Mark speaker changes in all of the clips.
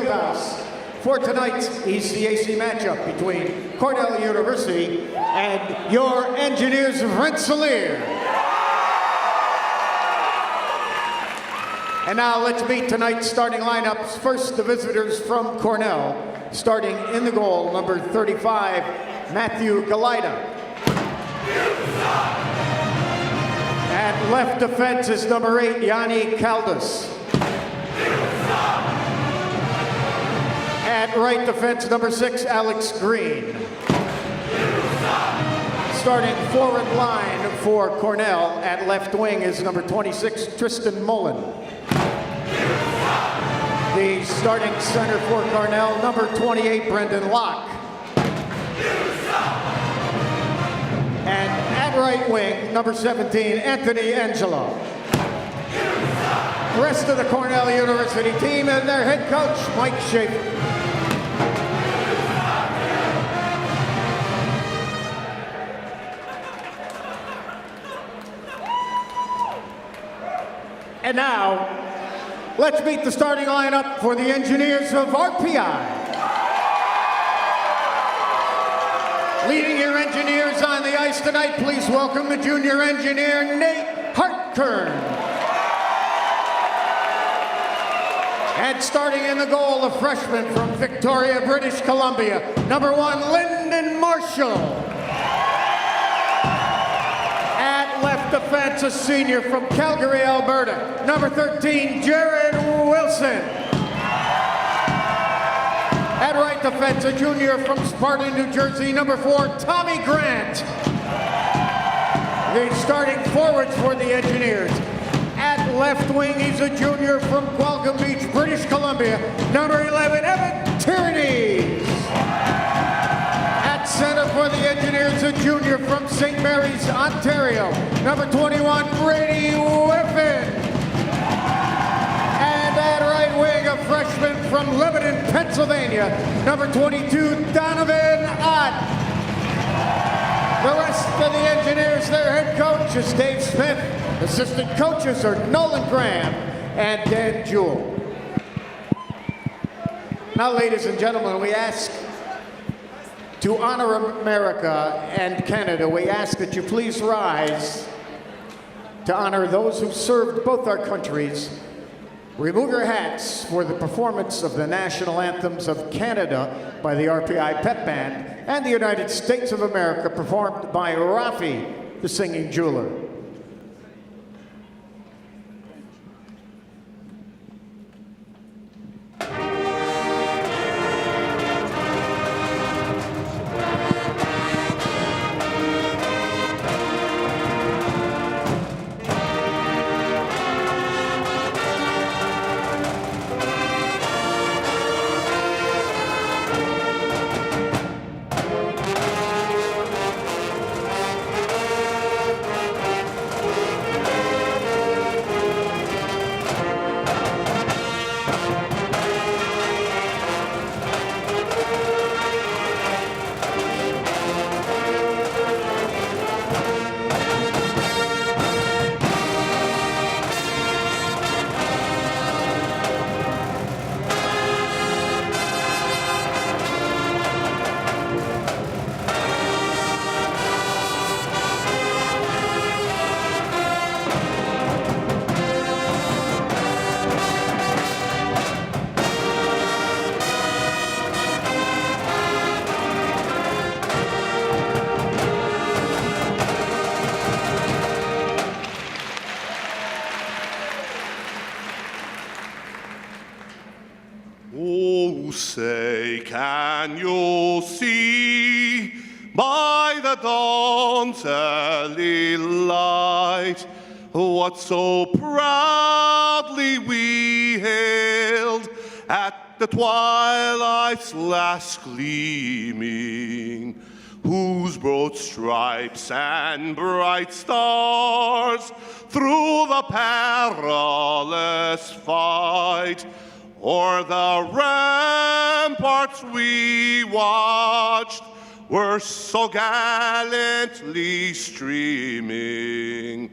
Speaker 1: Fieldhouse for tonight's ECAC matchup between Cornell University and your Engineers of Rensselaer. And now let's meet tonight's starting lineups. First, the visitors from Cornell, starting in the goal, number 35, Matthew Galida. At left defense is number 8, Yanni Caldas. At right defense, number 6, Alex Green. Starting forward line for Cornell at left wing is number 26, Tristan Mullen. The starting center for Cornell, number 28, Brendan Locke. And at right wing, number 17, Anthony Angelo. The rest of the Cornell University team and their head coach, Mike Schaefer. And now, let's meet the starting lineup for the Engineers of RPI. Leading your Engineers on the ice tonight, please welcome the junior engineer, Nate Hartkern. And starting in the goal, a freshman from Victoria, British Columbia, number 1, Lyndon Marshall. At left defense, a senior from Calgary, Alberta, number 13, Jared Wilson. At right defense, a junior from Sparta, New Jersey, number 4, Tommy Grant. The starting forwards for the Engineers. At left wing, he's a junior from Qualicum Beach, British Columbia, number 11, Evan Tierney. At center for the Engineers, a junior from St. Mary's, Ontario, number 21, Brady Whiffen. And at right wing, a freshman from Lebanon, Pennsylvania, number 22, Donovan Ott. The rest of the Engineers, their head coach is Dave Smith. Assistant coaches are Nolan Graham and Dan Jewell. Now, ladies and gentlemen, we ask to honor America and Canada, we ask that you please rise to honor those who served both our countries. Remove your hats for the performance of the national anthems of Canada by the RPI Pep Band and the United States of America performed by Rafi, the singing jeweler.
Speaker 2: Oh, say, can you see by the dawn's early light what so proudly we hailed at the twilight's last gleaming, whose broad stripes and bright stars through the perilous fight o'er the ramparts we watched were so gallantly streaming,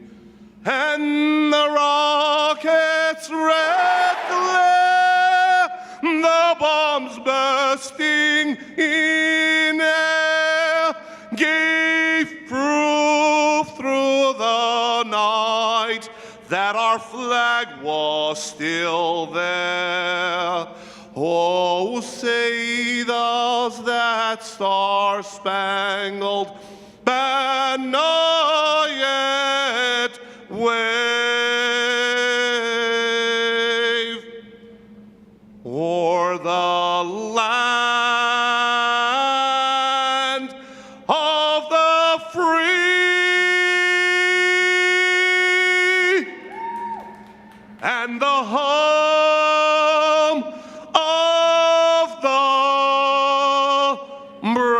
Speaker 2: and the rocket's red glare, the bombs bursting in air gave proof through the night that our flag was still there. Oh, say does that star-spangled banner yet wave o'er the land of the free and the home of the brave.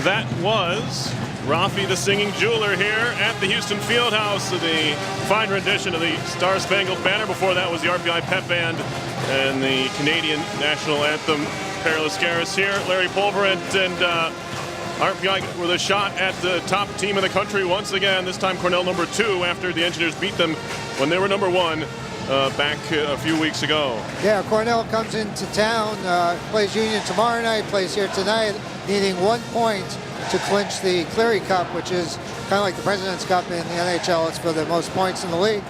Speaker 3: That was Rafi the Singing Jeweler here at the Houston Fieldhouse, the fine rendition of the Star Spangled Banner. Before that was the RPI Pep Band and the Canadian National Anthem, Perilous Garris here. Larry Pulverant and RPI were the shot at the top team in the country once again, this time Cornell number 2 after the Engineers beat them when they were number 1 back a few weeks ago.
Speaker 4: Yeah, Cornell comes into town, plays Union tomorrow night, plays here tonight, needing 1 point to clinch the Cleary Cup, which is kind of like the President's Cup in the NHL. It's for the most points in the league.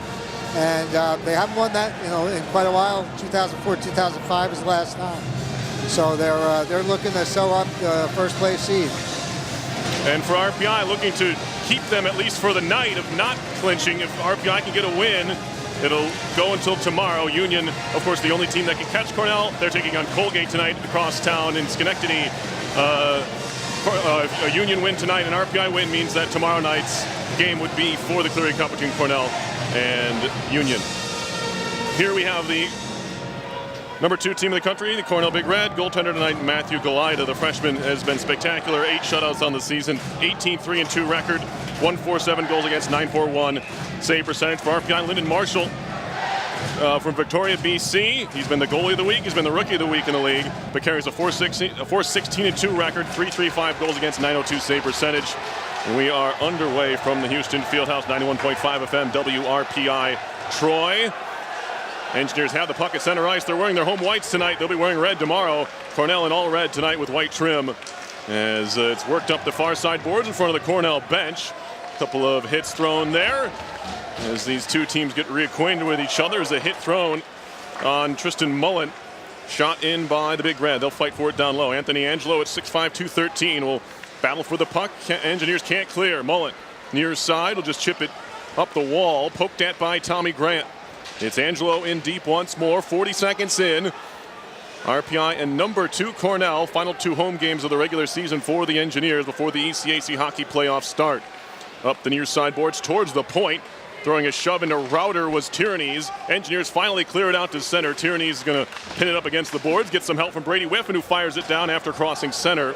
Speaker 4: And they haven't won that, in quite a while. 2004, 2005 is the last time. So they're looking to sew up the first place seed.
Speaker 3: And for RPI, looking to keep them at least for the night of not clinching. If RPI can get a win, it'll go until tomorrow. Union, of course, the only team that can catch Cornell. They're taking on Colgate tonight across town in Schenectady. A Union win tonight, an RPI win means that tomorrow night's game would be for the Cleary Cup between Cornell and Union. Here we have the number 2 team in the country, the Cornell Big Red. Goaltender tonight, Matthew Goalie. The freshman has been spectacular. 8 shutouts on the season, 18-3-2 record, 147 goals against, 941 save percentage. For RPI, Lyndon Marshall from Victoria, BC. He's been the goalie of the week. He's been the rookie of the week in the league, but carries a 416-2 record, 335 goals against, 902 save percentage. And we are underway from the Houston Fieldhouse, 91.5 FM WRPI Troy. Engineers have the puck at center ice. They're wearing their home whites tonight. They'll be wearing red tomorrow. Cornell in all red tonight with white trim as it's worked up the far side boards in front of the Cornell bench. A couple of hits thrown there as these two teams get reacquainted with each other. There's a hit thrown on Tristan Mullen, shot in by the Big Red. They'll fight for it down low. Anthony Angelo at 6'5", 213 will battle for the puck. Engineers can't clear. Mullen near side will just chip it up the wall, poked at by Tommy Grant. It's Angelo in deep once more, 40 seconds in. RPI and number 2 Cornell, final 2 home games of the regular season for the Engineers before the ECAC hockey playoffs start. Up the near side boards towards the point. Throwing a shove into Router was Tierney's. Engineers finally clear it out to center. Tierney's is going to pin it up against the boards. Get some help from Brady Whiffen, who fires it down after crossing center.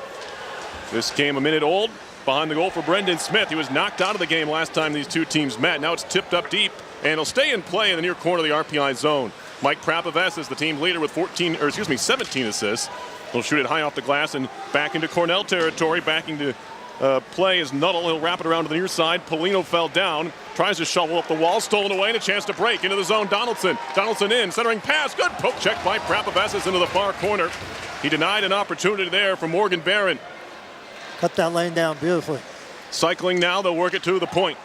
Speaker 3: This game a minute old. Behind the goal for Brendan Smith. He was knocked out of the game last time these two teams met. Now it's tipped up deep, and it'll stay in play in the near corner of the RPI zone. Mike Prapaves is the team leader with 17 assists. He'll shoot it high off the glass and back into Cornell territory. Backing to play is Nuttall. He'll wrap it around to the near side. Paulino fell down. Tries to shovel up the wall. Stolen away and a chance to break into the zone. Donaldson in. Centering pass. Good poke check by Prapaves into the far corner. He denied an opportunity there for Morgan Barron.
Speaker 4: Cut that lane down beautifully.
Speaker 3: Cycling now, they'll work it to the point.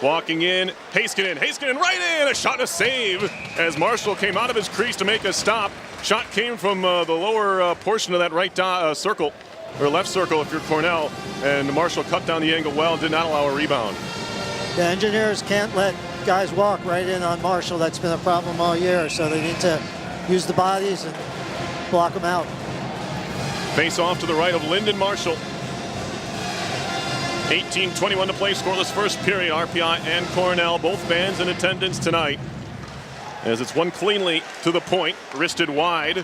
Speaker 3: Walking in, Heiskanen right in, a shot and a save as Marshall came out of his crease to make a stop. Shot came from the lower portion of that right circle, or left circle if you're Cornell, and Marshall cut down the angle well and did not allow a rebound.
Speaker 4: The Engineers can't let guys walk right in on Marshall. That's been a problem all year, so they need to use the bodies and block them out.
Speaker 3: Face off to the right of Lyndon Marshall. 18:21 to play, scoreless first period. RPI and Cornell, both bands in attendance tonight. As it's won cleanly to the point, wristed wide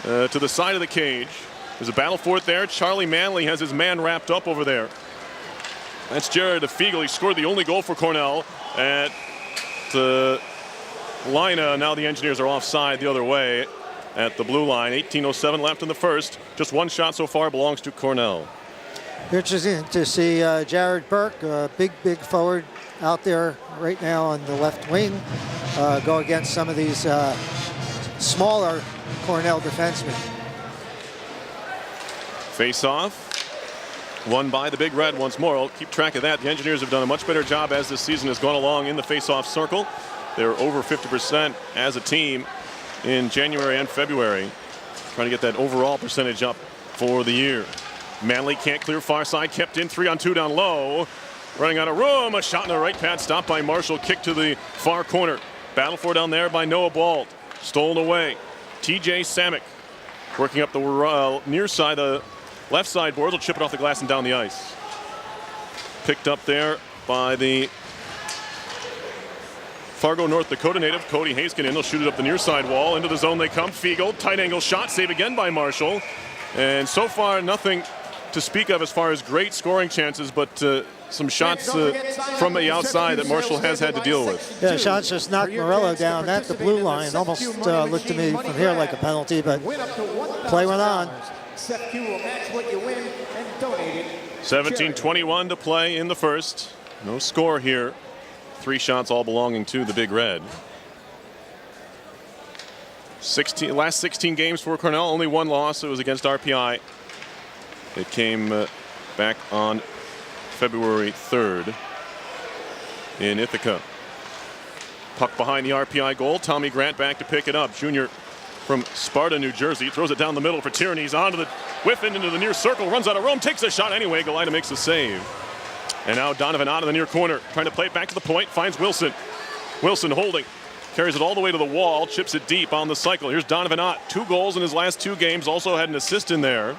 Speaker 3: to the side of the cage. There's a battle for it there. Charlie Manley has his man wrapped up over there. That's Jared Fiegel. He scored the only goal for Cornell at the line. Now the Engineers are offside the other way at the blue line. 18:07 left in the first. Just one shot so far belongs to Cornell.
Speaker 4: Interesting to see Jared Burke, big forward, out there right now on the left wing go against some of these smaller Cornell defensemen.
Speaker 3: Face-off. Won by the Big Red once more. I'll keep track of that. The Engineers have done a much better job as this season has gone along in the face-off circle. They're over 50% as a team in January and February. Trying to get that overall percentage up for the year. Manley can't clear far side. Kept in 3-on-2 down low. Running out of room. A shot in the right pad. Stopped by Marshall. Kick to the far corner. Battle for down there by Noah Bald. Stolen away. TJ Samick working up the near side. The left side boards will chip it off the glass and down the ice. Picked up there by the Fargo, North Dakota native, Cody Haskinen. They'll shoot it up the near side wall. Into the zone they come. Fiegel, tight angle shot. Save again by Marshall. And so far, nothing to speak of as far as great scoring chances, but some shots from the outside that Marshall has had to deal with.
Speaker 4: Yeah, shots just knocked Morello down at the blue line. Almost looked to me from here like a penalty, but play went on.
Speaker 3: 17:21 to play in the first. No score here. 3 shots all belonging to the Big Red. Last 16 games for Cornell, only 1 loss. It was against RPI. It came back on February 3rd in Ithaca. Puck behind the RPI goal. Tommy Grant back to pick it up. Junior from Sparta, New Jersey. Throws it down the middle for Tierney's onto the whiff into the near circle. Runs out of room. Takes a shot anyway. Galida makes a save. And now Donovan out of the near corner. Trying to play it back to the point. Finds Wilson. Wilson holding. Carries it all the way to the wall. Chips it deep on the cycle. Here's Donovan Ott. 2 goals in his last 2 games. Also had an assist in there.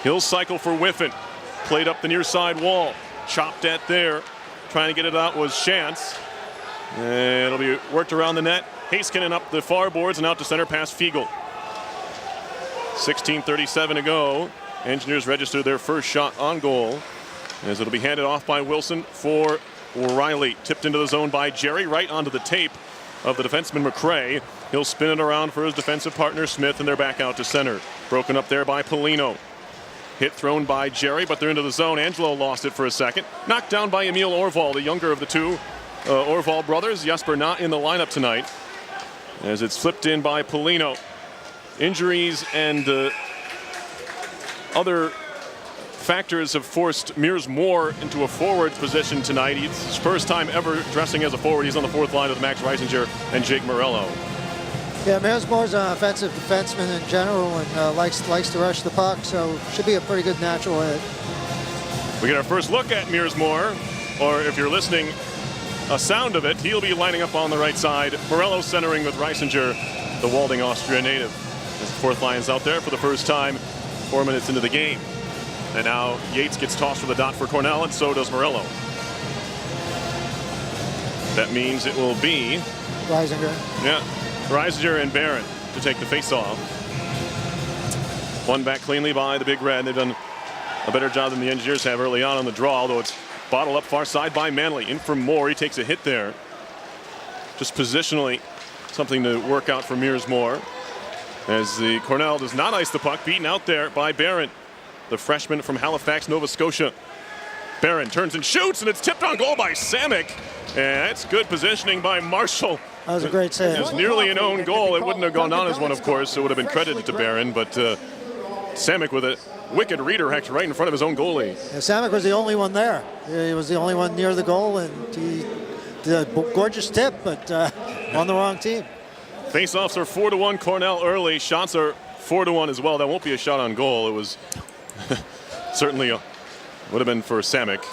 Speaker 3: He'll cycle for Whiffen. Played up the near side wall. Chopped at there. Trying to get it out was Chance. And it'll be worked around the net. Haskinen up the far boards and out to center past Fiegel. 16:37 to go. Engineers registered their first shot on goal. As it'll be handed off by Wilson for O'Reilly. Tipped into the zone by Jerry. Right onto the tape of the defenseman McCray. He'll spin it around for his defensive partner Smith, and they're back out to center. Broken up there by Paulino. Hit thrown by Jerry, but they're into the zone. Angelo lost it for a second. Knocked down by Emil Orval, the younger of the 2 Orval brothers. Jesper not in the lineup tonight, as it's flipped in by Paulino. Injuries and other factors have forced Mears Moore into a forward position tonight. It's his first time ever dressing as a forward. He's on the 4th line with Max Reisinger and Jake Morello.
Speaker 4: Yeah, Mears Moore's an offensive defenseman in general and likes to rush the puck, so should be a pretty good natural hit.
Speaker 3: We get our first look at Mears Moore, or if you're listening, a sound of it. He'll be lining up on the right side. Morello centering with Reisinger, the Walding, Austria native. As the 4th line's out there for the first time 4 minutes into the game. And now Yates gets tossed for the dot for Cornell, and so does Morello. That means it will be
Speaker 4: Reisinger.
Speaker 3: Yeah, Reisinger and Barron to take the face-off. Won back cleanly by the Big Red. They've done a better job than the Engineers have early on the draw, although it's bottled up far side by Manley. In for Moore. He takes a hit there. Just positionally, something to work out for Mears Moore. As the Cornell does not ice the puck, beaten out there by Barron, the freshman from Halifax, Nova Scotia. Barron turns and shoots, and it's tipped on goal by Samick. And that's good positioning by Marshall.
Speaker 4: That was a great save.
Speaker 3: It was nearly an own goal. It wouldn't have gone down as one, of course. It would have been credited to Barron, but Samick with a wicked redirect right in front of his own goalie.
Speaker 4: Yeah, Samick was the only one there. He was the only one near the goal, and he did a gorgeous tip, but on the wrong team.
Speaker 3: Face-offs are 4-1 Cornell early. Shots are 4-1 as well. That won't be a shot on goal. It was certainly would have been for Samick,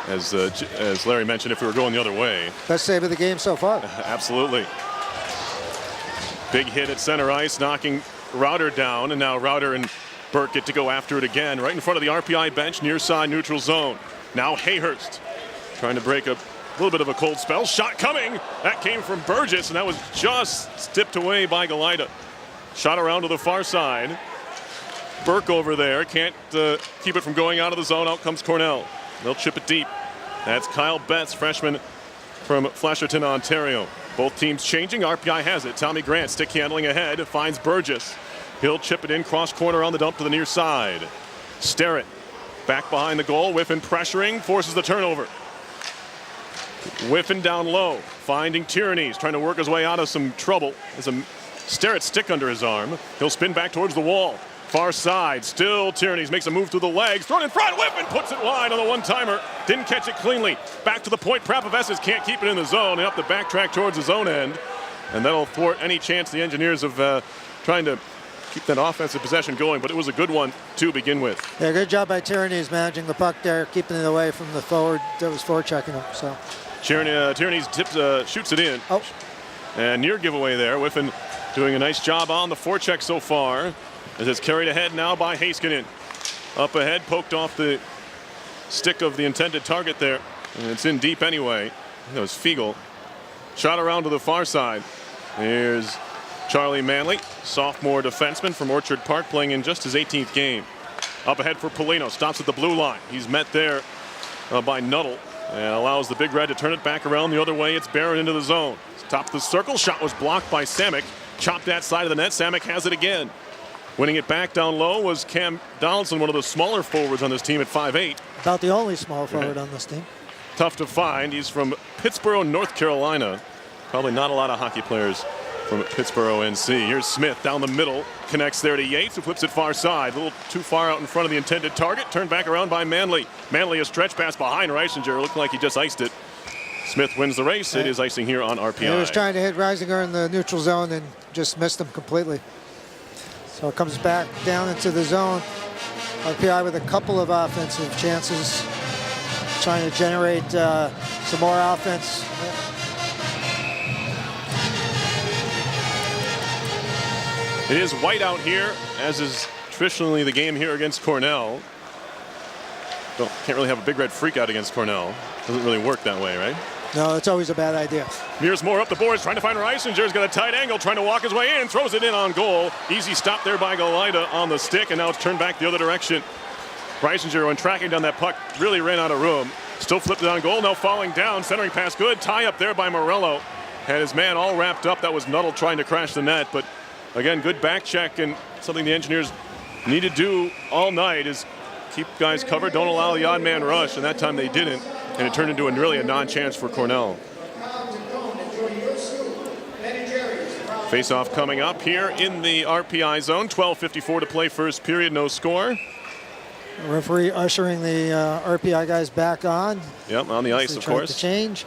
Speaker 3: as Larry mentioned, if we were going the other way.
Speaker 4: Best save of the game so far.
Speaker 3: Absolutely. Big hit at center ice, knocking Rauter down, and now Rauter and Burke get to go after it again, right in front of the RPI bench, near side neutral zone. Now Hayhurst trying to break a little bit of a cold spell. Shot coming. That came from Burgess, and that was just tipped away by Galida. Shot around to the far side. Burke over there can't keep it from going out of the zone. Out comes Cornell. They'll chip it deep. That's Kyle Betts, freshman from Flasherton, Ontario. Both teams changing. RPI has it. Tommy Grant stick handling ahead. Finds Burgess. He'll chip it in cross corner on the dump to the near side. Sterrett back behind the goal. Whiffen pressuring. Forces the turnover. Whiffing down low, finding Tierney's, trying to work his way out of some trouble. There's a Starrett stick under his arm. He'll spin back towards the wall. Far side, still Tierney's, makes a move through the legs, thrown in front, Whiffen puts it wide on the one-timer. Didn't catch it cleanly. Back to the point, Prapavesas can't keep it in the zone. They have to backtrack towards his own end. And that'll thwart any chance the Engineers of trying to keep that offensive possession going, but it was a good one to begin with.
Speaker 4: Yeah, good job by Tierney's managing the puck there, keeping it away from the forward that was forechecking him. So
Speaker 3: Tierney's shoots it in.
Speaker 4: Oh.
Speaker 3: And near giveaway there. Whiffen doing a nice job on the forecheck so far, as it's carried ahead now by Heiskanen. Up ahead, poked off the stick of the intended target there. And it's in deep anyway. That was Fiegel. Shot around to the far side. Here's Charlie Manley, sophomore defenseman from Orchard Park, playing in just his 18th game. Up ahead for Paulino, stops at the blue line. He's met there by Nuttall and allows the Big Red to turn it back around the other way. It's Barron into the zone. Top of the circle, shot was blocked by Samek. Chopped that side of the net, Samek has it again. Winning it back down low was Cam Donaldson, one of the smaller forwards on this team at 5'8".
Speaker 4: about the only small forward on this team.
Speaker 3: Tough to find. He's from Pittsburgh, North Carolina. Probably not a lot of hockey players from Pittsburgh, NC. Here's Smith down the middle, connects there to Yates, who flips it far side. A little too far out in front of the intended target. Turned back around by Manley. Manley a stretch pass behind Reisinger. Looked like he just iced it. Smith wins the race. It is icing here on RPI.
Speaker 4: He was trying to hit Reisinger in the neutral zone and just missed him completely. So it comes back down into the zone. RPI with a couple of offensive chances, trying to generate some more offense.
Speaker 3: It is white out here, as is traditionally the game here against Cornell. Can't really have a big red freak out against Cornell. Doesn't really work that way, right?
Speaker 4: No, it's always a bad idea.
Speaker 3: Mears more up the boards, trying to find Reisinger's got a tight angle, trying to walk his way in, throws it in on goal. Easy stop there by Goalie on the stick, and now it's turned back the other direction. Reisinger, when tracking down that puck, really ran out of room. Still flipped it on goal, now falling down, centering pass good. Tie up there by Morello. Had his man all wrapped up. That was Nuttall trying to crash the net, but again, good back check, and something the Engineers need to do all night is keep guys covered, don't allow the odd man rush, and that time they didn't, and it turned into really a non-chance for Cornell. Face-off coming up here in the RPI zone. 12:54 to play first period, no score.
Speaker 4: Referee ushering the RPI guys back on.
Speaker 3: Yep, on the ice, of course.
Speaker 4: To change.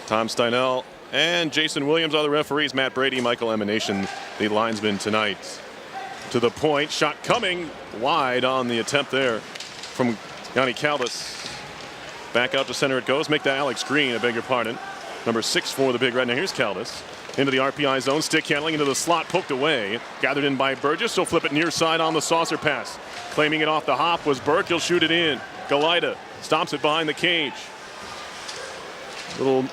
Speaker 3: Tom Steinell and Jason Williams are the referees. Matt Brady, Michael Emanation, the linesman tonight. To the point, shot coming wide on the attempt there from Yanni Caldas. Back out to center it goes. Make that Alex Green, I beg your pardon. Number 6 for the Big Red. Now here's Caldas. Into the RPI zone, stick handling into the slot, poked away. Gathered in by Burgess, he'll flip it near side on the saucer pass. Claiming it off the hop was Burke, he'll shoot it in. Galida stomps it behind the cage. Little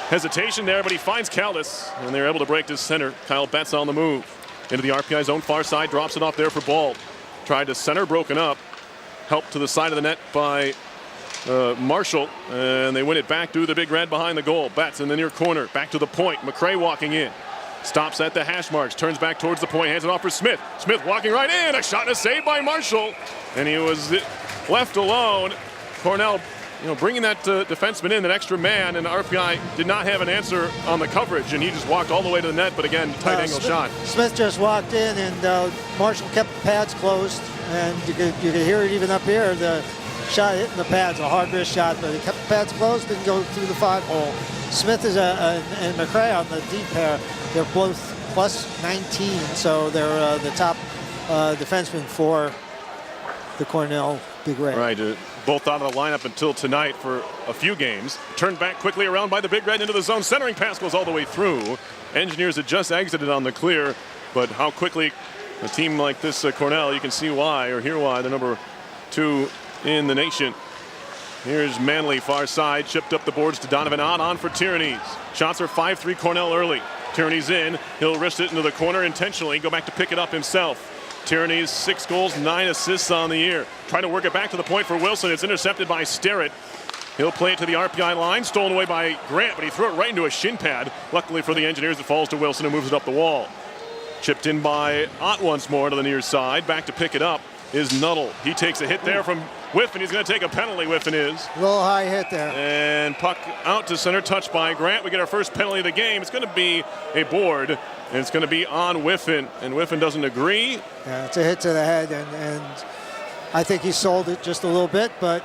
Speaker 3: hesitation there, but he finds Caldas, and they're able to break to center. Kyle Betts on the move. Into the RPI zone, far side, drops it off there for Ball. Tried to center, broken up. Helped to the side of the net by Marshall, and they win it back to the Big Red behind the goal. Betts in the near corner, back to the point. McRae walking in. Stops at the hash marks, turns back towards the point, hands it off for Smith. Smith walking right in, a shot and a save by Marshall. And he was left alone. Cornell, bringing that defenseman in, that extra man, and RPI did not have an answer on the coverage, and he just walked all the way to the net, but again, tight angle shot.
Speaker 4: Smith just walked in, and Marshall kept the pads closed, and you could hear it even up here. The shot hitting the pads, a hard wrist shot, but he kept the pads closed, didn't go through the 5-hole. Smith is and McRae on the deep pair. They're both plus 19, so they're the top defenseman for the Cornell Big Red.
Speaker 3: Right, both out of the lineup until tonight for a few games. Turned back quickly around by the Big Red into the zone. Centering pass goes all the way through. Engineers had just exited on the clear, but how quickly a team like this, Cornell, you can see why, or hear why, they're number 2 in the nation. Here's Manley, far side, chipped up the boards to Donovan on for Tierney's. Shots are 5-3 Cornell early. Tierney's in, he'll wrist it into the corner intentionally, go back to pick it up himself. Tierney's 6 goals, 9 assists on the year. Trying to work it back to the point for Wilson. It's intercepted by Starrett. He'll play it to the RPI line, stolen away by Grant, but he threw it right into a shin pad. Luckily for the Engineers, it falls to Wilson, who moves it up the wall. Chipped in by Ott once more to the near side. Back to pick it up is Nuttall. He takes a hit there from Whiffen, he's going to take a penalty, Whiffen is.
Speaker 4: A little high hit there.
Speaker 3: And puck out to center, touched by Grant. We get our first penalty of the game. It's going to be a board, and it's going to be on Whiffen. And Whiffen doesn't agree.
Speaker 4: Yeah, it's a hit to the head, and I think he sold it just a little bit, but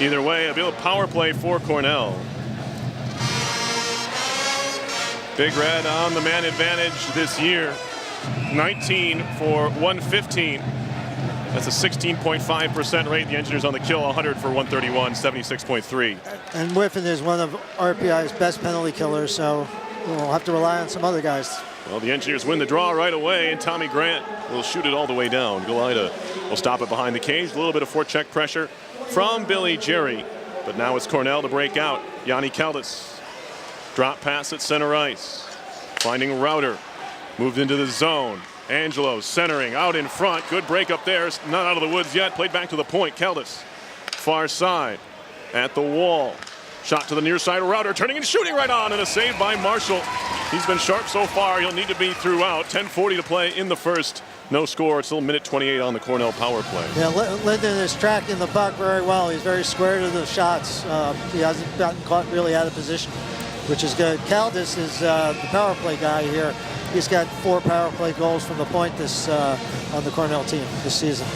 Speaker 3: either way, a power play for Cornell. Big Red on the man advantage this year. 19 for 115. That's a 16.5% rate. The Engineers on the kill, 100 for 131, 76.3.
Speaker 4: And Whiffen is one of RPI's best penalty killers, so we'll have to rely on some other guys.
Speaker 3: Well, the Engineers win the draw right away, and Tommy Grant will shoot it all the way down. Goalie will stop it behind the cage. A little bit of forecheck pressure from Billy Jerry, but now it's Cornell to break out. Yanni Caldas. Drop pass at center ice. Finding Router. Moved into the zone. Angelo centering out in front. Good break up there. Not out of the woods yet. Played back to the point. Caldas. Far side. At the wall. Shot to the near side. Router turning and shooting right on. And a save by Marshall. He's been sharp so far. He'll need to be throughout. 10:40 to play in the first. No score. It's still minute 28 on the Cornell power play.
Speaker 4: Yeah, Linden is tracking the puck very well. He's very square to the shots. He hasn't gotten caught really out of position, which is good. Caldas is the power play guy here. He's got 4 power play goals from the point on the Cornell team this season.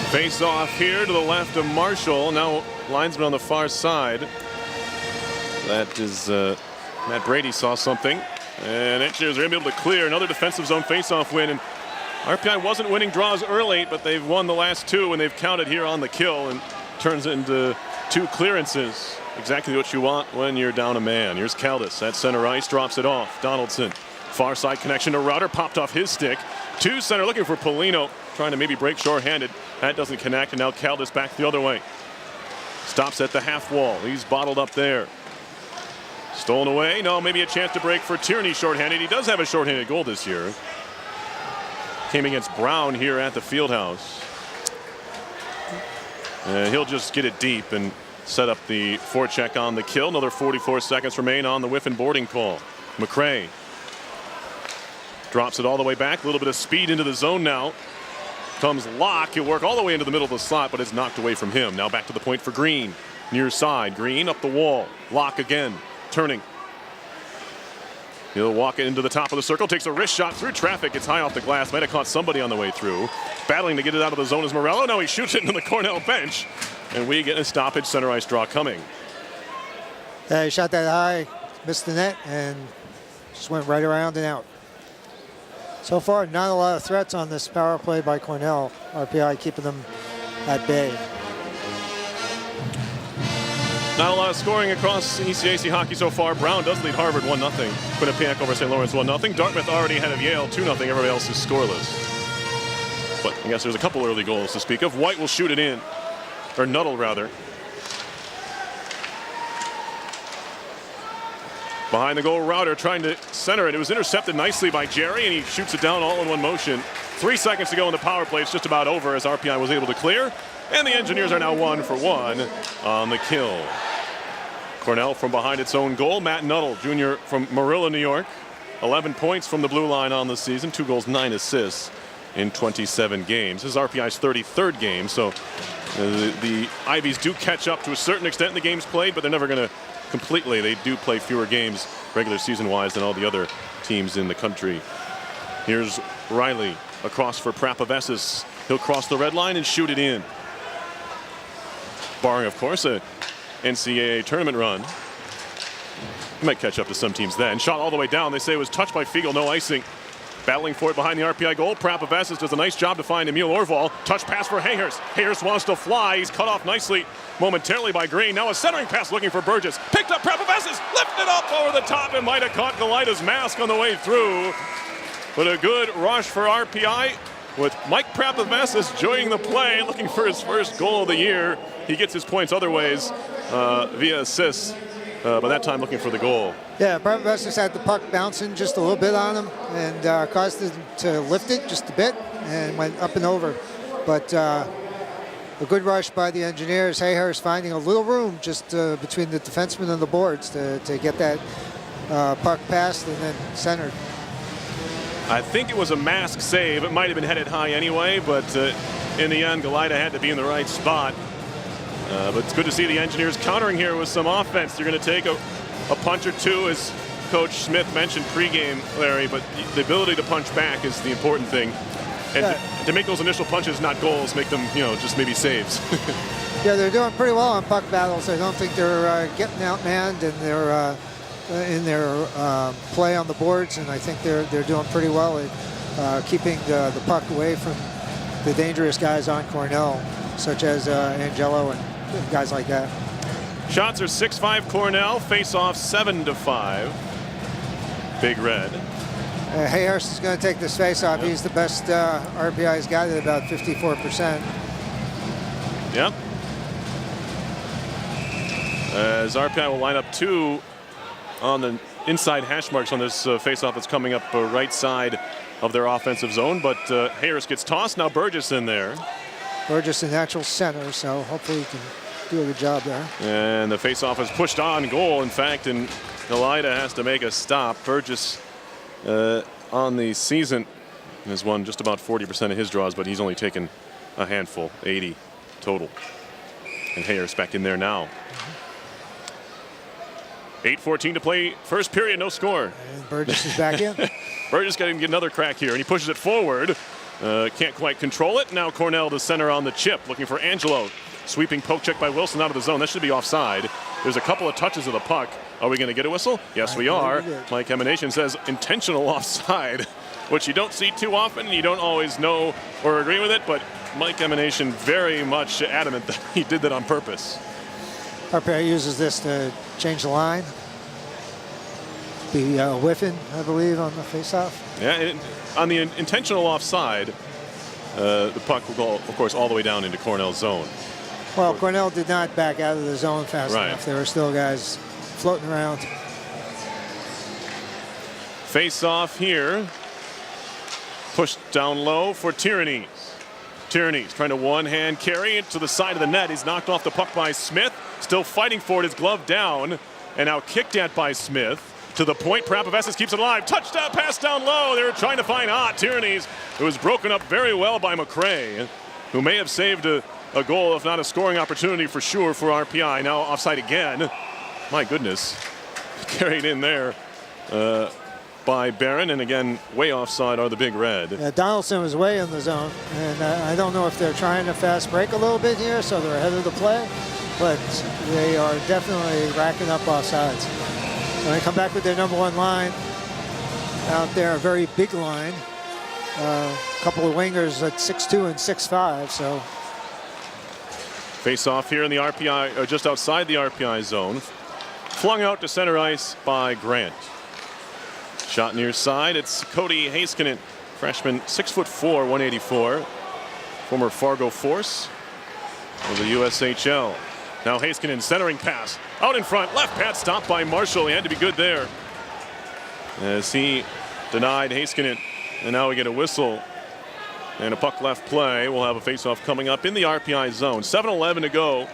Speaker 3: Face off here to the left of Marshall. Now linesman on the far side. That is Matt Brady saw something. And Engineers are able to clear another defensive zone face-off win. And RPI wasn't winning draws early, but they've won the last 2, and they've counted here on the kill, and turns it into 2 clearances. Exactly what you want when you're down a man. Here's Caldas at center ice, drops it off. Donaldson, far side connection to Router, popped off his stick. To center, looking for Paulino, trying to maybe break shorthanded. That doesn't connect, and now Caldas back the other way. Stops at the half wall. He's bottled up there. Stolen away. No, maybe a chance to break for Tierney shorthanded. He does have a shorthanded goal this year. Came against Brown here at the Fieldhouse. And he'll just get it deep and set up the forecheck on the kill. Another 44 seconds remain on the Whiffen boarding call. McRae drops it all the way back. A little bit of speed into the zone now. Comes Locke. He'll work all the way into the middle of the slot, but it's knocked away from him. Now back to the point for Green. Near side. Green up the wall. Locke again. Turning. He'll walk it into the top of the circle. Takes a wrist shot through traffic. It's high off the glass. Might have caught somebody on the way through. Battling to get it out of the zone is Morello. Now he shoots it into the Cornell bench. And we get a stoppage center ice draw coming.
Speaker 4: Yeah, he shot that high, missed the net, and just went right around and out. So far, not a lot of threats on this power play by Cornell. RPI keeping them at bay.
Speaker 3: Not a lot of scoring across ECAC hockey so far. Brown does lead Harvard 1-0. Quinnipiac over St. Lawrence 1-0. Dartmouth already ahead of Yale 2-0. Everybody else is scoreless. But I guess there's a couple early goals to speak of. White will shoot it in. Or Nuttall, rather. Behind the goal, Router trying to center it. It was intercepted nicely by Jerry, and he shoots it down all in one motion. 3 seconds to go in the power play. It's just about over as RPI was able to clear. And the Engineers are now 1 for 1 on the kill. Cornell from behind its own goal. Matt Nuttall, junior from Marilla, New York. 11 points from the blue line on the season. 2 goals, 9 assists in 27 games. This is RPI's 33rd game, so the Ivies do catch up to a certain extent in the games played, but they're never going to completely. They do play fewer games regular season-wise than all the other teams in the country. Here's Riley across for Prapavesis. He'll cross the red line and shoot it in. Barring, of course, a NCAA tournament run. He might catch up to some teams then. Shot all the way down. They say it was touched by Fiegel, no icing. Battling for it behind the RPI goal. Prapavesis does a nice job to find Emil Orval. Touch pass for Hayhurst. Hayhurst wants to fly. He's cut off nicely momentarily by Green. Now a centering pass looking for Burgess. Picked up Prapavesis. Lifted up over the top and might have caught Galaida's mask on the way through. But a good rush for RPI with Mike Prapavesis joining the play, looking for his first goal of the year. He gets his points other ways via assists. By that time looking for the goal.
Speaker 4: Yeah, Prapavesis had the puck bouncing just a little bit on him and caused him to lift it just a bit and went up and over. But a good rush by the Engineers. Hayhurst finding a little room just between the defenseman and the boards to get that puck passed and then centered.
Speaker 3: I think it was a mask save. It might have been headed high anyway, but in the end, Goalie had to be in the right spot. But it's good to see the Engineers countering here with some offense. They're going to take a punch or two, as Coach Smith mentioned pregame, Larry, but the ability to punch back is the important thing. And to make those initial punches, not goals, make them, just maybe saves.
Speaker 4: Yeah, they're doing pretty well on puck battles. I don't think they're getting outmanned in their play on the boards, and I think they're doing pretty well at keeping the puck away from the dangerous guys on Cornell, such as Angelo and guys like that.
Speaker 3: Shots are 6-5 Cornell. Face-off 7-5. Big Red.
Speaker 4: Hayhurst is going to take this face-off. Yep. He's the best RPI he's got at about 54%.
Speaker 3: Yep. As RPI will line up 2 on the inside hash marks on this face-off that's coming up right side of their offensive zone, but Hayhurst gets tossed. Now Burgess in there.
Speaker 4: Burgess in natural center, so hopefully he can do a good job there.
Speaker 3: And the face-off is pushed on goal, in fact, and Galida has to make a stop. Burgess on the season has won just about 40% of his draws, but he's only taken a handful, 80 total. And Hayhurst back in there now. 8:14 to play, first period, no score.
Speaker 4: And Burgess is back in.
Speaker 3: Burgess got to get another crack here, and he pushes it forward. Can't quite control it. Now Cornell to center on the chip, looking for Angelo. Sweeping poke check by Wilson out of the zone. That should be offside. There's a couple of touches of the puck. Are we going to get a whistle? Yes, we are. Mike Emanation says intentional offside, which you don't see too often. You don't always know or agree with it, but Mike Emanation very much adamant that he did that on purpose.
Speaker 4: RPI uses this to change the line. Be whiffing, I believe, on the faceoff.
Speaker 3: Yeah, on the intentional offside, the puck will go, of course, all the way down into Cornell's zone.
Speaker 4: Well, Cornell did not back out of the zone fast enough. There were still guys floating around.
Speaker 3: Face off here. Pushed down low for Tyranny. Tyranny's trying to one-hand carry it to the side of the net. He's knocked off the puck by Smith. Still fighting for it. His glove down. And now kicked at by Smith. To the point. Prapavessis keeps it alive. Touchdown pass down low. They were trying to find Tyranny's. It was broken up very well by McRae, who may have saved a goal, if not a scoring opportunity for sure for RPI. Now offside again. My goodness. Carried in there by Barron, and again, way offside are the Big Red.
Speaker 4: Yeah, Donaldson was way in the zone, and I don't know if they're trying to fast break a little bit here, so they're ahead of the play, but they are definitely racking up offsides. When they come back with their number 1 line out there, a very big line, a couple of wingers at 6'2" and 6'5", so.
Speaker 3: Face off here in the RPI, or just outside the RPI zone. Flung out to center ice by Grant. Shot near side. It's Cody Heiskanen, freshman, 6'4", 184. Former Fargo Force of the USHL. Now Heiskanen centering pass. Out in front, left pad stopped by Marshall. He had to be good there. As he denied Heiskanen. And now we get a whistle. And a puck left play. We'll have a face-off coming up in the RPI zone. 7:11 to go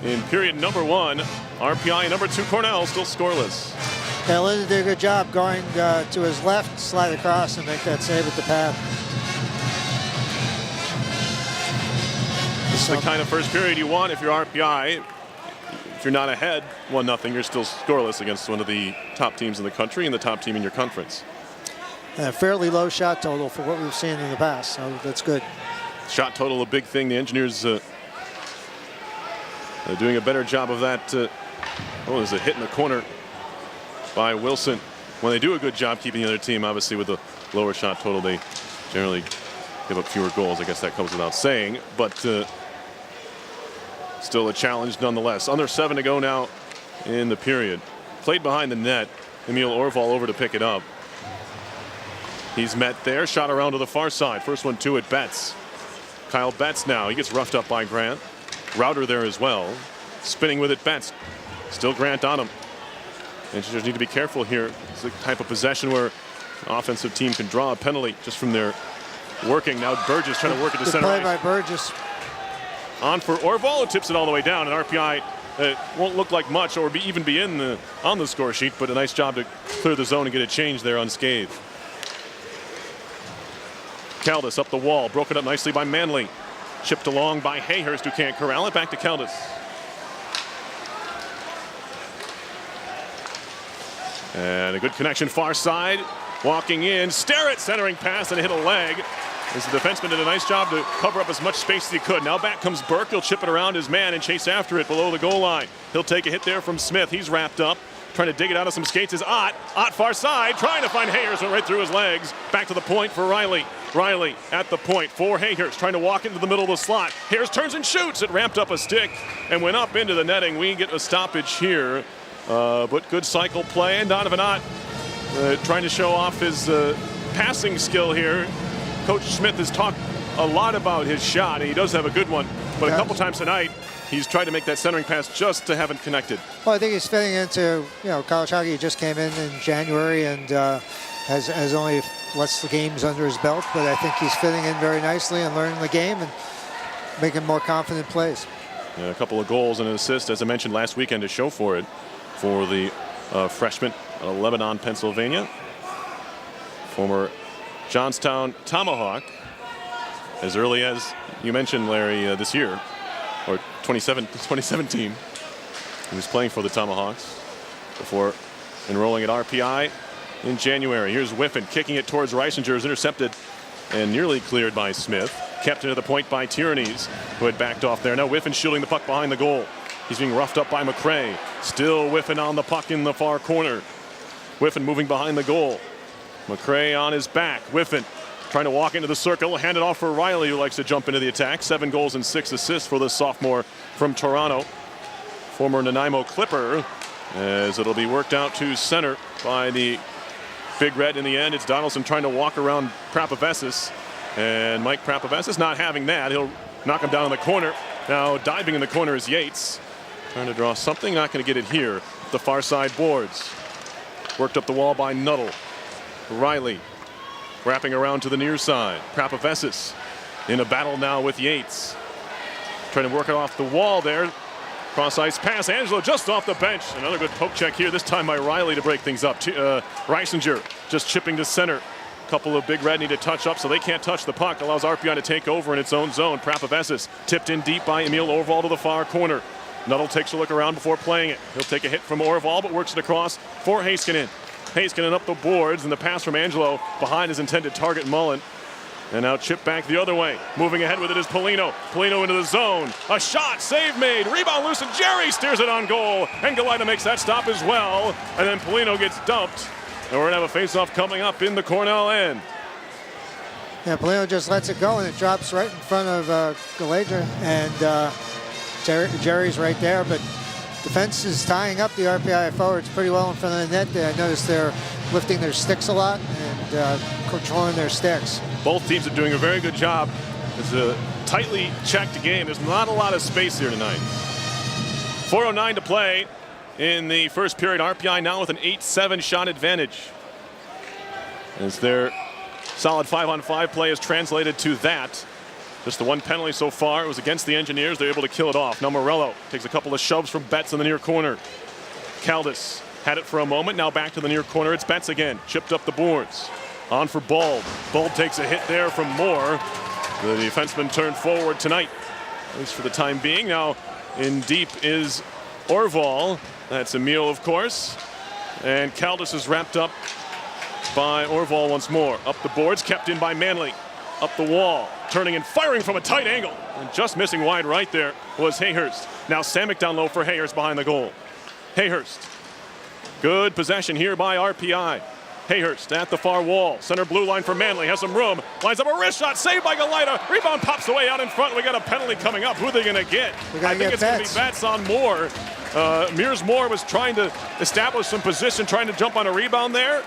Speaker 3: in period number 1. RPI number 2 Cornell still scoreless.
Speaker 4: Yeah, Linda did a good job going to his left, slide across, and make that save at the pad.
Speaker 3: This is the kind of first period you want if you're RPI. If you're not ahead 1-0, you're still scoreless against one of the top teams in the country and the top team in your conference.
Speaker 4: And a fairly low shot total for what we've seen in the past, so that's good.
Speaker 3: Shot total, a big thing. The Engineers doing a better job of that. There's a hit in the corner by Wilson. When they do a good job keeping the other team, obviously with a lower shot total, they generally give up fewer goals. I guess that comes without saying, but still a challenge nonetheless. Under 7 to go now in the period. Played behind the net. Emil Orval over to pick it up. He's met there. Shot around to the far side. First one to it, Betts. Kyle Betts now. He gets roughed up by Grant. Router there as well. Spinning with it, Betts. Still Grant on him. Engineers need to be careful here. It's the type of possession where an offensive team can draw a penalty just from their working. Now Burgess trying to work it to center ice.
Speaker 4: Play by Burgess.
Speaker 3: On for Orval, who tips it all the way down. And RPI won't look like much or even be on the score sheet, but a nice job to clear the zone and get a change there unscathed. Caldas up the wall, broken up nicely by Manley. Chipped along by Hayhurst, who can't corral it. Back to Caldas. And a good connection far side. Walking in, Starrett centering pass and hit a leg. As the defenseman did a nice job to cover up as much space as he could. Now back comes Burke. He'll chip it around his man and chase after it below the goal line. He'll take a hit there from Smith. He's wrapped up. Trying to dig it out of some skates is Ott. Ott far side, trying to find Hayhurst, went right through his legs. Back to the point for Riley. Riley at the point for Hayhurst, trying to walk into the middle of the slot. Hayhurst turns and shoots. It ramped up a stick and went up into the netting. We get a stoppage here, but good cycle play. And Donovan Ott trying to show off his passing skill here. Coach Smith has talked a lot about his shot, and he does have a good one. But a couple times tonight, he's tried to make that centering pass just to haven't connected.
Speaker 4: Well, I think he's fitting into, college hockey. He just came in January and has only less games under his belt. But I think he's fitting in very nicely and learning the game and making more confident plays.
Speaker 3: And a couple of goals and an assist, as I mentioned last weekend, to show for it for the freshman out of Lebanon, Pennsylvania. Former Johnstown Tomahawk, as early as you mentioned, Larry, this year, or 2017. He was playing for the Tomahawks before enrolling at RPI in January. Here's Whiffen kicking it towards Reisinger, is intercepted and nearly cleared by Smith. Kept into the point by Tiernes, who had backed off there. Now Whiffen shielding the puck behind the goal. He's being roughed up by McRae. Still Whiffen on the puck in the far corner. Whiffen moving behind the goal. McRae on his back. Whiffen trying to walk into the circle, hand it off for Riley, who likes to jump into the attack. 7 goals and 6 assists for the sophomore from Toronto. Former Nanaimo Clipper, as it'll be worked out to center by the Big Red in the end. It's Donaldson trying to walk around Prapavesis, and Mike Prapavesis not having that. He'll knock him down in the corner. Now diving in the corner is Yates. Trying to draw something, not going to get it here. The far side boards. Worked up the wall by Nuttall. Riley wrapping around to the near side. Prapavesis in a battle now with Yates. Trying to work it off the wall there. Cross ice pass. Angelo just off the bench. Another good poke check here, this time by Riley to break things up. Reisinger just chipping to center. Couple of Big Red need to touch up so they can't touch the puck. Allows RPI to take over in its own zone. Prapavesis tipped in deep by Emil Orval to the far corner. Nuttall takes a look around before playing it. He'll take a hit from Orval, but works it across for Heiskanen. Heiskanen up the boards, and the pass from Angelo behind his intended target, Mullen. And now chip back the other way. Moving ahead with it is Paulino. Paulino into the zone. A shot, save made. Rebound loose, and Jerry steers it on goal. And Galita makes that stop as well. And then Paulino gets dumped. And we're going to have a face-off coming up in the Cornell end.
Speaker 4: Yeah, Paulino just lets it go, and it drops right in front of Galita. And Jerry's right there, but defense is tying up the RPI forwards pretty well in front of the net. I noticed they're lifting their sticks a lot and controlling their sticks.
Speaker 3: Both teams are doing a very good job. It's a tightly checked game. There's not a lot of space here tonight. 4:09 to play in the first period. RPI now with an 8-7 shot advantage, as their solid 5-on-5 play is translated to that. Just the one penalty so far. It was against the Engineers. They're able to kill it off. Now Morello takes a couple of shoves from Betts in the near corner. Caldas had it for a moment. Now back to the near corner. It's Betts again. Chipped up the boards. On for Bulb. Bulb takes a hit there from Moore. The defenseman turned forward tonight, at least for the time being. Now in deep is Orval. That's Emil, of course. And Caldas is wrapped up by Orval once more. Up the boards, kept in by Manley. Up the wall, turning and firing from a tight angle. And just missing wide right there was Hayhurst. Now Samick down low for Hayhurst behind the goal. Hayhurst. Good possession here by RPI. Hayhurst at the far wall. Center blue line for Manley. Has some room. Lines up a wrist shot. Saved by Galita. Rebound pops away out in front. We got a penalty coming up. Who are they going to get? I think it's going to be Betts on Moore. Mears Moore was trying to establish some position, trying to jump on a rebound there.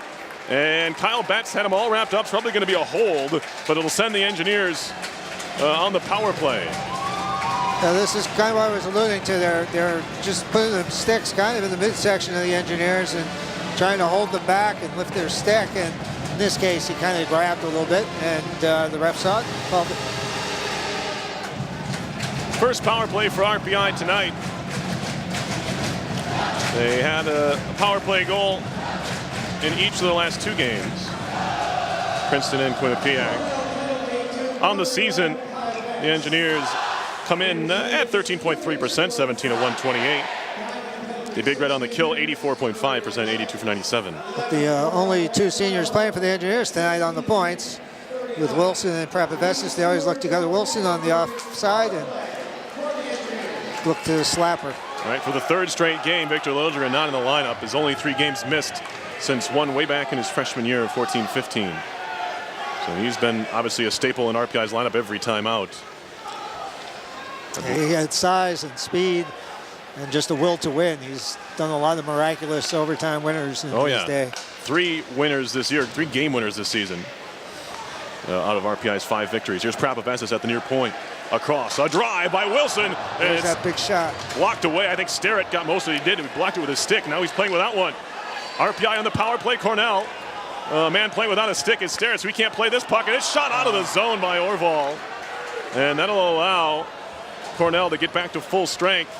Speaker 3: And Kyle Betts had him all wrapped up. It's probably going to be a hold, but it'll send the Engineers on the power play.
Speaker 4: Now this is kind of what I was alluding to. They're just putting the sticks kind of in the midsection of the Engineers and trying to hold them back and lift their stick. And in this case, he kind of grabbed a little bit, and the ref saw it. Called it.
Speaker 3: First power play for RPI tonight. They had a power play goal in each of the last 2 games. Princeton and Quinnipiac. On the season, the Engineers come in at 13.3%, 17 of 128. The Big Red on the kill, 84.5%, 82 for 97.
Speaker 4: But the only two seniors playing for the Engineers tonight on the points, with Wilson and Prapavessis. They always look together. Wilson on the offside and look to the slapper.
Speaker 3: All right, for the third straight game, Victor Liljegren not in the lineup. His only 3 games missed since one way back in his freshman year of 14-15. So he's been obviously a staple in RPI's lineup every time out.
Speaker 4: He had size and speed and just a will to win. He's done a lot of miraculous overtime winners in his day.
Speaker 3: 3 winners this year, 3 game winners this season out of RPI's 5 victories. Here's Prapavessis at the near point. Across, a drive by Wilson.
Speaker 4: There's that big shot.
Speaker 3: Blocked away. I think Starrett got most of what he did. He blocked it with his stick. Now he's playing without one. RPI on the power play, Cornell. Man playing without a stick is Starrett, so we can't play this puck. And it's shot out of the zone by Orval. And that'll allow Cornell to get back to full strength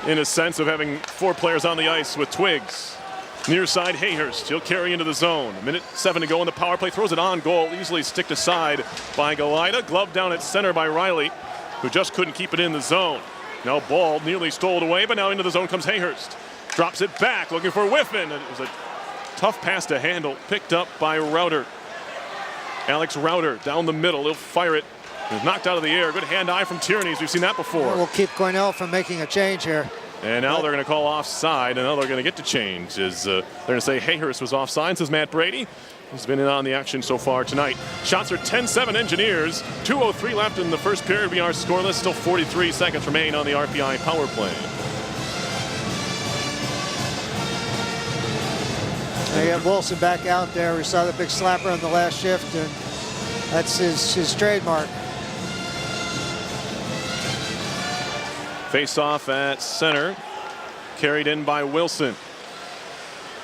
Speaker 3: in a sense of having 4 players on the ice with twigs. Near side, Hayhurst. He'll carry into the zone. 1:07 to go in the power play. Throws it on goal. Easily sticked aside by Goalie. Glove down at center by Riley, who just couldn't keep it in the zone. Now ball nearly stole away, but now into the zone comes Hayhurst. Drops it back, looking for Whiffen. It was a tough pass to handle. Picked up by Rauter. Alex Rauter down the middle. He'll fire it. It's knocked out of the air. Good hand-eye from Tierney. We've seen that before.
Speaker 4: We'll keep Cornell from making a change here.
Speaker 3: And now they're going to call offside, and now they're going to get to change. They're going to say Hayhurst was offside, says Matt Brady. He's been in on the action so far tonight. Shots are 10-7 Engineers. 2:03 left in the first period. We are scoreless. Still 43 seconds remain on the RPI power play.
Speaker 4: They have Wilson back out there. We saw the big slapper on the last shift, and that's his trademark.
Speaker 3: Face-off at center. Carried in by Wilson.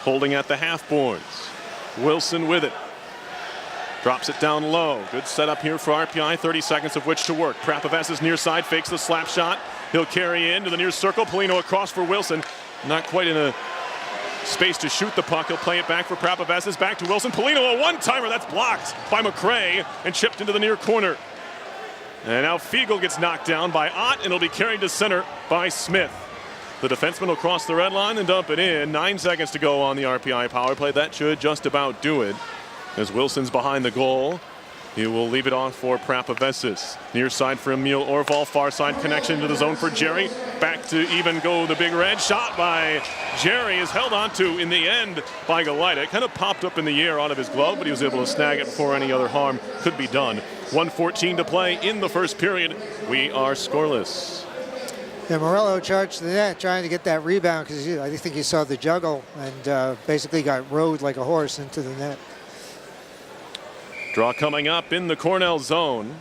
Speaker 3: Holding at the half boards. Wilson with it. Drops it down low. Good setup here for RPI. 30 seconds of which to work. Prapavessis near side fakes the slap shot. He'll carry in to the near circle. Paulino across for Wilson. Not quite in a space to shoot the puck. He'll play it back for Prapavessis. Back to Wilson. Paulino, a one-timer. That's blocked by McRae and chipped into the near corner. And now Fiegel gets knocked down by Ott, and it'll be carried to center by Smith. The defenseman will cross the red line and dump it in. 9 seconds to go on the RPI power play. That should just about do it. As Wilson's behind the goal, he will leave it off for Prapavessis. Near side for Emil Orval. Far side connection to the zone for Jerry. Back to even go the Big Red. Shot by Jerry is held onto in the end by Goalie. It kind of popped up in the air out of his glove, but he was able to snag it before any other harm could be done. 1:14 to play in the first period. We are scoreless.
Speaker 4: Yeah, Morello charged the net trying to get that rebound because I think he saw the juggle and basically got rode like a horse into the net.
Speaker 3: Draw coming up in the Cornell zone.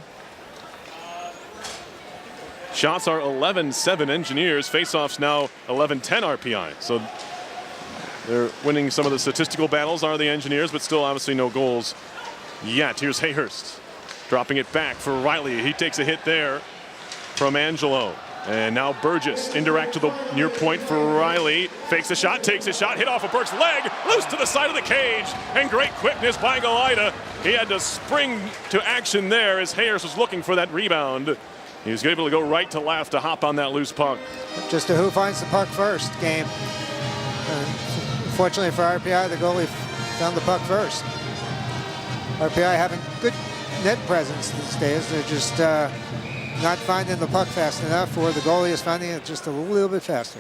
Speaker 3: Shots are 11-7 Engineers. Faceoffs now 11-10 RPI. So they're winning some of the statistical battles, are the Engineers, but still obviously no goals yet. Here's Hayhurst dropping it back for Riley. He takes a hit there from Angelo. And now Burgess, indirect to the near point for Riley. Fakes a shot, takes a shot, hit off of Burke's leg, loose to the side of the cage. And great quickness by Goalie. He had to spring to action there as Hayhurst was looking for that rebound. He was able to go right to left to hop on that loose puck.
Speaker 4: Just a who finds the puck first game. Fortunately for RPI, the goalie found the puck first. RPI having good net presence these days. They're just not finding the puck fast enough, or the goalie is finding it just a little bit faster.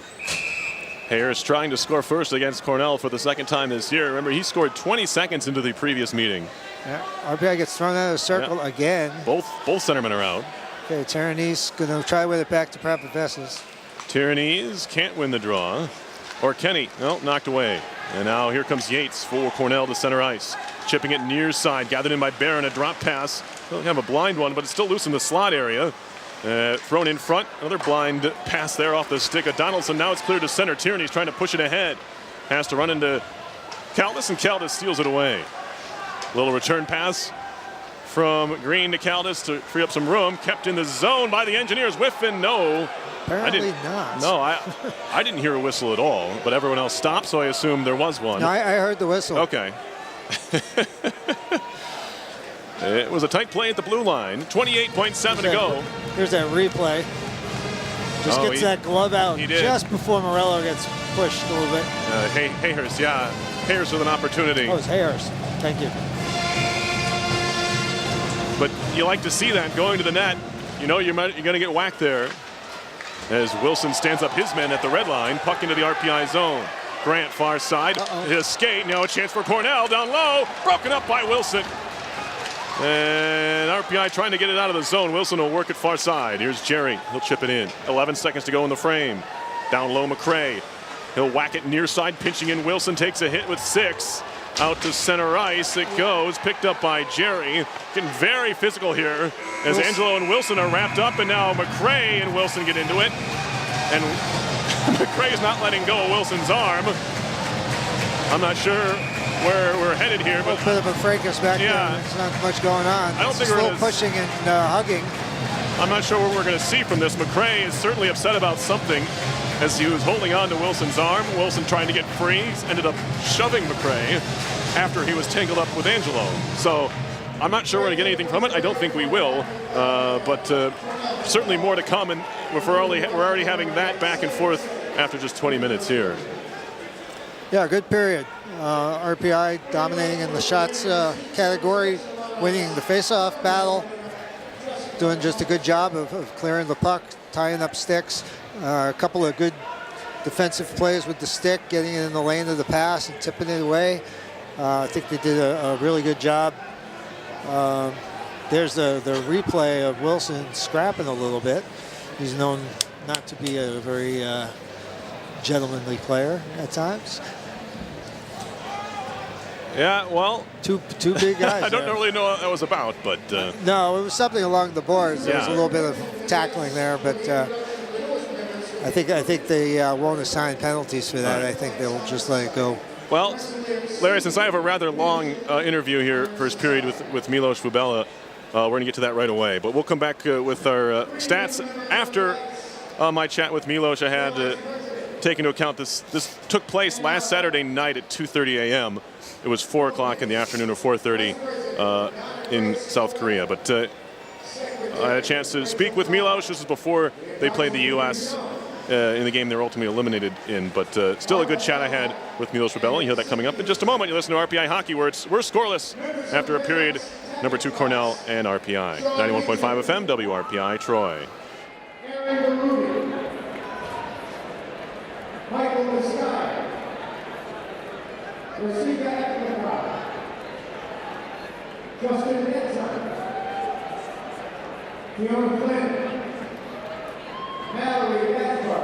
Speaker 3: Harris trying to score first against Cornell for the second time this year. Remember, he scored 20 seconds into the previous meeting.
Speaker 4: Yeah, RPI gets thrown out of the circle again.
Speaker 3: Both centermen are out.
Speaker 4: Okay, Tyranny's going to try with it back to Prapavessis.
Speaker 3: Tyranny's can't win the draw. Or Kenny, no, knocked away. And now here comes Yates for Cornell to center ice. Chipping it near side, gathered in by Barron, a drop pass. Don't have a blind one, but it's still loose in the slot area. Thrown in front, another blind pass there off the stick of Donaldson. Now it's clear to center. Tierney's trying to push it ahead. Has to run into Caldas, and Caldas steals it away. Little return pass from Green to Caldas to free up some room. Kept in the zone by the Engineers. Whiffen, no.
Speaker 4: Apparently not.
Speaker 3: No, I didn't hear a whistle at all, but everyone else stopped, so I assumed there was one.
Speaker 4: No, I heard the whistle.
Speaker 3: Okay. It was a tight play at the blue line. 28.7 to go.
Speaker 4: Here's that replay. Just gets that glove out just before Morello gets pushed a little bit.
Speaker 3: Hayhurst, yeah. Hayhurst with an opportunity.
Speaker 4: Oh, it's Hayhurst. Thank you.
Speaker 3: But you like to see that going to the net. You know you're going to get whacked there. As Wilson stands up his men at the red line, puck into the RPI zone. Grant far side, his skate, now a chance for Cornell down low, broken up by Wilson. And RPI trying to get it out of the zone. Wilson will work it far side. Here's Jerry, he'll chip it in. 11 seconds to go in the frame. Down low McRae, he'll whack it near side, pinching in. Wilson takes a hit with 6. Out to center ice it goes, picked up by Jerry. Getting very physical here as Angelo and Wilson are wrapped up, and now McRae and Wilson get into it. And McRae's not letting go of Wilson's arm. I'm not sure where we're headed here, but
Speaker 4: a bit of a fracas back there. There's not much going on.
Speaker 3: I don't think
Speaker 4: we're
Speaker 3: we're gonna,
Speaker 4: pushing and hugging.
Speaker 3: I'm not sure what we're going to see from this. McRae is certainly upset about something as he was holding on to Wilson's arm. Wilson trying to get free, ended up shoving McRae after he was tangled up with Angelo. So I'm not sure we're going to get anything from it. I don't think we will, but certainly more to come. And we're already having that back and forth after just 20 minutes here.
Speaker 4: Yeah, good period. RPI dominating in the shots category, winning the face-off battle, doing just a good job of clearing the puck, tying up sticks. A couple of good defensive plays with the stick, getting it in the lane of the pass and tipping it away. I think they did a really good job. There's the replay of Wilson scrapping a little bit. He's known not to be a very gentlemanly player at times.
Speaker 3: Yeah, well,
Speaker 4: two big guys.
Speaker 3: I don't really know what that was about, but
Speaker 4: no, it was something along the boards. There was a little bit of tackling there, but I think they won't assign penalties for that. I think they'll just let it go.
Speaker 3: Well, Larry, since I have a rather long interview here, first period with Milos Fubela, we're going to get to that right away. But we'll come back with our stats after my chat with Milos. I had to take into account this took place last Saturday night at 2:30 a.m. It was 4 o'clock in the afternoon or 4:30 in South Korea. But I had a chance to speak with Milos. This was before they played the U.S. In the game they were ultimately eliminated in. But still a good chat I had with Milos Fubela. You hear that coming up in just a moment. You listen to RPI Hockey, where we're scoreless after a period. Number 2, Cornell and RPI. 91.5 FM, WRPI, Troy.
Speaker 1: Michael the Sky. Receive that in the crowd. Justin Edson. Fiona Flynn. Mallory Gaspar.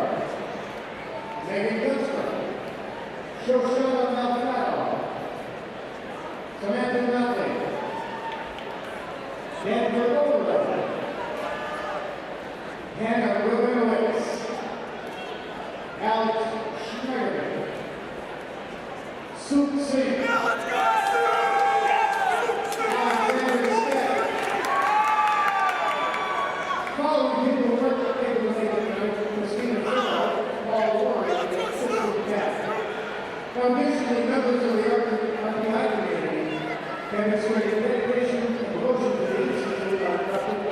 Speaker 1: Megan Gunsper. Shoshana Malfado. Samantha Nuttall. Denver Goalie. Hannah Rubinowitz. Alex Schneider. Soup Singh. Let's go! Following people who work at Christina Paul Warren, foundationally members of the RPI community demonstrated dedication and devotion to the Institute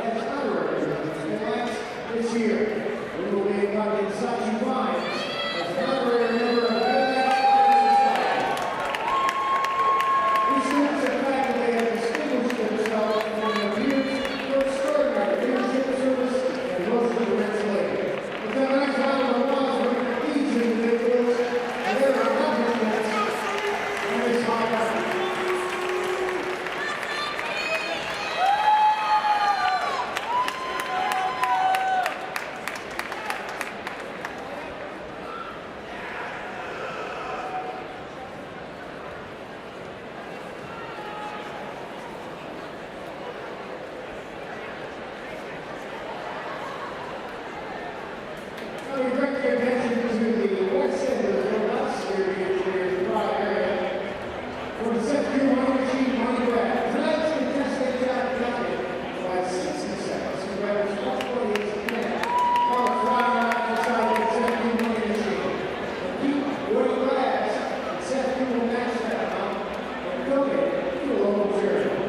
Speaker 1: as honorary recipient. This year, we will be inducting Sachi Vines as an honorary member of the These students and faculty have distinguished themselves in their views for extraordinary leadership, service, and devotion to its labor. With that nice round of applause for these individuals and their accomplishments in this high honor. We direct your attention to the west end of the Fieldhouse here in the Tri area. For the set Q money machine money grab. Tonight's contestant jacket by 60 seconds. Who grabs 148 minutes. Follows right out inside the set Q money machine. Keep winning grabs. And set Q will match that amount and donate to a local charity.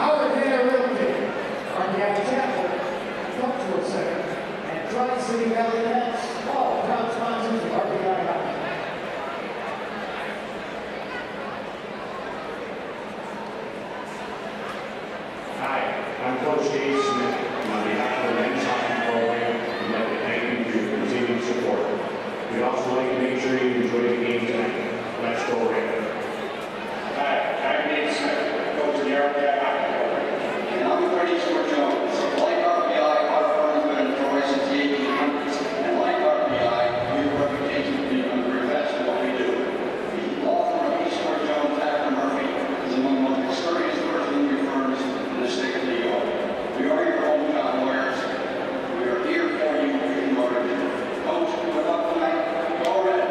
Speaker 1: Howard Manor Realty, RPI Chapel, Cultural Center, and Tri-City Valley Nets, all proud sponsors of RPI Hockey.
Speaker 5: Hi, I'm Coach Yates Smith, and on behalf of the men's hockey program, we'd like to thank you for your continued support. We'd also like to make sure you enjoy the game tonight. Let's go Red. Hi, I'm Nate Smith, coach of the RPI hockey program.
Speaker 6: And I'm Freddie Jones. Like RPI, our firm has been in Troy since the 1800s. And like RPI, we have a reputation for being one of the best at what we do. The law firm of East Fort Jones, Packer Murphy, is among the most experienced personal firms in the state of New York. We are your hometown lawyers. We are here for you if you are ready. Coach, good luck tonight. Go Red.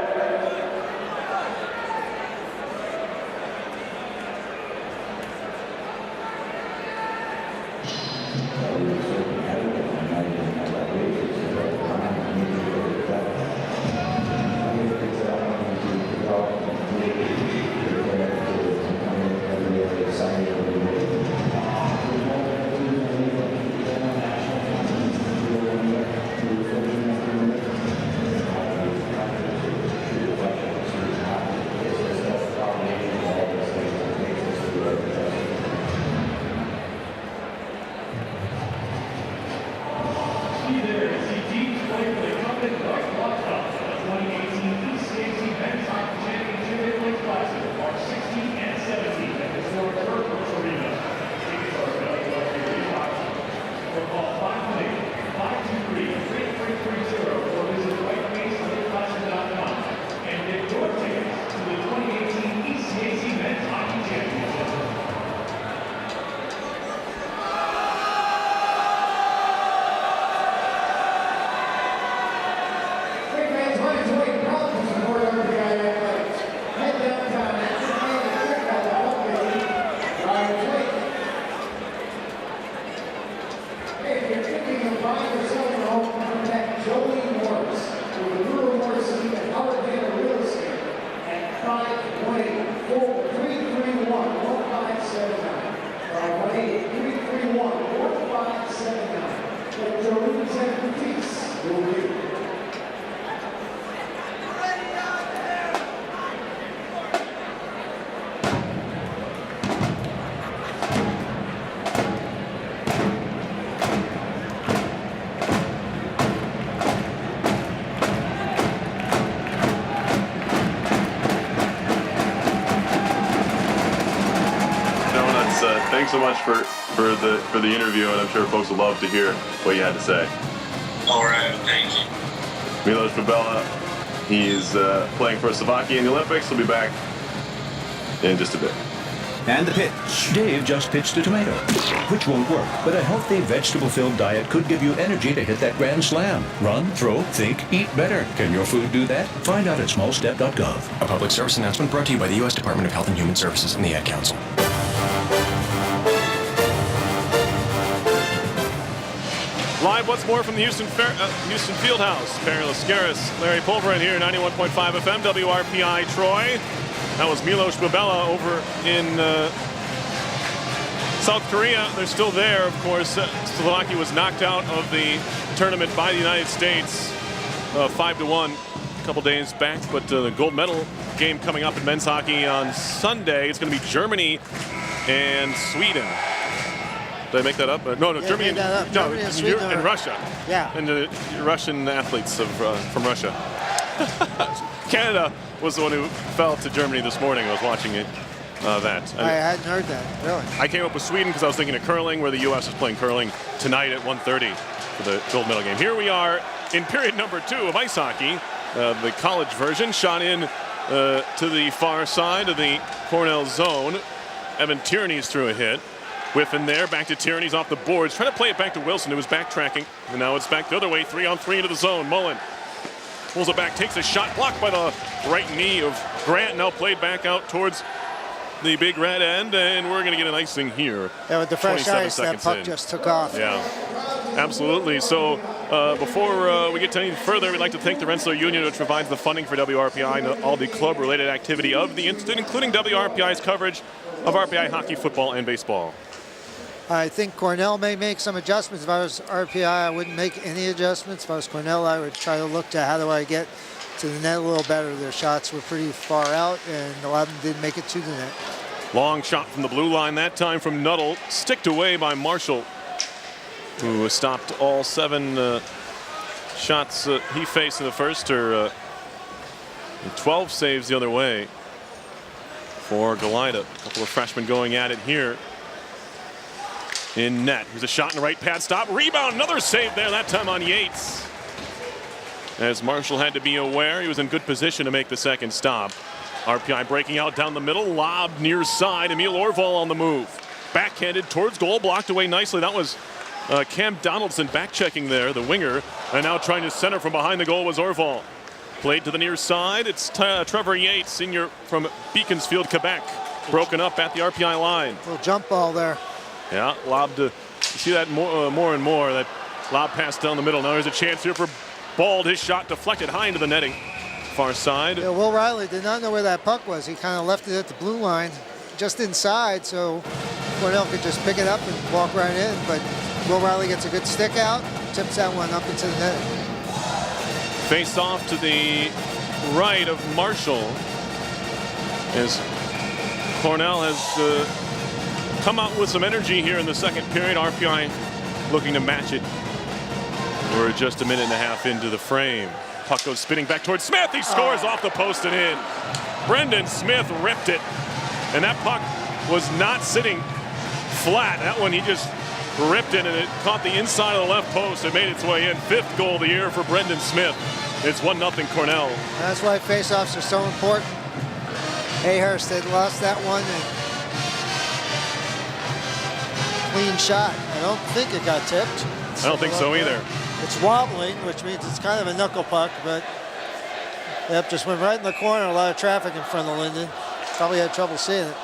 Speaker 3: Thanks so much for the interview, and I'm sure folks would love to hear what you had to say.
Speaker 7: All right, thank you.
Speaker 3: Milos Babella, he's playing for Slovakia in the Olympics. He'll be back in just a bit.
Speaker 8: And the pitch. Dave just pitched a tomato, which won't work, but a healthy vegetable-filled diet could give you energy to hit that grand slam. Run, throw, think, eat better. Can your food do that? Find out at smallstep.gov.
Speaker 9: A public service announcement brought to you by the U.S. Department of Health and Human Services and the Ad Council.
Speaker 3: Live once more from the Houston Fieldhouse. Perry Lascaris, Larry Pulverin here, 91.5 FM, WRPI Troy. That was Milos Babella over in South Korea. They're still there, of course. Slovakia was knocked out of the tournament by the United States 5-1 a couple days back. But the gold medal game coming up in men's hockey on Sunday. It's going to be Germany and Sweden. Did I make that up? No,
Speaker 4: Yeah,
Speaker 3: Germany,
Speaker 4: made that up. Germany and Sweden
Speaker 3: and
Speaker 4: are-
Speaker 3: Russia.
Speaker 4: Yeah.
Speaker 3: And the Russian athletes from Russia. Canada was the one who fell to Germany this morning. I was watching it.
Speaker 4: I hadn't heard that, really.
Speaker 3: I came up with Sweden because I was thinking of curling, where the U.S. is playing curling tonight at 1:30 for the gold medal game. Here we are in period number 2 of ice hockey, the college version, shot in to the far side of the Cornell zone. Evan Tierney's threw a hit. Whiff in there, back to Tierney's off the boards. Trying to play it back to Wilson, who was backtracking. And now it's back the other way, 3-on-3 into the zone. Mullen pulls it back, takes a shot, blocked by the right knee of Grant. Now played back out towards the big red end, and we're going to get an icing here.
Speaker 4: Yeah, with the fresh
Speaker 3: 27
Speaker 4: ice, that
Speaker 3: seconds
Speaker 4: puck
Speaker 3: in.
Speaker 4: just took off.
Speaker 3: Yeah, absolutely. So before we get to any further, we'd like to thank the Rensselaer Union, which provides the funding for WRPI and all the club-related activity of the institute, including WRPI's coverage of RPI hockey, football, and baseball.
Speaker 4: I think Cornell may make some adjustments. If I was RPI, I wouldn't make any adjustments. If I was Cornell, I would try to look to how do I get to the net a little better. Their shots were pretty far out, and a lot of them didn't make it to the net.
Speaker 3: Long shot from the blue line, that time from Nuttall, sticked away by Marshall, who stopped all 7 shots he faced in the first, or 12 saves the other way for Goalie. A couple of freshmen going at it here in net. Here's a shot in the right pad stop. Rebound, another save there, that time on Yates. As Marshall had to be aware, he was in good position to make the second stop. RPI breaking out down the middle, lob near side. Emil Orval on the move. Backhanded towards goal, blocked away nicely. That was Cam Donaldson back checking there, the winger. And now trying to center from behind the goal was Orval. Played to the near side. It's Trevor Yates, senior from Beaconsfield, Quebec. Broken up at the RPI line.
Speaker 4: Little jump ball there.
Speaker 3: Yeah, lob to, you see that more and more, that lob pass down the middle. Now there's a chance here for Bald. His shot deflected high into the netting. Far side.
Speaker 4: Yeah, Will Riley did not know where that puck was. He kind of left it at the blue line, just inside, so Cornell could just pick it up and walk right in. But Will Riley gets a good stick out, tips that one up into the net.
Speaker 3: Face off to the right of Marshall, as Cornell has come out with some energy here in the second period. RPI looking to match it. We're just a minute and a half into the frame. Puck goes spinning back towards Smith. He scores off the post and in. Brendan Smith ripped it. And that puck was not sitting flat. That one he just ripped it, and it caught the inside of the left post. It made its way in. 5th goal of the year for Brendan Smith. It's 1-0 Cornell.
Speaker 4: That's why faceoffs are so important. Hayhurst had lost that one. And clean shot. I don't think it got tipped.
Speaker 3: I don't think so either.
Speaker 4: It's wobbling, which means it's kind of a knuckle puck, but yep, just went right in the corner. A lot of traffic in front of Linden. Probably had trouble seeing it.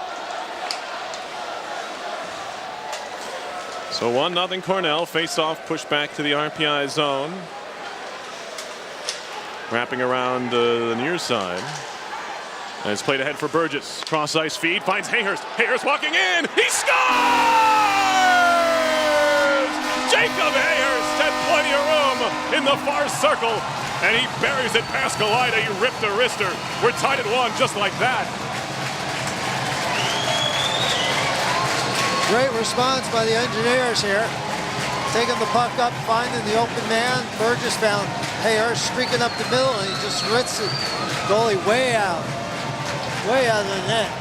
Speaker 3: So 1-0 Cornell. Face-off pushed back to the RPI zone. Wrapping around the near side. And it's played ahead for Burgess. Cross-ice feed, finds Hayhurst. Hayhurst walking in. He scores! Jacob Hayhurst had plenty of room in the far circle, and he buries it past Galida. He ripped the wrister. We're tied at 1 just like that.
Speaker 4: Great response by the engineers here. Taking the puck up, finding the open man. Burgess found Hayhurst streaking up the middle, and he just ritz it. Goalie way out of the net.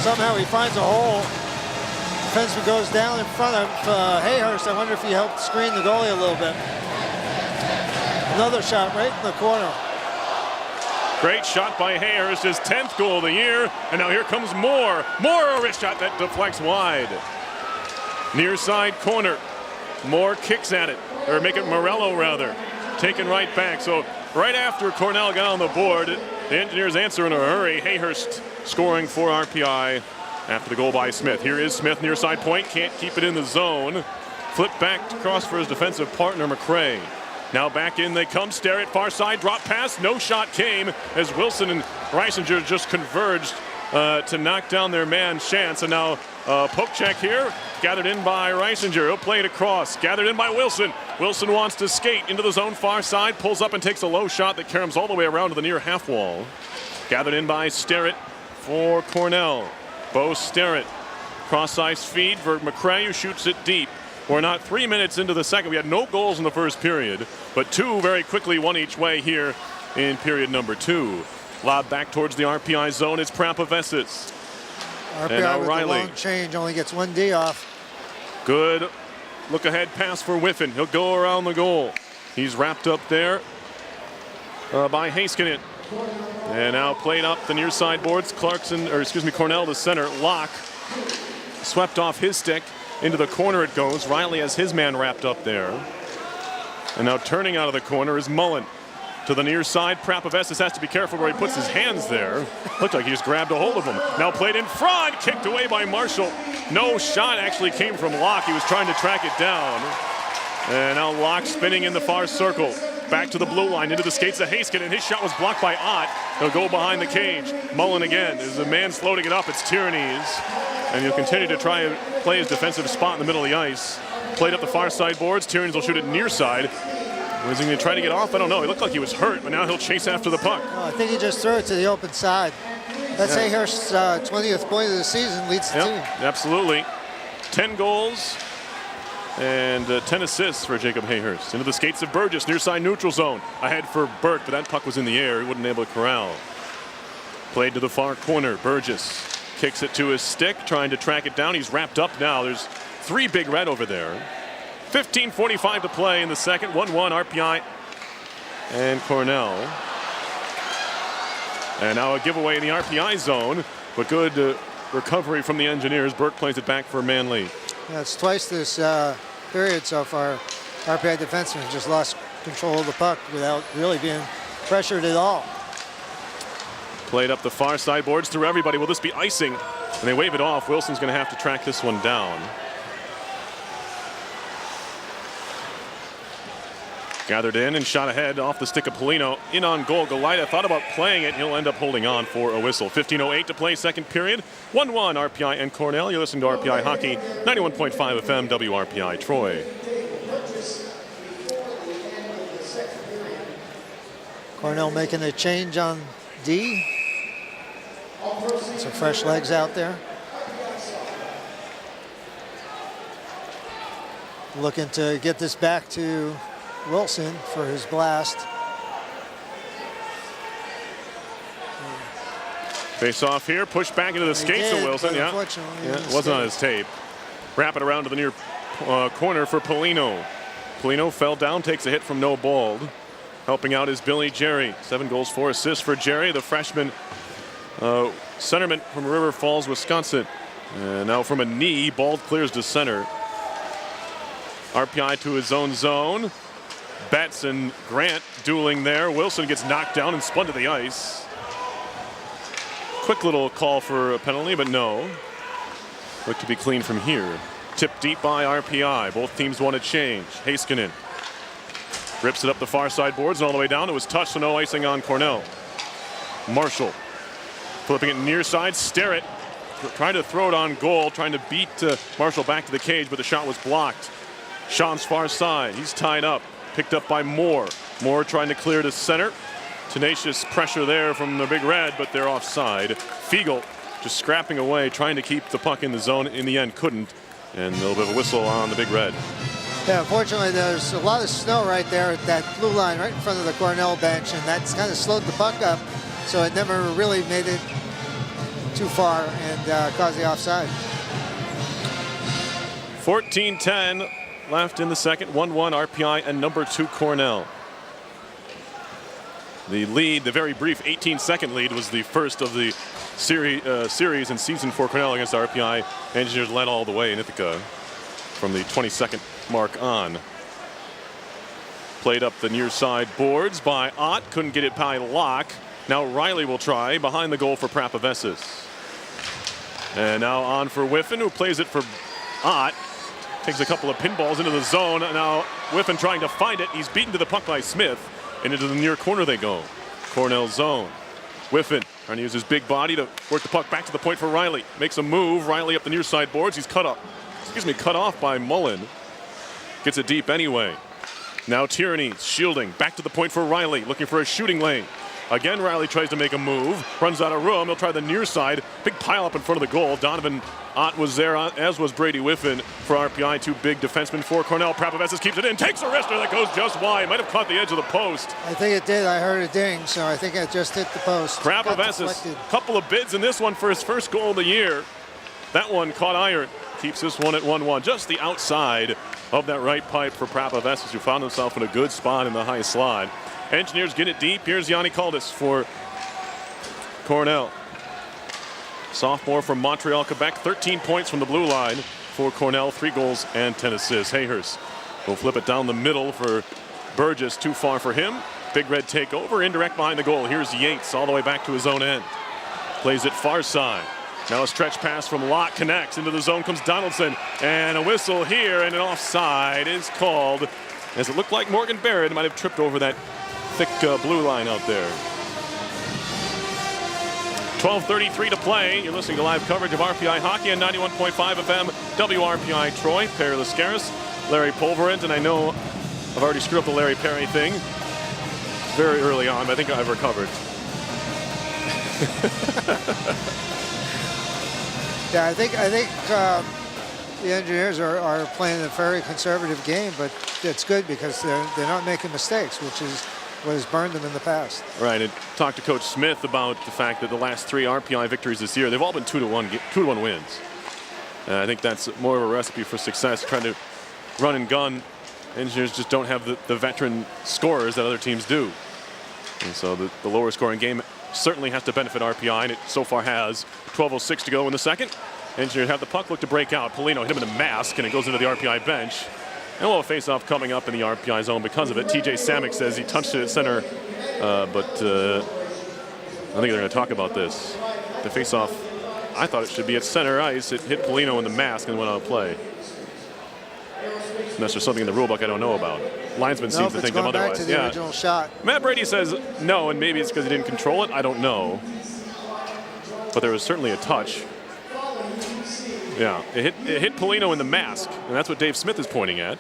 Speaker 4: Somehow he finds a hole. Defenseman goes down in front of Hayhurst. I wonder if he helped screen the goalie a little bit. Another shot right in the corner.
Speaker 3: Great shot by Hayhurst, his 10th goal of the year. And now here comes Moore. Moore, a wrist shot that deflects wide. Near side corner. Moore kicks at it, or make it Morello rather. Taken right back. So right after Cornell got on the board, the Engineers answer in a hurry. Hayhurst scoring for RPI after the goal by Smith. Here is Smith near side point, can't keep it in the zone. Flip back across for his defensive partner McRae. Now back in they come, stare at far side, drop pass, no shot came as Wilson and Reisinger just converged to knock down their man Chance. And now poke check here, gathered in by Reisinger. He'll play it across, gathered in by Wilson. Wilson wants to skate into the zone far side, pulls up and takes a low shot that caroms all the way around to the near half wall. Gathered in by Sterrett for Cornell. Bo Sterrett, cross ice feed for McRae, who shoots it deep. We're not 3 minutes into the second. We had no goals in the first period, but 2 very quickly, 1 each way here in period number 2. Lob back towards the RPI zone. It's Prapavesis.
Speaker 4: RPI with the long change only gets 1 D off.
Speaker 3: Good look ahead pass for Whiffen. He'll go around the goal. He's wrapped up there by Heiskanen. And now played up the near side boards. Cornell to center. Locke swept off his stick. Into the corner it goes. Riley has his man wrapped up there. And now turning out of the corner is Mullen. To the near side, Prapavesis has to be careful where he puts his hands there. Looked like he just grabbed a hold of him. Now played in front, kicked away by Marshall. No shot actually came from Locke. He was trying to track it down. And now Locke spinning in the far circle. Back to the blue line, into the skates of Heiskanen. His shot was blocked by Ott. He'll go behind the cage. Mullen again. There's a man floating it up. It's Tierney's. and he'll continue to try and play his defensive spot in the middle of the ice. Played up the far side boards. Tiernan will shoot it near side. Was he going to try to get off? I don't know. He looked like he was hurt, but now he'll chase after the puck.
Speaker 4: I think he just threw it to the open side. That's Hayhurst's 20th point of the season, leads the team.
Speaker 3: Absolutely. 10 goals and 10 assists for Jacob Hayhurst. Into the skates of Burgess, near side neutral zone. Ahead for Burke, but that puck was in the air. He wasn't able to corral. Played to the far corner. Burgess kicks it to his stick, trying to track it down. He's wrapped up now. There's 3 big red over there. 15:45 to play in the second. 1-1 RPI and Cornell. And now a giveaway in the RPI zone, but good recovery from the Engineers. Burke plays it back for Manley.
Speaker 4: Yeah, it's twice this period so far. RPI defenseman just lost control of the puck without really being pressured at all.
Speaker 3: Played up the far side boards through everybody. Will this be icing? And they wave it off. Wilson's going to have to track this one down. Gathered in and shot ahead off the stick of Paulino. In on goal. Goalie thought about playing it. He'll end up holding on for a whistle. 15:08 to play second period. 1-1 RPI and Cornell. You're listening to RPI Hockey. 91.5 FM WRPI Troy.
Speaker 4: Cornell making a change on D. Some fresh legs out there. Looking to get this back to Wilson for his blast.
Speaker 3: Face off here, push back into the skates of Wilson. Yeah, it wasn't on his tape. Wrap it around to the near corner for Paulino. Paulino fell down, takes a hit from No Bald. Helping out is Billy Jerry. 7 goals, 4 assists for Jerry, the freshman centerman from River Falls, Wisconsin. And now from a knee, Bald clears to center. RPI to his own zone. Betts and Grant dueling there. Wilson gets knocked down and spun to the ice. Quick little call for a penalty, but no. Look to be clean from here. Tipped deep by RPI. Both teams want to change. Heiskanen rips it up the far side boards and all the way down. It was touched, so no icing on Cornell. Marshall flipping it near side. Sterrett trying to throw it on goal, trying to beat Marshall back to the cage, but the shot was blocked. Sean's far side. He's tied up. Picked up by Moore. Moore trying to clear to center. Tenacious pressure there from the Big Red, but they're offside. Fiegel just scrapping away, trying to keep the puck in the zone. In the end, couldn't. And a little bit of a whistle on the Big Red.
Speaker 4: Yeah, unfortunately, there's a lot of snow right there at that blue line right in front of the Cornell bench, and that's kind of slowed the puck up, so it never really made it too far and caused the offside.
Speaker 3: 14-10 left in the second. 1-1 RPI and number 2 Cornell. The lead, the very brief 18-second lead, was the first of the series in season for Cornell against RPI. Engineers led all the way in Ithaca from the 22nd mark on. Played up the near side boards by Ott. Couldn't get it by Locke. Now Riley will try behind the goal for Prapavesis. And now on for Whiffen, who plays it for Ott. Takes a couple of pinballs into the zone. Now Whiffen trying to find it. He's beaten to the puck by Smith. And into the near corner they go. Cornell zone. Whiffen trying to use his big body to work the puck back to the point for Riley. Makes a move. Riley up the near side boards. He's cut off by Mullen. Gets it deep anyway. Now Tierney shielding. Back to the point for Riley. Looking for a shooting lane. Again, Riley tries to make a move. Runs out of room. He'll try the near side. Big pile up in front of the goal. Donovan Ott was there, as was Brady Whiffen for RPI. 2 big defensemen for Cornell. Prapavesis keeps it in. Takes a wrister that goes just wide. Might have caught the edge of the post.
Speaker 4: I think it did. I heard a ding, so I think it just hit the post.
Speaker 3: Prapavesis, couple of bids in this one for his first goal of the year. That one caught iron. Keeps this one at 1-1. Just the outside of that right pipe for Prapavesis, who found himself in a good spot in the high slot. Engineers get it deep. Here's Yanni Kaldis for Cornell. Sophomore from Montreal, Quebec. 13 points from the blue line for Cornell. 3 goals and 10 assists. Hayhurst will flip it down the middle for Burgess. Too far for him. Big Red take over. Indirect behind the goal. Here's Yates all the way back to his own end. Plays it far side. Now a stretch pass from Locke connects. Into the zone comes Donaldson. And a whistle here, and an offside is called, as it looked like Morgan Barrett might have tripped over that thick blue line out there. 12:33 to play. You're listening to live coverage of RPI Hockey on 91.5 FM WRPI Troy. Perry Lascaris, Larry Pulverant, and I know I've already screwed up the Larry Perry thing very early on, but I think I've recovered.
Speaker 4: Yeah, I think the Engineers are playing a very conservative game, but it's good because they're not making mistakes, which is what has burned them in the past.
Speaker 3: Right, and talked to Coach Smith about the fact that the last 3 RPI victories this year, they've all been 2-1 wins. And I think that's more of a recipe for success, trying to run and gun. Engineers just don't have the veteran scorers that other teams do. And so the lower scoring game certainly has to benefit RPI, and it so far has. 12:06 to go in the second. Engineers have the puck, look to break out. Paulino hit him in the mask, and it goes into the RPI bench. And we'll have a face-off coming up in the RPI zone because of it. TJ Samick says he touched it at center, but I think they're going to talk about this. The face-off, I thought it should be at center ice. It hit Paulino in the mask and went out of play. Unless there's something in the rule book I don't know about. Linesman seems to think
Speaker 4: going back
Speaker 3: otherwise.
Speaker 4: to the original shot.
Speaker 3: Matt Brady says no, and maybe it's because he didn't control it. I don't know. But there was certainly a touch. Yeah, it hit Paulino in the mask, and that's what Dave Smith is pointing at.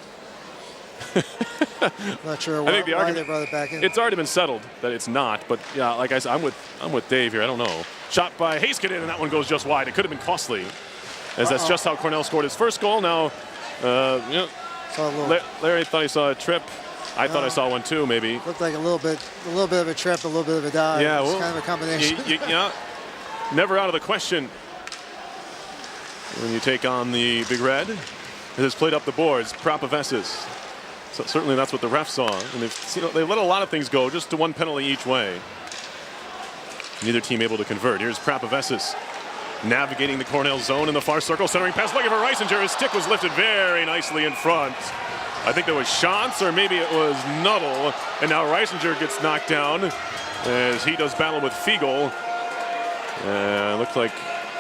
Speaker 4: Not sure why they brought it back in.
Speaker 3: It's already been settled that it's not, but yeah, like I said, I'm with Dave here. I don't know. Shot by Heiskanen, and that one goes just wide. It could have been costly, as that's just how Cornell scored his first goal. Now, Larry thought he saw a trip. I thought I saw one too, maybe.
Speaker 4: Looked like a little bit of a trip, a little bit of a dive.
Speaker 3: Yeah, well,
Speaker 4: it's kind of a combination.
Speaker 3: Yeah, never out of the question when you take on the Big Red. It has played up the boards. Propavesis. So certainly that's what the refs saw, and they've let a lot of things go, just to one penalty each way. Neither team able to convert. Here's Propavesis navigating the Cornell zone in the far circle, centering pass looking for Reisinger. His stick was lifted very nicely in front. I think there was Shantz, or maybe it was Nuttall, and now Reisinger gets knocked down as he does battle with Fiegel. Looks like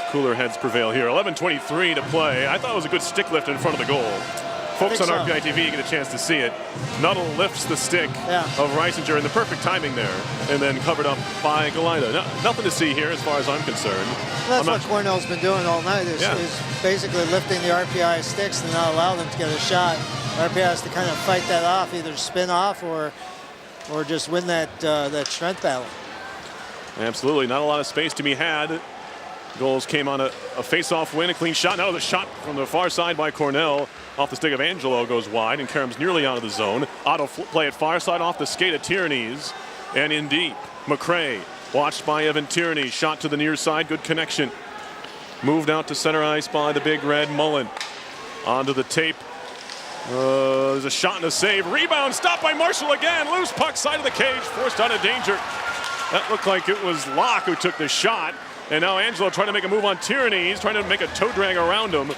Speaker 3: cooler heads prevail here. 11:23 to play. I thought it was a good stick lift in front of the goal. Folks on RPI TV get a chance to see it. Nuttall lifts the stick of Reisinger in the perfect timing there, and then covered up by Galida. Nothing to see here as far as I'm concerned.
Speaker 4: That's what Cornell's been doing all night is basically lifting the RPI sticks to not allow them to get a shot. RPI has to kind of fight that off, either spin off or just win that strength battle.
Speaker 3: Absolutely, not a lot of space to be had. Goals came on a face-off win, a clean shot. Now the shot from the far side by Cornell off the stick of Angelo goes wide, and Caroms nearly out of the zone. Auto play at far side off the skate of Tierney's, and in deep. McRae watched by Evan Tierney, shot to the near side, good connection. Moved out to center ice by the Big Red. Mullen onto the tape. There's a shot and a save. Rebound stopped by Marshall again. Loose puck side of the cage, forced out of danger. That looked like it was Locke who took the shot. And now Angelo trying to make a move on Tierney. He's trying to make a toe drag around him.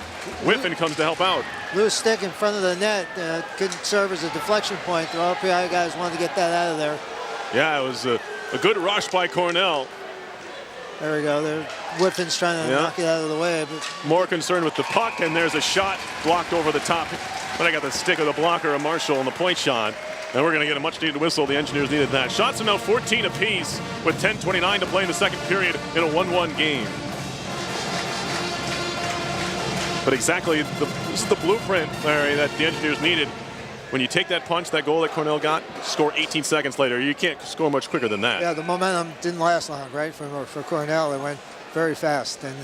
Speaker 3: Whiffen comes to help out.
Speaker 4: Loose stick in front of the net. Couldn't serve as a deflection point. The RPI guys wanted to get that out of there.
Speaker 3: Yeah, it was a good rush by Cornell.
Speaker 4: There we go. Whiffen's trying to knock it out of the way. But
Speaker 3: more concerned with the puck, and there's a shot blocked over the top. But I got the stick of the blocker of Marshall on the point shot. And we're going to get a much-needed whistle. The Engineers needed that. Shots are now 14 apiece with 10:29 to play in the second period in a 1-1 game. But exactly, this is the blueprint, Larry, that the Engineers needed. When you take that punch, that goal that Cornell got, score 18 seconds later. You can't score much quicker than that.
Speaker 4: Yeah, the momentum didn't last long, right, for Cornell. It went very fast. And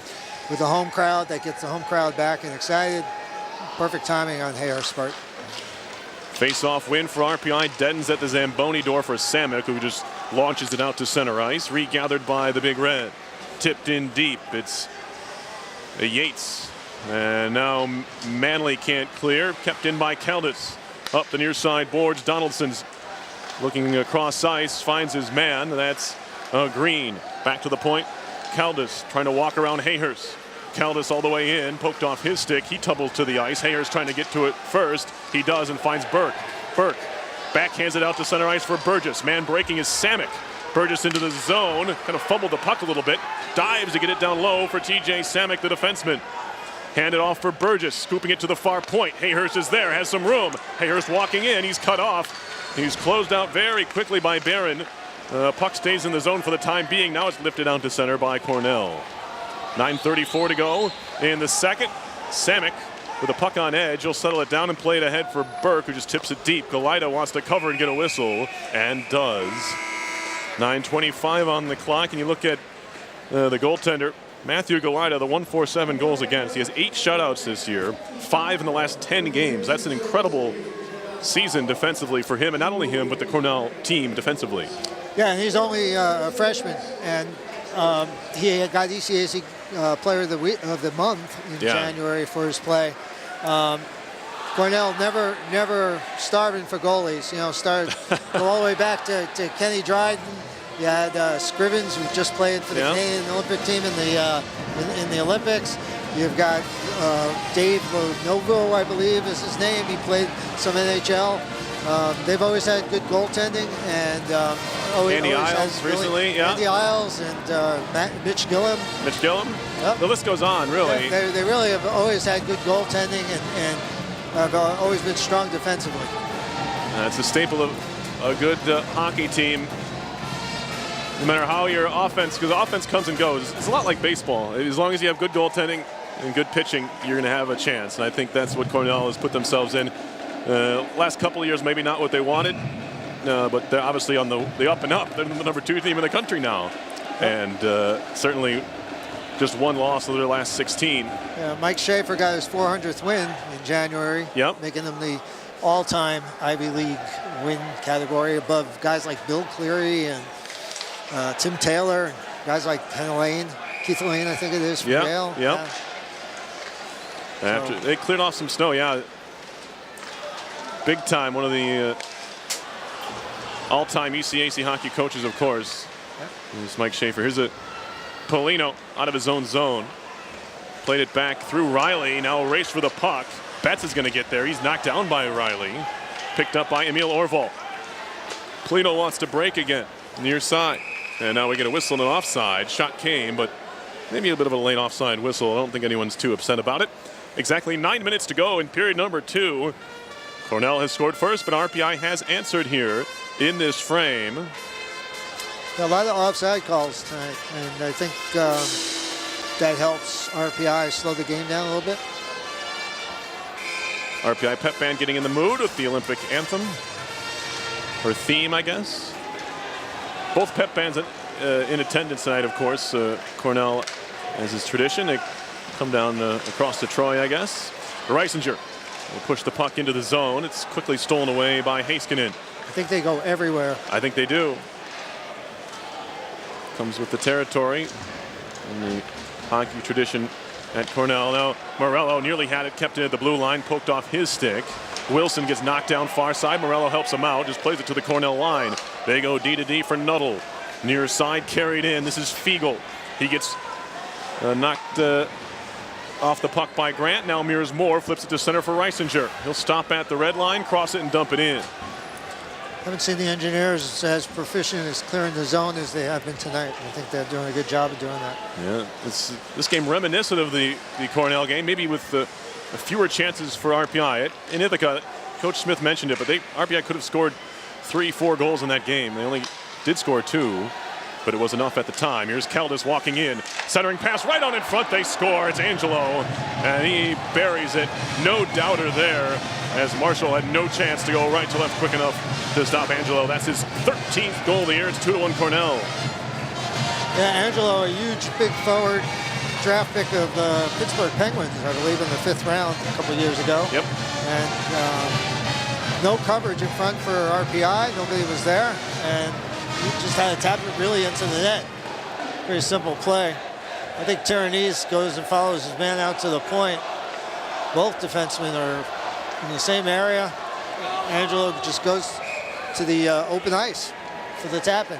Speaker 4: with the home crowd, that gets the home crowd back and excited. Perfect timing on Hayer's part.
Speaker 3: Face-off win for RPI. Deadens at the Zamboni door for Samick, who just launches it out to center ice. Regathered by the Big Red. Tipped in deep. It's a Yates. And now Manley can't clear. Kept in by Caldas. Up the near side boards. Donaldson's looking across ice. Finds his man. That's Green. Back to the point. Caldas trying to walk around Hayhurst. Caldas all the way in, poked off his stick. He tumbles to the ice. Hayer's trying to get to it first. He does and finds Burke. Burke backhands it out to center ice for Burgess. Man breaking is Samick. Burgess into the zone. Kind of fumbled the puck a little bit. Dives to get it down low for TJ Samick, the defenseman. Handed off for Burgess, scooping it to the far point. Hayhurst is there, has some room. Hayhurst walking in, he's cut off. He's closed out very quickly by Barron. Puck stays in the zone for the time being. Now it's lifted out to center by Cornell. 9:34 to go in the second. Samick with a puck on edge. He'll settle it down and play it ahead for Burke, who just tips it deep. Goalie wants to cover and get a whistle, and does. 9:25 on the clock, and you look at the goaltender, Matthew Goalie, the 147 goals against. He has 8 shutouts this year, 5 in the last 10 games. That's an incredible season defensively for him, and not only him, but the Cornell team defensively.
Speaker 4: Yeah, and he's only a freshman, and he got ECAC Player of the Month in January for his play. Cornell never starving for goalies. You know, go all the way back to Kenny Dryden. You had Scrivens, who just played for the Canadian Olympic team in the Olympics. You've got Dave Novo, I believe is his name. He played some NHL. They've always had good goaltending, and
Speaker 3: Andy Isles recently,
Speaker 4: Andy Isles and Mitch Gillum.
Speaker 3: Mitch Gillum?
Speaker 4: Yep.
Speaker 3: The list goes on, really.
Speaker 4: They really have always had good goaltending and have always been strong defensively.
Speaker 3: It's a staple of a good hockey team. No matter how your offense, because offense comes and goes. It's a lot like baseball. As long as you have good goaltending and good pitching, you're going to have a chance. And I think that's what Cornell has put themselves in. Last couple of years, maybe not what they wanted, but they're obviously on the up and up. They're the number 2 team in the country now. And certainly just one loss of their last 16.
Speaker 4: Yeah, Mike Schaefer got his 400th win in January, making him the all-time Ivy League win category, above guys like Bill Cleary and Tim Taylor, and guys like Keith Lane, I think it is, from Yale.
Speaker 3: Yeah. After they cleared off some snow, big time, one of the all-time ECAC hockey coaches, of course. Here's Mike Schaefer. Here's a Paulino out of his own zone. Played it back through Riley. Now a race for the puck. Betts is going to get there. He's knocked down by Riley. Picked up by Emil Orval. Paulino wants to break again. Near side. And now we get a whistle and an offside. Shot came, but maybe a bit of a late offside whistle. I don't think anyone's too upset about it. Exactly 9 minutes to go in period number 2. Cornell has scored first, but RPI has answered here in this frame.
Speaker 4: A lot of offside calls tonight, and I think that helps RPI slow the game down a little bit.
Speaker 3: RPI pep band getting in the mood with the Olympic anthem, or theme, I guess. Both pep bands in attendance tonight, of course. Cornell, as is tradition, they come down across to Troy, I guess. Reisinger will push the puck into the zone. It's quickly stolen away by Heiskanen.
Speaker 4: I think they go everywhere.
Speaker 3: I think they do. Comes with the territory and the hockey tradition at Cornell. Now Morello nearly had it, kept it at the blue line, poked off his stick. Wilson gets knocked down far side. Morello helps him out, just plays it to the Cornell line. They go D to D for Nuttall. Near side carried in. This is Fiegel. He gets knocked off the puck by Grant. Now mirrors more, flips it to center for Reisinger. He'll stop at the red line, cross it, and dump it in.
Speaker 4: Haven't seen the Engineers as proficient as clearing the zone as they have been tonight. I think they're doing a good job of doing that.
Speaker 3: Yeah, this game reminiscent of the Cornell game, maybe with fewer chances for RPI. In Ithaca, Coach Smith mentioned it, but RPI could have scored 3-4 goals in that game. They only did score 2, but it was enough at the time. Here's Caldas walking in, centering pass right on in front. They score. It's Angelo, and he buries it. No doubter there, as Marshall had no chance to go right to left quick enough to stop Angelo. That's his 13th goal of the year. It's 2-1 Cornell.
Speaker 4: Yeah, Angelo, a huge big forward, draft pick of the Pittsburgh Penguins, I believe, in the 5th round a couple years ago.
Speaker 3: Yep.
Speaker 4: And no coverage in front for RPI. Nobody was there, and he just had to tap it really into the net. Very simple play. I think Tyrannese goes and follows his man out to the point. Both defensemen are in the same area. Angelo just goes to the open ice for the tap-in.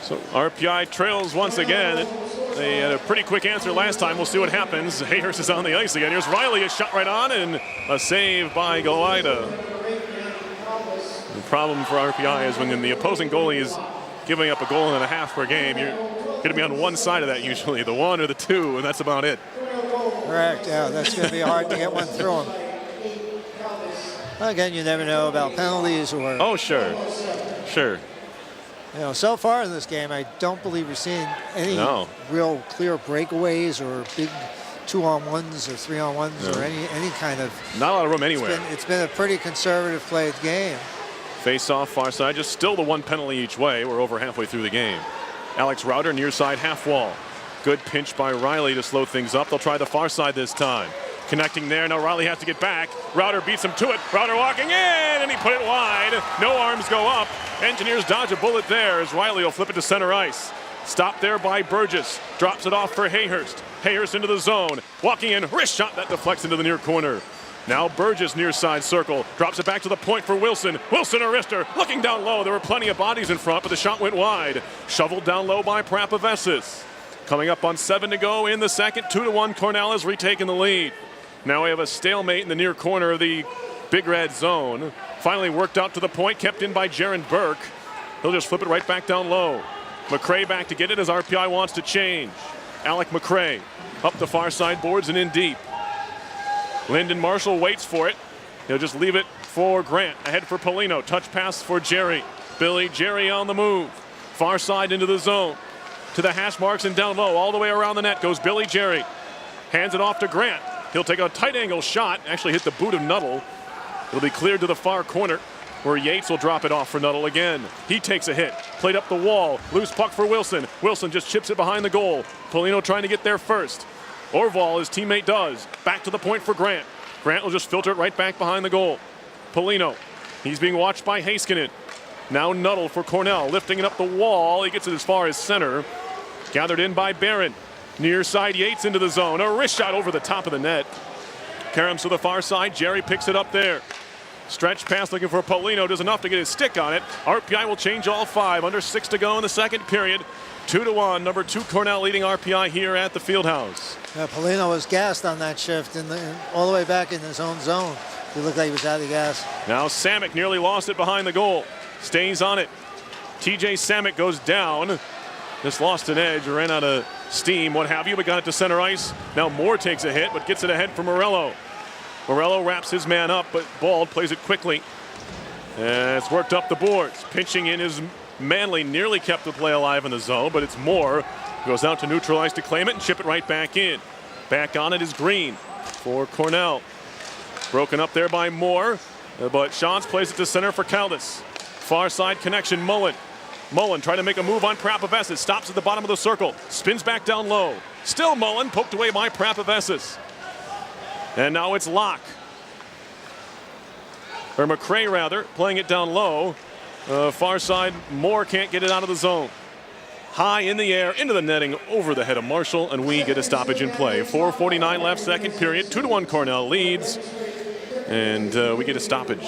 Speaker 4: So
Speaker 3: RPI trails once again. They had a pretty quick answer last time. We'll see what happens. Hayhurst is on the ice again. Here's Riley, a shot right on, and a save by Goalie. The problem for RPI is when the opposing goalie is giving up a goal and a half per game, you're going to be on one side of that usually, the 1 or the 2, and that's about it.
Speaker 4: Correct, yeah, that's going to be hard to get one through him. Well, again, you never know about penalties or...
Speaker 3: Oh, sure. Sure.
Speaker 4: You know, so far in this game, I don't believe we're seeing any real clear breakaways or big 2-on-1s or 3-on-1s or any kind of.
Speaker 3: Not a lot of room anywhere.
Speaker 4: It's been a pretty conservative played game.
Speaker 3: Face off far side, just still the one penalty each way. We're over halfway through the game. Alex Rauter near side half wall. Good pinch by Riley to slow things up. They'll try the far side this time. Connecting there. Now Riley has to get back. Rauter beats him to it. Rauter walking in, and he put it wide. No arms go up. Engineers dodge a bullet there as Riley will flip it to center ice. Stopped there by Burgess. Drops it off for Hayhurst. Hayhurst into the zone. Walking in, wrist shot that deflects into the near corner. Now Burgess near side circle. Drops it back to the point for Wilson. Wilson a wrister. Looking down low. There were plenty of bodies in front, but the shot went wide. Shoveled down low by Prapavesis. Coming up on 7 to go in the second. 2-1 Cornell has retaken the lead. Now we have a stalemate in the near corner of the Big Red zone. Finally worked out to the point, kept in by Jaron Burke. He'll just flip it right back down low. McCray back to get it as RPI wants to change. Alec McCray up the far side boards and in deep. Lyndon Marshall waits for it. He'll just leave it for Grant. Ahead for Paulino. Touch pass for Jerry. Billy Jerry on the move. Far side into the zone. To the hash marks and down low. All the way around the net goes Billy Jerry. Hands it off to Grant. He'll take a tight angle shot. Actually hit the boot of Nuttall. It'll be cleared to the far corner where Yates will drop it off for Nuttall again. He takes a hit. Played up the wall. Loose puck for Wilson. Wilson just chips it behind the goal. Paulino trying to get there first. Orval, his teammate, does. Back to the point for Grant. Grant will just filter it right back behind the goal. Paulino. He's being watched by Heiskanen. Now Nuttall for Cornell. Lifting it up the wall. He gets it as far as center. Gathered in by Barron. Near side Yates into the zone. A wrist shot over the top of the net. Caroms to the far side. Jerry picks it up there. Stretch pass looking for Paulino. Does enough to get his stick on it. RPI will change all 5. Under 6 to go in the second period. 2-1. Number 2 Cornell leading RPI here at the Fieldhouse.
Speaker 4: Yeah, Paulino was gassed on that shift all the way back in his own zone. He looked like he was out of gas.
Speaker 3: Now Samek nearly lost it behind the goal. Stays on it. TJ Samek goes down. Just lost an edge, ran out of steam, what have you, but got it to center ice. Now Moore takes a hit, but gets it ahead for Morello. Morello wraps his man up, but Bald plays it quickly. And it's worked up the boards. Pinching in is Manley, nearly kept the play alive in the zone, but it's Moore. Goes out to neutral ice to claim it and chip it right back in. Back on it is Green for Cornell. Broken up there by Moore, but Shantz plays it to center for Caldas. Far side connection, Mullen. Mullen trying to make a move on Prapavesis. Stops at the bottom of the circle. Spins back down low. Still Mullen, poked away by Prapavesis. And now it's Locke. Or McCray, rather, playing it down low. Far side, Moore can't get it out of the zone. High in the air, into the netting, over the head of Marshall, and we get a stoppage in play. 4:49 left, second period. 2-1 Cornell leads. And we get a stoppage.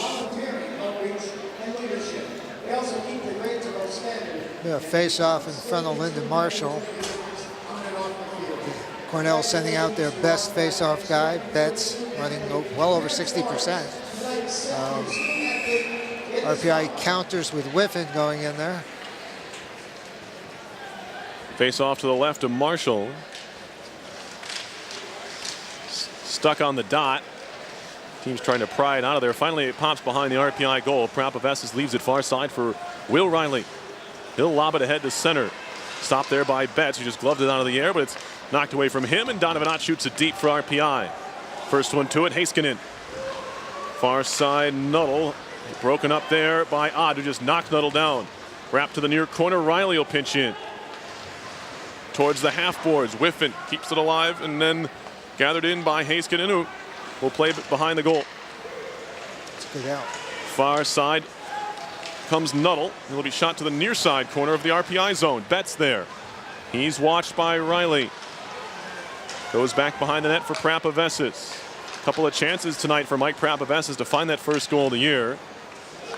Speaker 4: Yeah, face off in front of Lyndon Marshall. Cornell sending out their best face-off guy, Betts, running well over 60%. RPI counters with Whiffen going in there.
Speaker 3: Face off to the left of Marshall. Stuck on the dot. Team's trying to pry it out of there. Finally, it pops behind the RPI goal. Prapavesis leaves it far side for Will Riley. He'll lob it ahead to center. Stopped there by Betts, who just gloved it out of the air, but it's knocked away from him, and Donovan Ott shoots it deep for RPI. First one to it, Heiskanen. Far side, Nuttall. Broken up there by Ott, who just knocked Nuttall down. Wrapped to the near corner, Riley will pinch in. Towards the half boards, Whiffen keeps it alive, and then gathered in by Heiskanen, who will play behind the goal.
Speaker 4: It's good out.
Speaker 3: Far side comes Nuttall. He'll be shot to the near side corner of the RPI zone. Betts there. He's watched by Riley. Goes back behind the net for Prapavesis. A couple of chances tonight for Mike Prapavesis to find that first goal of the year.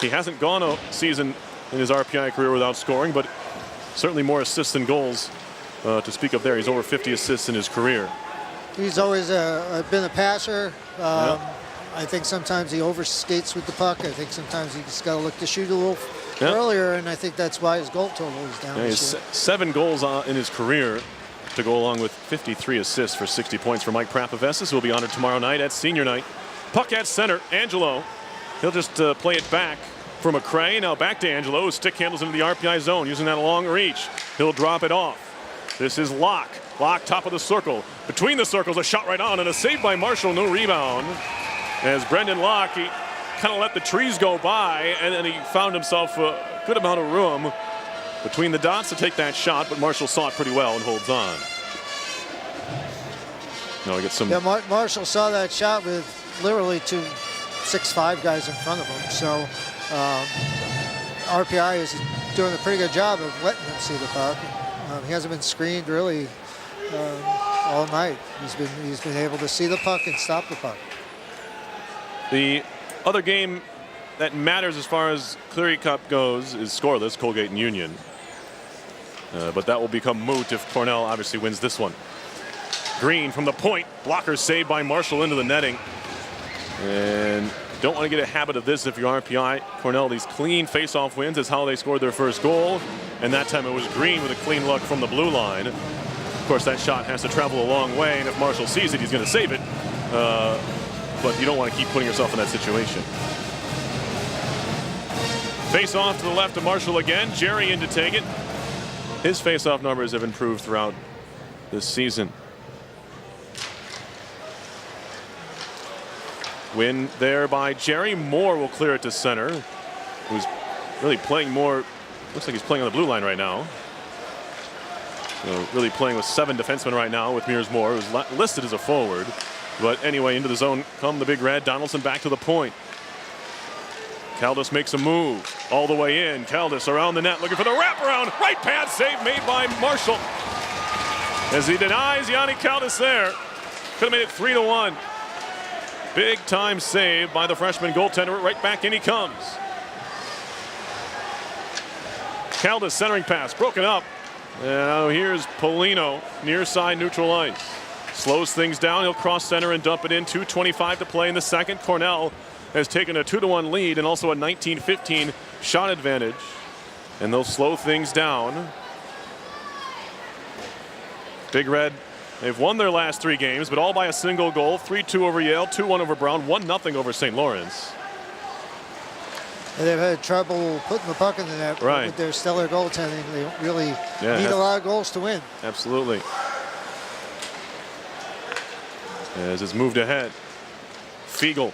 Speaker 3: He hasn't gone a season in his RPI career without scoring, but certainly more assists than goals to speak of there. He's over 50 assists in his career.
Speaker 4: He's always been a passer. I think sometimes he overskates with the puck. I think sometimes he just got to look to shoot a little earlier, and I think that's why his goal total is down.
Speaker 3: Yeah, he has 7 goals in his career to go along with 53 assists for 60 points for Mike Prapavesis, who will be honored tomorrow night at senior night. Puck at center, Angelo. He'll just play it back for McCray. Now back to Angelo, who stick handles into the RPI zone using that long reach. He'll drop it off. This is Locke. Locke, top of the circle. Between the circles, a shot right on and a save by Marshall, no rebound. As Brendan Locke, he kind of let the trees go by, and then he found himself a good amount of room between the dots to take that shot, but Marshall saw it pretty well and holds on. Now we get some.
Speaker 4: Yeah, Marshall saw that shot with literally 2 6'5" guys in front of him. So RPI is doing a pretty good job of letting him see the puck. He hasn't been screened really all night. He's been able to see the puck and stop the puck.
Speaker 3: The other game that matters as far as Cleary Cup goes is scoreless, Colgate and Union. But that will become moot if Cornell obviously wins this one. Green from the point. Blocker saved by Marshall into the netting. And don't want to get a habit of this if you're RPI. Cornell, these clean face-off wins is how they scored their first goal. And that time it was Green with a clean look from the blue line. Of course, that shot has to travel a long way. And if Marshall sees it, he's going to save it. But you don't want to keep putting yourself in that situation. Face-off to the left of Marshall again. Jerry in to take it. His face-off numbers have improved throughout this season. Win there by Jerry. Moore will clear it to center. Who's really playing more. Looks like he's playing on the blue line right now. So really playing with 7 defensemen right now with Mears Moore, who's listed as a forward. But anyway, into the zone come the Big Red. Donaldson back to the point. Caldas makes a move all the way in. Caldas around the net looking for the wraparound. Right pad save made by Marshall. As he denies Yanni Caldas there. Could have made it 3-1. Big time save by the freshman goaltender. Right back in he comes. Caldas centering pass broken up. Now here's Paulino near side neutral ice. Slows things down. He'll cross center and dump it in. 2:25 to play in the second. Cornell has taken a 2-1 lead and also a 19-15 shot advantage. And they'll slow things down. Big Red, they've won their last 3 games, but all by a single goal. 3-2 over Yale, 2-1 over Brown, 1-0 over St. Lawrence.
Speaker 4: And they've had trouble putting the puck in the net.
Speaker 3: Right.
Speaker 4: With their stellar goaltending, they don't really need a lot of goals to win.
Speaker 3: Absolutely. As it's moved ahead. Fiegel.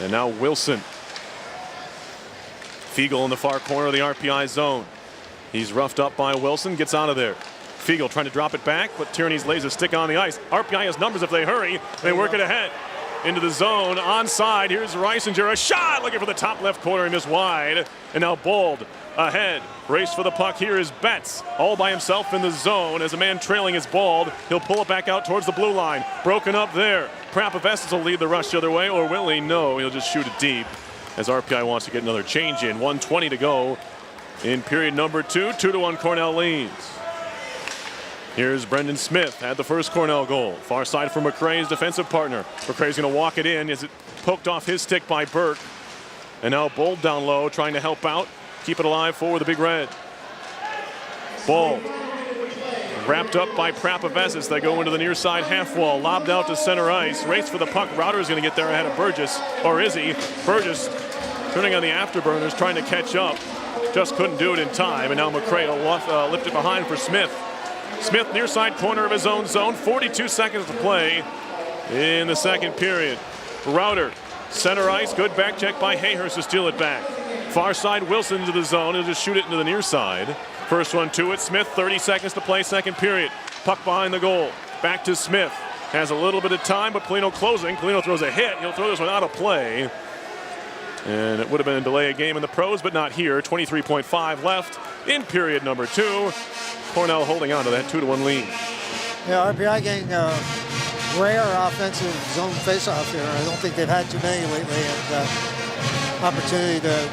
Speaker 3: And now Wilson. Fiegel in the far corner of the RPI zone. He's roughed up by Wilson, gets out of there. Fiegel trying to drop it back, but Tierney lays a stick on the ice. RPI has numbers if they hurry. They work it ahead. Into the zone, onside. Here's Reisinger, a shot looking for the top left corner. He missed wide. And now Bold ahead. Race for the puck. Here is Betts all by himself in the zone as a man trailing is Bald. He'll pull it back out towards the blue line. Broken up there. Prapavestis will lead the rush the other way, or will he? No, he'll just shoot it deep as RPI wants to get another change in. 1:20 to go in period number 2. 2-1 Cornell leads. Here's Brendan Smith, had the first Cornell goal. Far side for McCray's defensive partner. McCray's going to walk it in as it poked off his stick by Burke. And now Bold down low trying to help out. Keep it alive for the Big Red. Bold. Wrapped up by Prapavestis. They go into the near side half wall. Lobbed out to center ice. Race for the puck. Router is going to get there ahead of Burgess. Or is he? Burgess turning on the afterburners trying to catch up. Just couldn't do it in time. And now McCray will lift it behind for Smith. Smith near side corner of his own zone. 42 seconds to play in the second period. Router, center ice. Good back check by Hayhurst to steal it back. Far side Wilson into the zone. He'll just shoot it into the near side. First one to it. Smith, 30 seconds to play second period. Puck behind the goal. Back to Smith. Has a little bit of time, but Paulino closing. Paulino throws a hit. He'll throw this one out of play. And it would have been a delay of game in the pros, but not here. 23.5 left in period number 2. Cornell holding on to that 2-1 lead.
Speaker 4: Yeah, RPI getting rare offensive zone faceoff here. I don't think they've had too many lately. And opportunity to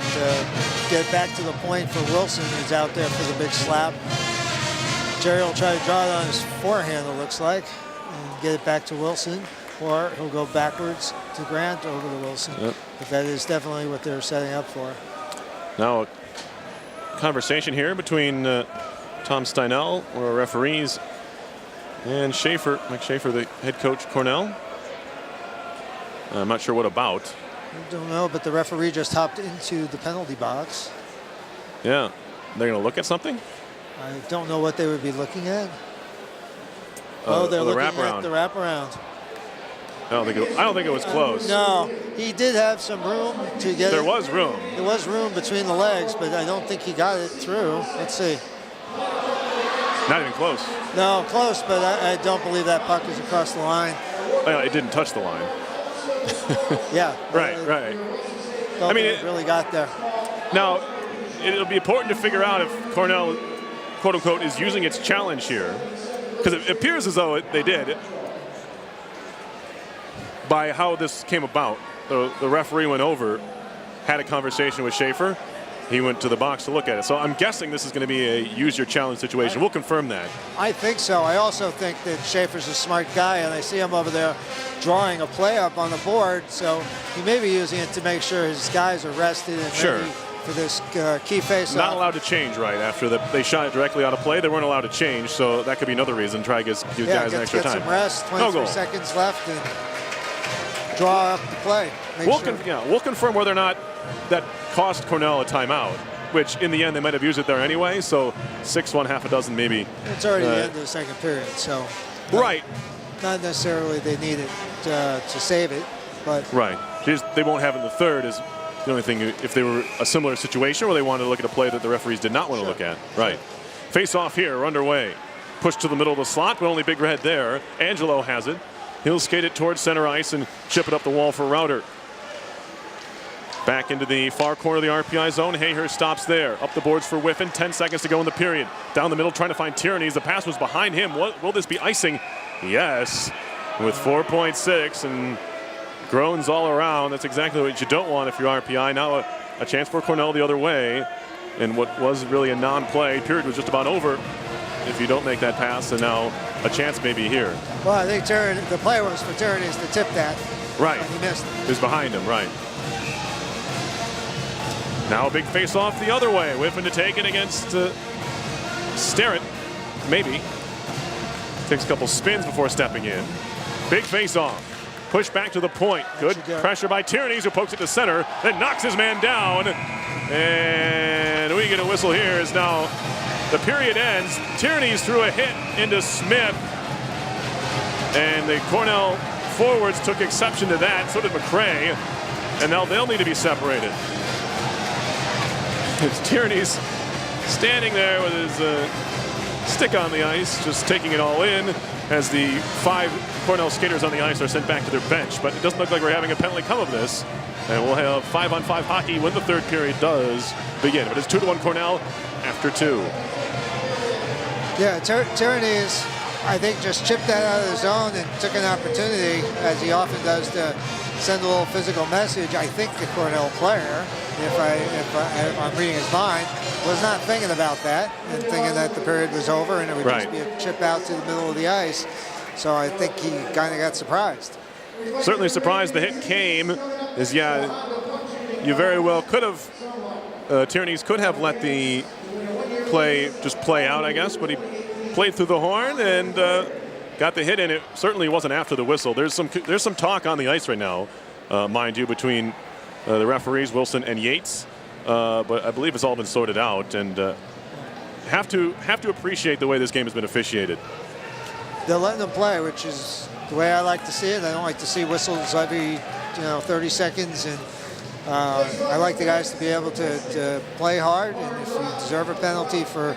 Speaker 4: get back to the point for Wilson, who's out there for the big slap. Jerry will try to draw it on his forehand, it looks like, and get it back to Wilson. Or he'll go backwards to Grant over to Wilson. Yep. But that is definitely what they're setting up for.
Speaker 3: Now, a conversation here between Tom Steinell, one of our referees, and Schaefer, Mike Schaefer, the head coach Cornell. I'm not sure what about.
Speaker 4: I don't know, but the referee just hopped into the penalty box.
Speaker 3: Yeah. They're going to look at something?
Speaker 4: I don't know what they would be looking at.
Speaker 3: They're
Speaker 4: they're looking
Speaker 3: wraparound.
Speaker 4: at the wraparound.
Speaker 3: I don't think it was close.
Speaker 4: No, he did have some room to get
Speaker 3: There was room.
Speaker 4: There was room between the legs, but I don't think he got it through. Let's see.
Speaker 3: Not even close.
Speaker 4: No, close, but I don't believe that puck is across the line.
Speaker 3: It didn't touch the line.
Speaker 4: Yeah.
Speaker 3: Right.
Speaker 4: I mean, it really got there.
Speaker 3: Now, it'll be important to figure out if Cornell, quote unquote, is using its challenge here. Because it appears as though they did. By how this came about, the referee went over, had a conversation with Schaefer. He went to the box to look at it. So I'm guessing this is going to be a use your challenge situation. We'll confirm that.
Speaker 4: I think so. I also think that Schaefer's a smart guy, and I see him over there drawing a play up on the board. So he may be using it to make sure his guys are rested and ready for this key face-off.
Speaker 3: Not allowed to change right after they shot it directly out of play. They weren't allowed to change, so that could be another reason. Try to give guys an extra time.
Speaker 4: Get some rest. 23 seconds left, and draw up the play.
Speaker 3: We'll confirm whether or not that cost Cornell a timeout, which in the end they might have used it there anyway. So 6-1, half a dozen maybe.
Speaker 4: It's already the end of the second period, so
Speaker 3: right.
Speaker 4: Not necessarily they need it to save it, but
Speaker 3: right. They won't have it in the third is the only thing. If they were a similar situation where they wanted to look at a play that the referees did not want to look at. Right. Face off here underway. Push to the middle of the slot, but only Big Red there. Angelo has it. He'll skate it towards center ice and chip it up the wall for Router. Back into the far corner of the RPI zone. Hayhurst stops there. Up the boards for Whiffen. 10 seconds to go in the period. Down the middle trying to find Tyrannies. The pass was behind him. Will this be icing? Yes. With 4.6 and groans all around. That's exactly what you don't want if you're RPI. Now a chance for Cornell the other way. And what was really a non-play. Period was just about over if you don't make that pass. And now a chance maybe here.
Speaker 4: Well, I think the play was for Tyrannies to tip that.
Speaker 3: Right.
Speaker 4: He missed it.
Speaker 3: It was behind him, right. Now a big face-off the other way. Whiffen to take it against Starrett. Maybe. Takes a couple spins before stepping in. Big face-off. Push back to the point. Good pressure by Tyrannies, who pokes it to center, then knocks his man down. And we get a whistle here as now the period ends. Tyrannies threw a hit into Smith. And the Cornell forwards took exception to that. So did McCray. And now they'll need to be separated. It's Tyrannies standing there with his stick on the ice, just taking it all in as the 5 Cornell skaters on the ice are sent back to their bench. But it doesn't look like we're having a penalty come of this. And we'll have 5-on-5 hockey when the third period does begin. But it's 2-1 Cornell after 2.
Speaker 4: Yeah, Tyrannies, I think, just chipped that out of the zone and took an opportunity, as he often does, to send a little physical message. I think the Cornell player, if I'm reading his mind, was not thinking about that and thinking that the period was over and it would just be a chip out to the middle of the ice. So I think he kind of got surprised.
Speaker 3: Certainly surprised the hit came. You very well could have, Tyrannies could have let the play just play out, I guess, but he played through the horn and got the hit in. It certainly wasn't after the whistle. There's some talk on the ice right now, mind you, between the referees, Wilson and Yates. But I believe it's all been sorted out, and have to appreciate the way this game has been officiated.
Speaker 4: They're letting them play, which is the way I like to see it. I don't like to see whistles every 30 seconds, and I like the guys to be able to play hard. And if you deserve a penalty for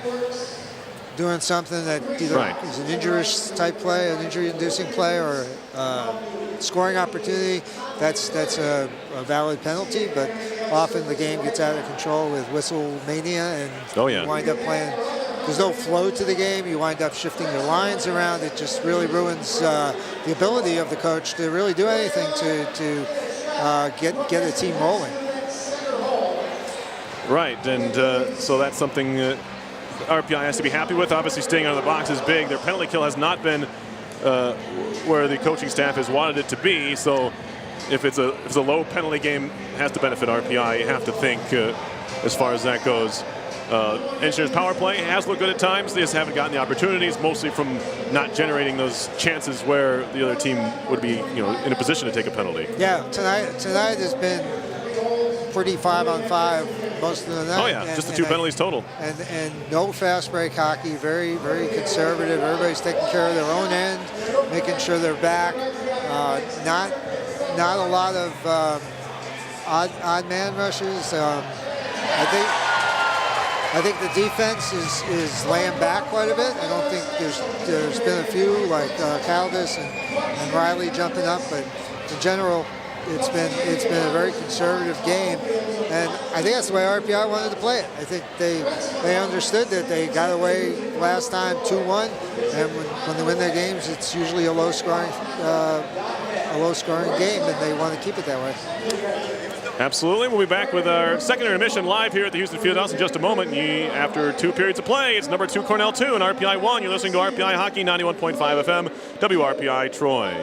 Speaker 4: doing something that either is an injurious type play, an injury-inducing play, or scoring opportunity, that's a valid penalty. But often the game gets out of control with whistle mania, and you wind up playing. There's no flow to the game. You wind up shifting your lines around. It just really ruins the ability of the coach to really do anything to get a team rolling. Right,
Speaker 3: and so that's something RPI has to be happy with. Obviously, staying out of the box is big. Their penalty kill has not been where the coaching staff has wanted it to be. So if it's a low penalty game, it has to benefit RPI. You have to think as far as that goes. Engineers power play has looked good at times. They just haven't gotten the opportunities, mostly from not generating those chances where the other team would be, in a position to take a penalty.
Speaker 4: Yeah, tonight has been pretty 5-on-5 most of the night.
Speaker 3: Oh yeah, just the 2 penalties total.
Speaker 4: And no fast break hockey. Very, very conservative. Everybody's taking care of their own end, making sure they're back. Not a lot of odd man rushes. I think the defense is laying back quite a bit. I don't think there's been a few like Caldas and Riley jumping up, but in general, it's been a very conservative game, and I think that's the way RPI wanted to play it. I think they understood that they got away last time 2-1, and when they win their games, it's usually a low scoring game, and they want to keep it that way.
Speaker 3: Absolutely. We'll be back with our second intermission live here at the Houston Fieldhouse in just a moment. After 2 periods of play, it's number 2 Cornell 2 and RPI 1. You're listening to RPI Hockey, 91.5 FM, WRPI Troy.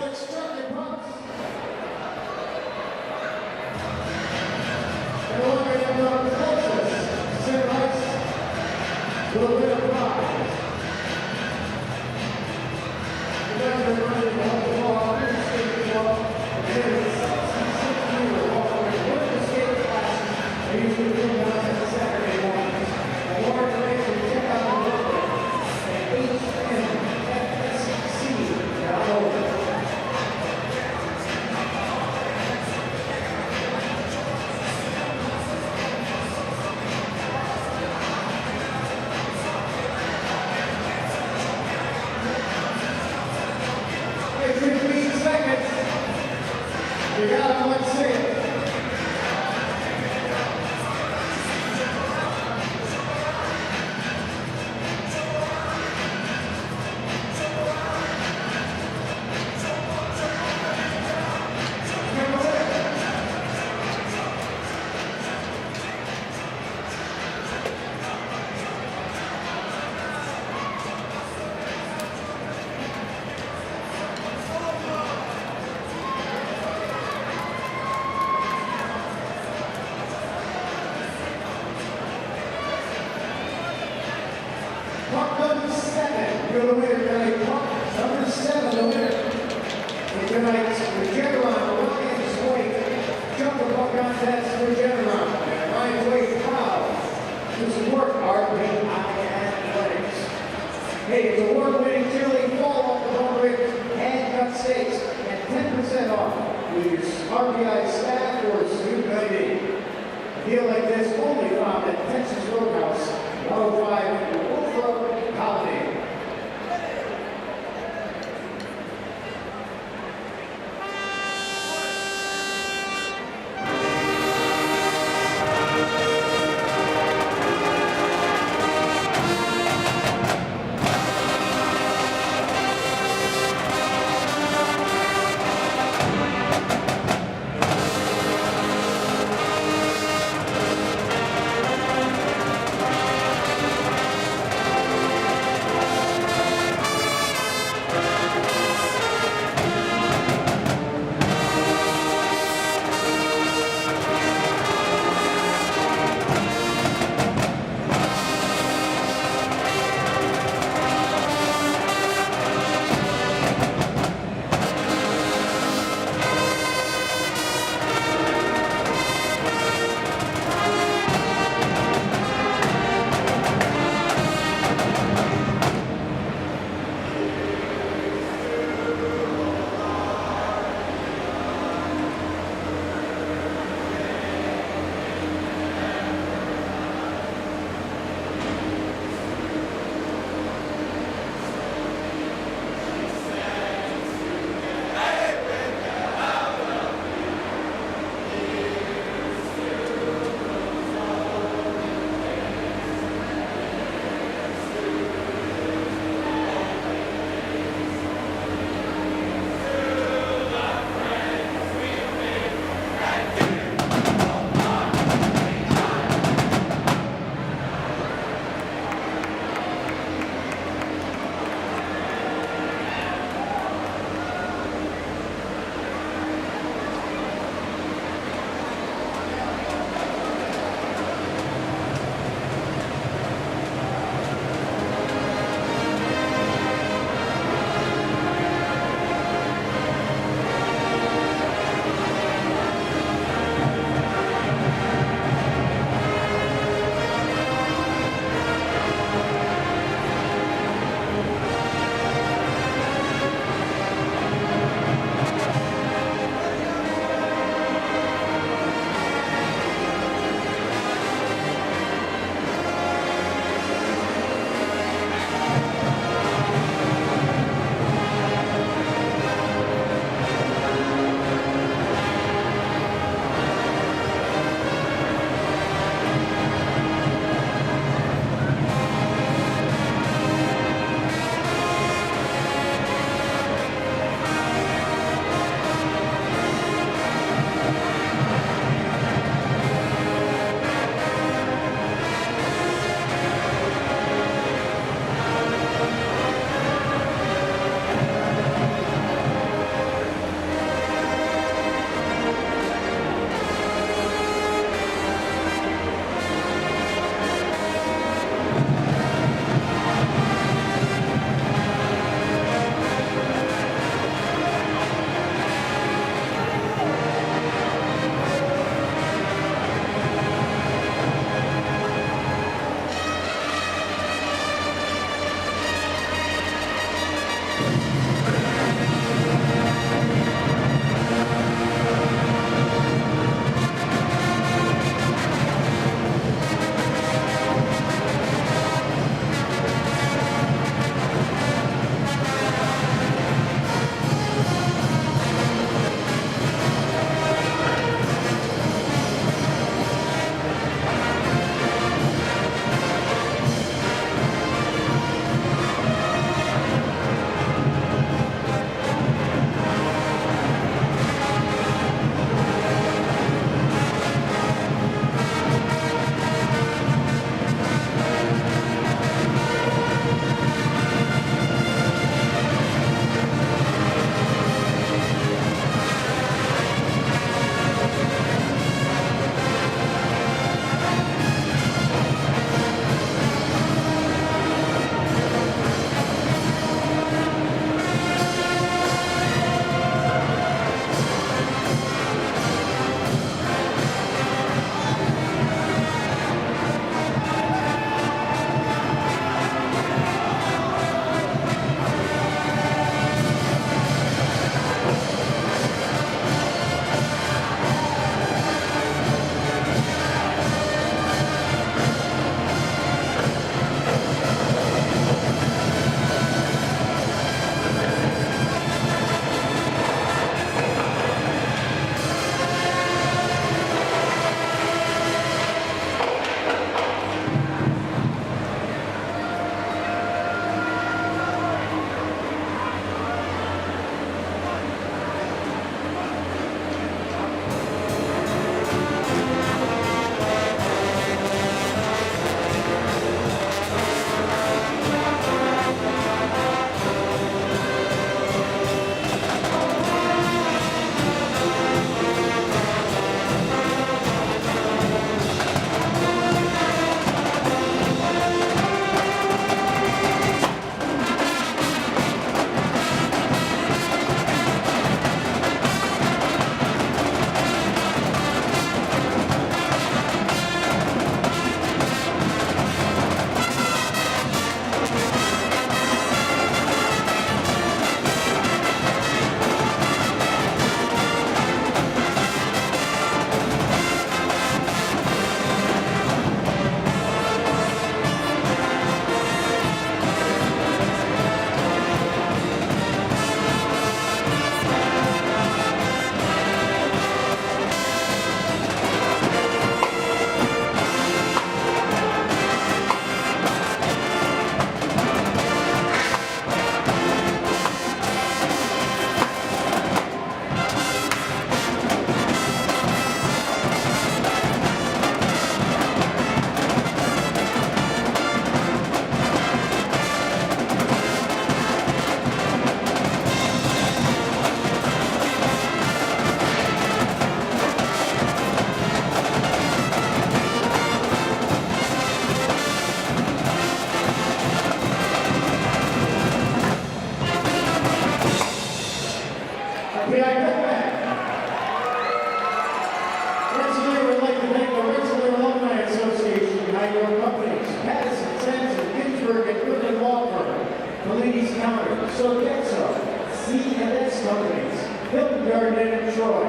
Speaker 1: C&S Companies, Hilton Garden in Troy,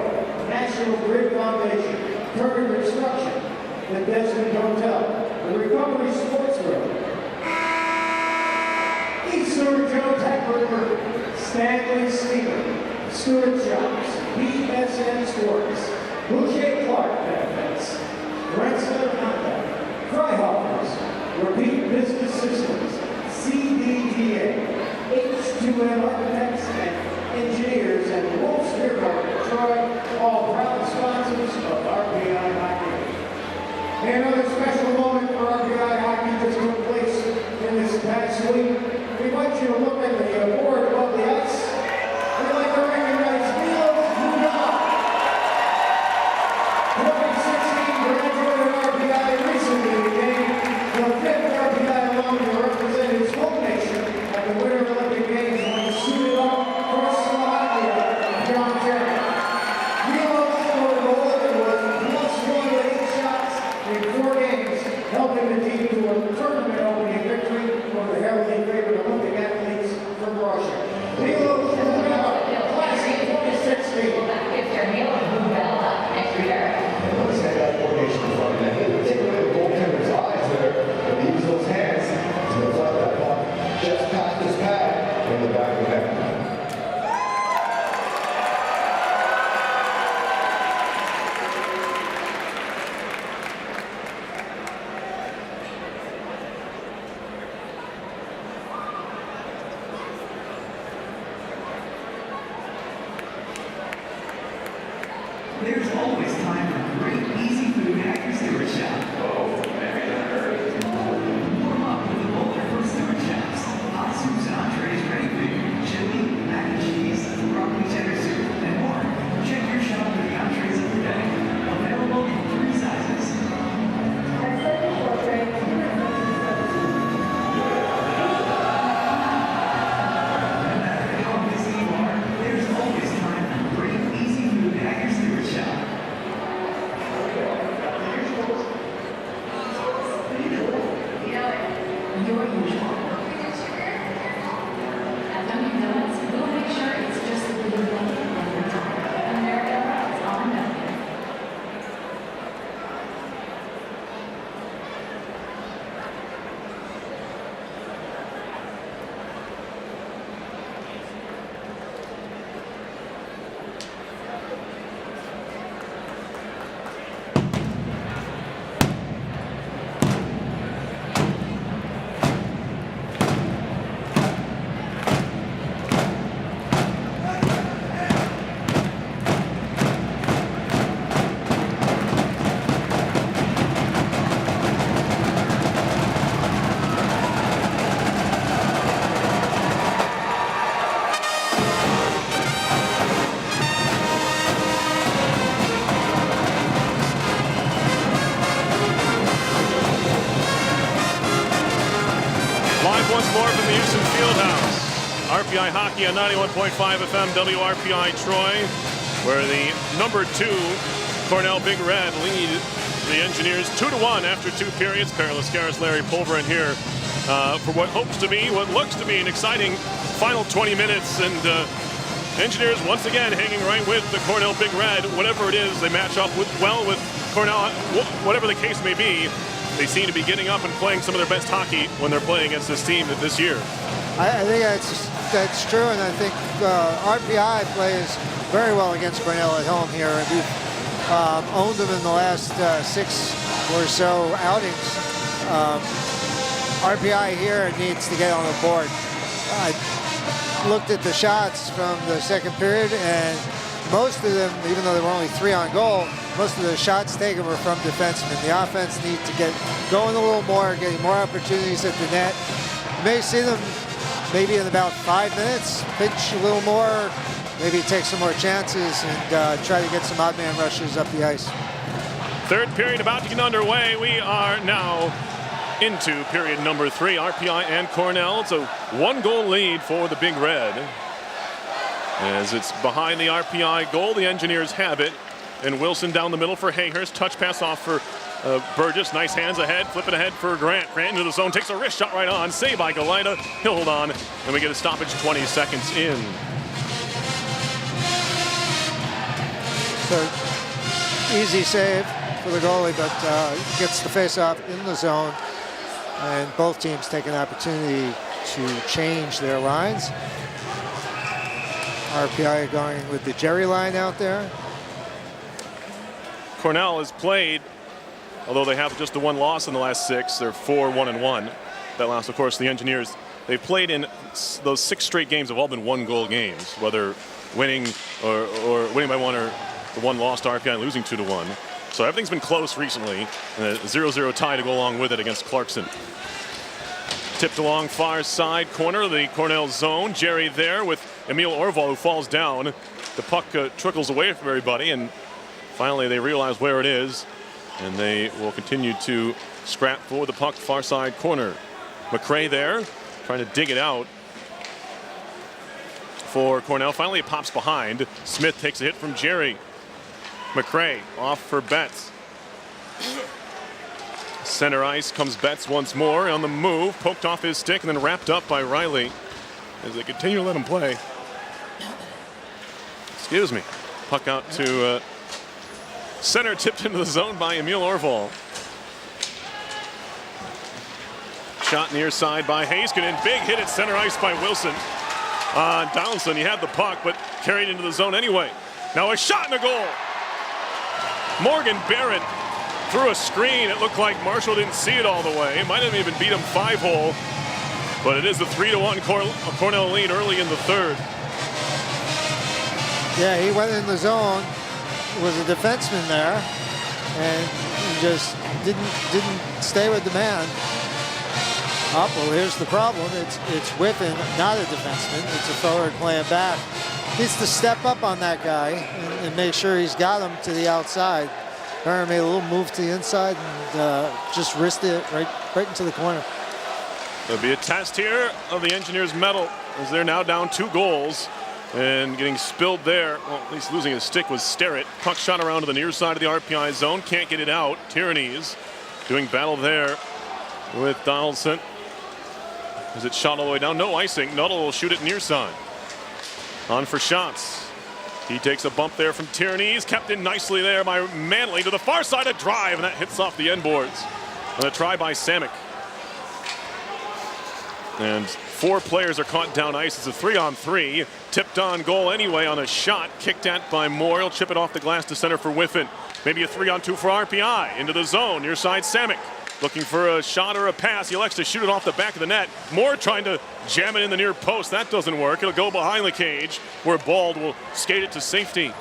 Speaker 1: National Grid Foundation, Turner Construction, the Desmond Hotel, the Recovery Sports Group, Eastern Joe Tackler, Stanley Steeler, Stewart Shops, BSN Sports, Boucher Clark Benefits, Rensselaer Honda, Freihoffers, Repeat Business Systems, CDTA, H2M Architects and Engineers, and Wolf Spearboat Detroit, all proud sponsors of RPI Hockey. And another special moment for RPI Hockey just took place in this past week. We want you to look at the board above the ice. We'd like to recognize Milos Nuttall, 2016 graduate of RPI, recently became the 5th RPI alum to represent his home nation at the Winter Olympic Games when he suited up for Slovakia in Pyeongchang. Milos scored a goal that was +1 with 8 shots in 4 games, helping the team to a tournament opening victory over the heavily favored Olympic athletes from Russia. Milos Nuttall, class of 2016.
Speaker 10: Notice that got coordination in front of that. Take a look at the goaltender's eyes there, and he used those hands to deflect that puck just past his pad in the back of the net.
Speaker 11: There's always time for great, easy food at your Stewart Shop. Warm up with a bowler from Stewart Shops. Hot soups and entrees ready for you. Chili, mac and cheese, broccoli cheddar soup, and more. Check your shop for the entrees of the day. Available in 3 sizes. No matter how busy you are, there's always time for great, easy food at your Stewart Shop.
Speaker 12: Your usual. At Dunkin' Donuts, we'll make sure it's just the way you want it every time. America is on Dunkin'.
Speaker 3: Live once more from the Houston Fieldhouse. RPI Hockey on 91.5 FM WRPI Troy, where the number 2 Cornell Big Red lead the Engineers 2-1 after 2 periods. Perilous Garris, Larry Pulverin here for what hopes to be, what looks to be an exciting final 20 minutes. And Engineers once again hanging right with the Cornell Big Red. Whatever it is, they match up well with Cornell, whatever the case may be. They seem to be getting up and playing some of their best hockey when they're playing against this team this year.
Speaker 4: I think that's true, and I think RPI plays very well against Cornell at home here, and we've owned them in the last 6 or so outings. RPI here needs to get on the board. I looked at the shots from the second period, and most of them, even though there were only 3 on goal, most of the shots taken were from defensemen. The offense needs to get going a little more, getting more opportunities at the net. You may see them maybe in about 5 minutes, pitch a little more, maybe take some more chances and try to get some odd man rushes up the ice.
Speaker 3: Third period about to get underway. We are now into period number 3. RPI and Cornell. It's a 1-goal lead for the Big Red. As it's behind the RPI goal, the Engineers have it. And Wilson down the middle for Hayhurst. Touch pass off for Burgess, nice hands ahead, flipping ahead for Grant. Grant into the zone, takes a wrist shot right on. Save by Goalie. He'll hold on, and we get a stoppage 20 seconds in.
Speaker 4: So easy save for the goalie, but gets the face-off in the zone, and both teams take an opportunity to change their lines. RPI going with the Jerry line out there.
Speaker 3: Cornell has played, although they have just the one loss in the last 6, they're 4-1-1. That last, of course, the Engineers. They've played in those 6 straight games have all been one-goal games, whether winning or winning by 1 or the one loss to RPI and losing 2-1. So everything's been close recently, and a 0-0 tie to go along with it against Clarkson. Tipped along far side corner of the Cornell zone. Jerry there with Emil Orval, who falls down. The puck trickles away from everybody, and finally they realize where it is, and they will continue to scrap for the puck far side corner. McRae there, trying to dig it out for Cornell. Finally it pops behind. Smith takes a hit from Jerry. McRae off for Betts. Center ice comes Betts once more on the move, poked off his stick and then wrapped up by Riley as they continue to let him play. Excuse me. Puck out to center, tipped into the zone by Emil Orval. Shot near side by Heiskanen. Big hit at center ice by Wilson. Donaldson, he had the puck, but carried into the zone anyway. Now a shot and a goal. Morgan Barron threw a screen. It looked like Marshall didn't see it all the way. It might have even beat him 5-hole, but it is the 3-1 Cornell lead early in the third.
Speaker 4: Yeah, he went in the zone. There was a defenseman there, and he just didn't stay with the man. Oh, well, here's the problem. It's Whiffen, not a defenseman. It's a forward playing back. Needs to step up on that guy and make sure he's got him to the outside. Barron made a little move to the inside and just wristed it right into the corner.
Speaker 3: There'll be a test here of the Engineers' medal as they're now down 2 goals and getting spilled there. Well, at least losing his stick was Sterrett. Puck shot around to the near side of the RPI zone. Can't get it out. Tyrannies doing battle there with Donaldson. Is it shot all the way down? No icing. Nuttall will shoot it near side. On for shots. He takes a bump there from Tyrannies. Kept in nicely there by Manley to the far side. A drive, and that hits off the end boards. And a try by Samick. And 4 players are caught down ice. It's a 3-on-3. Tipped on goal anyway on a shot. Kicked at by Moore. He'll chip it off the glass to center for Whiffen. Maybe a 3-on-2 for RPI. Into the zone. Near side Samick. Looking for a shot or a pass. He elects to shoot it off the back of the net. Moore trying to jam it in the near post. That doesn't work. It'll go behind the cage where Bald will skate it to safety.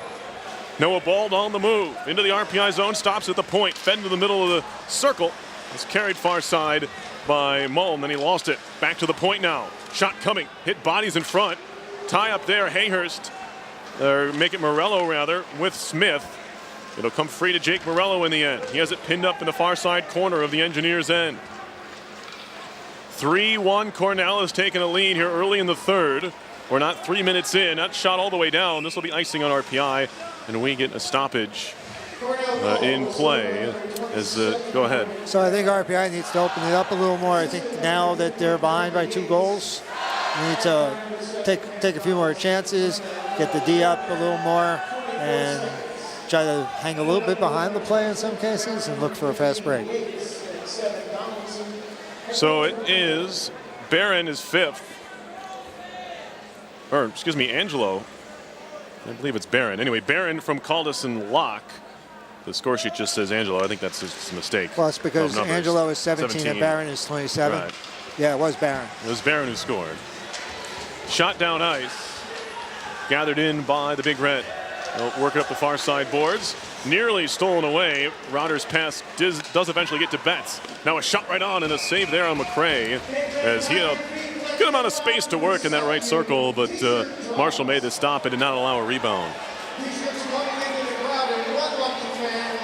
Speaker 3: Noah Bald on the move. Into the RPI zone. Stops at the point. Fed into the middle of the circle. It's carried far side by Mullen. Then he lost it. Back to the point now. Shot coming. Hit bodies in front. Tie up there. Hayhurst. Or make it Morello rather with Smith. It'll come free to Jake Morello in the end. He has it pinned up in the far side corner of the Engineers' end. 3-1. Cornell has taken a lead here early in the third. We're not 3 minutes in. That shot all the way down. This will be icing on RPI, and we get a stoppage in play. Go ahead.
Speaker 4: So I think RPI needs to open it up a little more. I think now that they're behind by 2 goals, we need to take a few more chances, get the D up a little more, and try to hang a little bit behind the play in some cases and look for a fast break.
Speaker 3: So it is Barron is 5th. Or, excuse me, Angelo. I believe it's Barron. Anyway, Barron from Caldas and Locke. The score sheet just says Angelo. I think that's just a mistake.
Speaker 4: Well, it's because Angelo is 17 and Barron is 27.
Speaker 3: Right.
Speaker 4: Yeah, it was Barron.
Speaker 3: It was Barron who scored. Shot down ice. Gathered in by the Big Red. They'll work it up the far side boards. Nearly stolen away. Router's pass does eventually get to Betts. Now a shot right on and a save there on McRae as he had a good amount of space to work in that right circle, but Marshall made the stop and did not allow a rebound.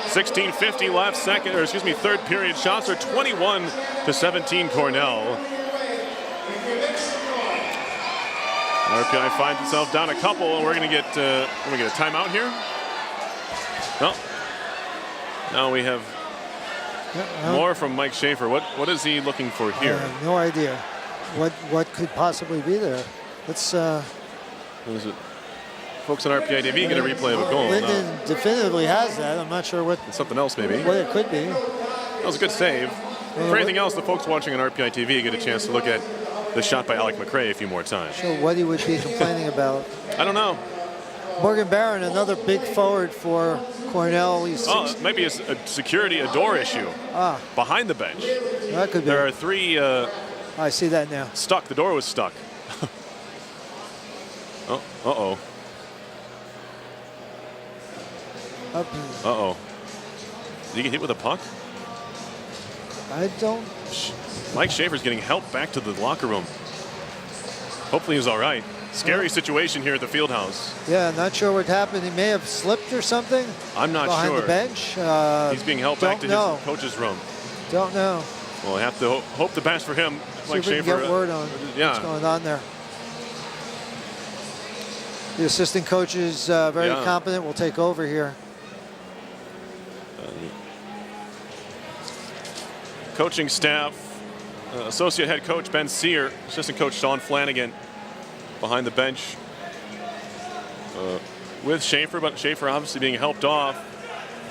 Speaker 3: 16:50 left, third period. Shots are 21-17 Cornell. RPI finds itself down a couple, and we're going to get a timeout here. No. Now we have More from Mike Schaefer. What is he looking for
Speaker 4: I
Speaker 3: here?
Speaker 4: have no idea what could possibly be there. Let's.
Speaker 3: What is it? Folks on RPI TV get a replay of a goal.
Speaker 4: Linden definitively has that. I'm not sure what.
Speaker 3: It's something else, maybe.
Speaker 4: What it could be.
Speaker 3: That was a good save. For anything else, the folks watching on RPI TV get a chance to look at the shot by Alec McRae a few more times.
Speaker 4: So what he would be complaining about.
Speaker 3: I don't know.
Speaker 4: Morgan Barron, another big forward for Cornell. He's
Speaker 3: Maybe a security, a door issue behind the bench.
Speaker 4: That could be.
Speaker 3: There are 3
Speaker 4: I see that now.
Speaker 3: stuck. The door was stuck. Oh, uh-oh. Uh-oh. Did he get hit with a puck?
Speaker 4: I don't.
Speaker 3: Mike Schaefer's getting help back to the locker room. Hopefully he's all right. Scary situation here at the Fieldhouse.
Speaker 4: Yeah, not sure what happened. He may have slipped or something.
Speaker 3: I'm not
Speaker 4: behind
Speaker 3: sure.
Speaker 4: the bench.
Speaker 3: He's being helped back to his coach's room.
Speaker 4: Don't know.
Speaker 3: Well, I have to hope the best for him.
Speaker 4: See
Speaker 3: Mike
Speaker 4: if we can
Speaker 3: Schaefer.
Speaker 4: get word on what's going on there. The assistant coach is very competent. Will take over here.
Speaker 3: Coaching staff, associate head coach Ben Sear, assistant coach Sean Flanagan behind the bench with Schaefer, but Schaefer obviously being helped off.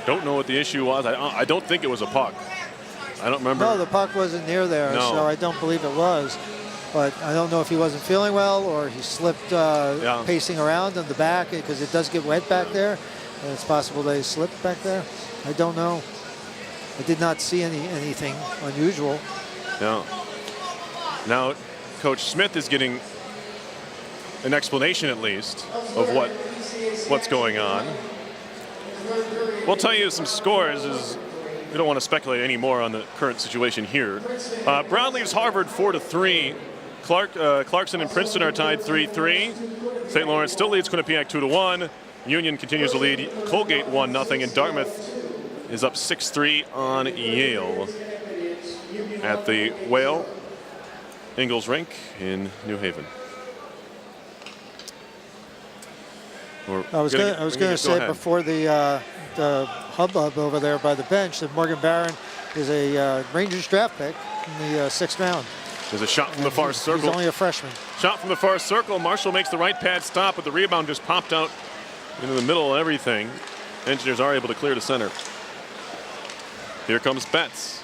Speaker 3: Don't know what the issue was. I don't think it was a puck. I don't remember.
Speaker 4: No, the puck wasn't near there, so I don't believe it was. But I don't know if he wasn't feeling well or he slipped pacing around on the back, because it does get wet back there. And it's possible that he slipped back there. I don't know. I did not see anything unusual.
Speaker 3: No. Now, Coach Smith is getting an explanation, at least, of what's going on. We'll tell you some scores, as we don't want to speculate anymore on the current situation here. Brown leaves Harvard 4-3. Clarkson and Princeton are tied 3-3. St. Lawrence still leads Quinnipiac 2-1. Union continues to lead Colgate 1-0, and Dartmouth is up 6-3 on Yale at the Whale Ingalls Rink in New Haven.
Speaker 4: I was going to say before the hubbub over there by the bench that Morgan Barron is a Rangers draft pick in the 6th round.
Speaker 3: There's a shot from the far circle.
Speaker 4: He's only a freshman.
Speaker 3: Shot from the far circle. Marshall makes the right pad stop, but the rebound just popped out into the middle of everything. Engineers are able to clear to center. Here comes Betts.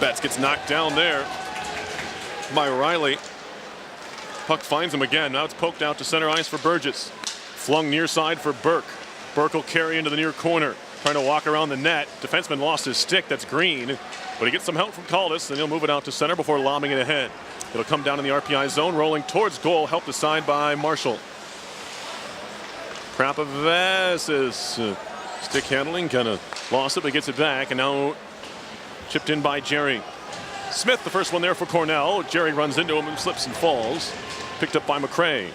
Speaker 3: Betts gets knocked down there by Riley. Puck finds him again. Now it's poked out to center ice for Burgess. Flung near side for Burke. Burke will carry into the near corner, trying to walk around the net. Defenseman lost his stick. That's Green. But he gets some help from Caldas, and he'll move it out to center before lobbing it ahead. It'll come down in the RPI zone, rolling towards goal, helped aside by Marshall. Krapavesis stick handling, kind of lost it, but gets it back, and now chipped in by Jerry. Smith, the first one there for Cornell. Jerry runs into him and slips and falls. Picked up by McRae.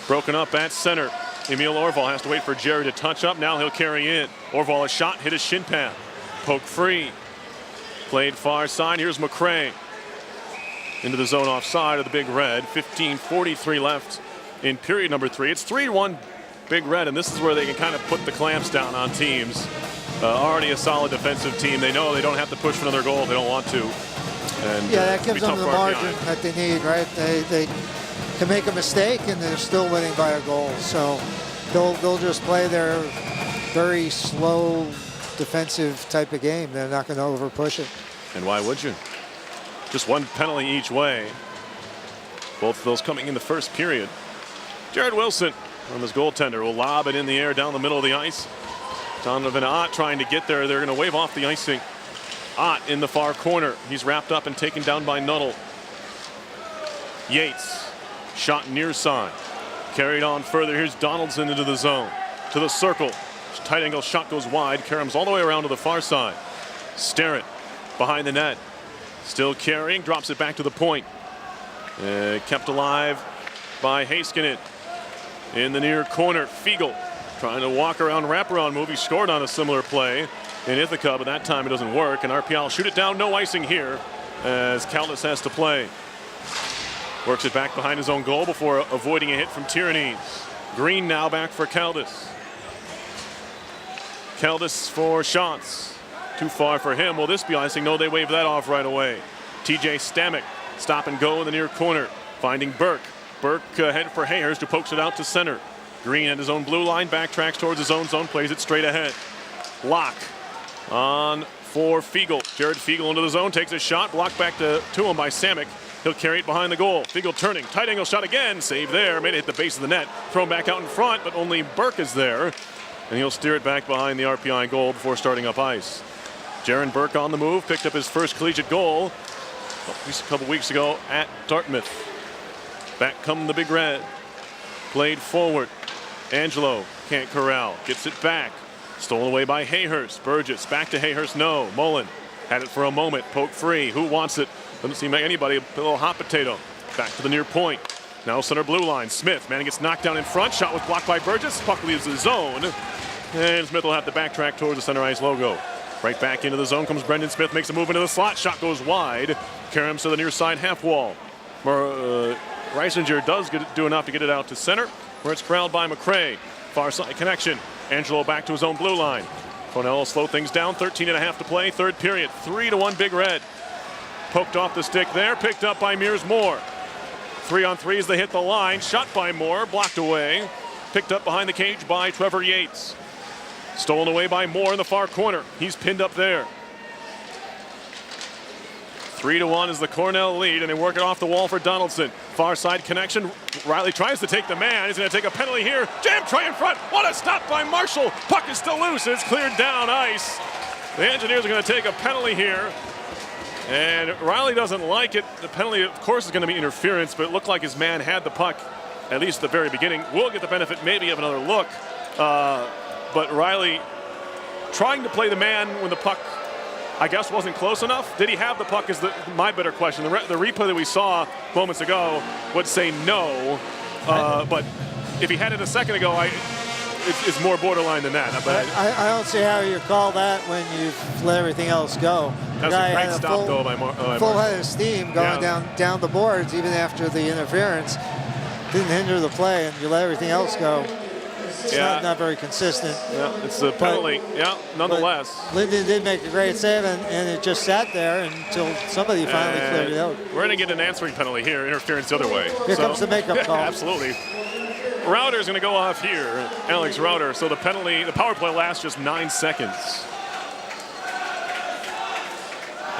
Speaker 3: Broken up at center. Emil Orval has to wait for Jerry to touch up. Now he'll carry in. Orval a shot, hit his shin pad. Poke free. Played far side. Here's McRae. Into the zone offside of the Big Red. 15:43 left in period number 3. It's 3-1 Big Red, and this is where they can kind of put the clamps down on teams. Already a solid defensive team. They know they don't have to push for another goal if they don't want to. And,
Speaker 4: yeah, that gives them the margin that they need, right? They can make a mistake and they're still winning by a goal. So they'll just play their very slow defensive type of game. They're not going to over push it.
Speaker 3: And why would you? Just one penalty each way. Both of those coming in the first period. Jared Wilson from his goaltender will lob it in the air down the middle of the ice. Donovan Ott trying to get there. They're going to wave off the icing. Ott in the far corner. He's wrapped up and taken down by Nuttall. Yates, shot near side. Carried on further. Here's Donaldson into the zone. To the circle. Tight angle shot goes wide. Caroms all the way around to the far side. Starrett behind the net. Still carrying. Drops it back to the point. Kept alive by Heiskanen. In the near corner. Fiegel trying to walk around, wraparound move. He scored on a similar play in Ithaca, but that time it doesn't work. And RPI will shoot it down. No icing here as Caldas has to play. Works it back behind his own goal before avoiding a hit from Tyrannies. Green now back for Caldas. Caldas for shots. too far for him. Will this be icing? No, they wave that off right away. TJ Stamek, stop and go in the near corner, finding Burke. Burke headed for Hayhurst, who pokes it out to center. Green at his own blue line, backtracks towards his own zone, plays it straight ahead. Lock on for Fiegel. Jared Fiegel into the zone, takes a shot, blocked back to him by Stamek. He'll carry it behind the goal. Fiegel turning, tight angle shot again, save there, made it hit the base of the net. Thrown back out in front, but only Burke is there. And he'll steer it back behind the RPI goal before starting up ice. Jaron Burke on the move, picked up his first collegiate goal a couple weeks ago at Dartmouth. Back come the Big Red. Played forward. Angelo can't corral, gets it back. Stolen away by Hayhurst. Burgess back to Hayhurst, no. Mullen had it for a moment, poke free. Who wants it? Doesn't seem like anybody. A little hot potato. Back to the near point. Now center blue line. Smith, man, gets knocked down in front. Shot was blocked by Burgess. Puck leaves the zone. And Smith will have to backtrack towards the center ice logo. Right back into the zone comes Brendan Smith, makes a move into the slot. Shot goes wide. Caroms to the near side half wall. Reisinger does do enough to get it out to center, where it's corralled by McCray. Far side connection. Angelo back to his own blue line. Cornell will slow things down. 13.5 to play. Third period. 3-1 Big Red. Poked off the stick there. Picked up by Mears Moore. 3-on-3 as they hit the line. Shot by Moore. Blocked away. Picked up behind the cage by Trevor Yates. Stolen away by Moore in the far corner. He's pinned up there. 3-1 is the Cornell lead, and they work it off the wall for Donaldson. Far side connection. Riley tries to take the man. He's going to take a penalty here. Jam try in front. What a stop by Marshall. Puck is still loose. It's cleared down ice. The Engineers are going to take a penalty here. And Riley doesn't like it. The penalty, of course, is going to be interference, but it looked like his man had the puck, at least at the very beginning. We'll get the benefit maybe of another look. But Riley trying to play the man when the puck, I guess, wasn't close enough. Did he have the puck is my better question. The replay that we saw moments ago would say no. But if he had it a second ago, it's more borderline than that. But
Speaker 4: I don't see how you call that when you let everything else go.
Speaker 3: That was a great stop, though, by
Speaker 4: full head of steam going down the boards even after the interference. Didn't hinder the play, and you let everything else go. It's not very consistent.
Speaker 3: Yeah, it's a penalty. Nonetheless.
Speaker 4: Linden did make a great save, and it just sat there until somebody finally cleared it out.
Speaker 3: We're going to get an answering penalty here, interference the other way.
Speaker 4: Here comes the makeup call.
Speaker 3: Absolutely. Router is going to go off here, Alex Router. So the power play lasts just 9 seconds.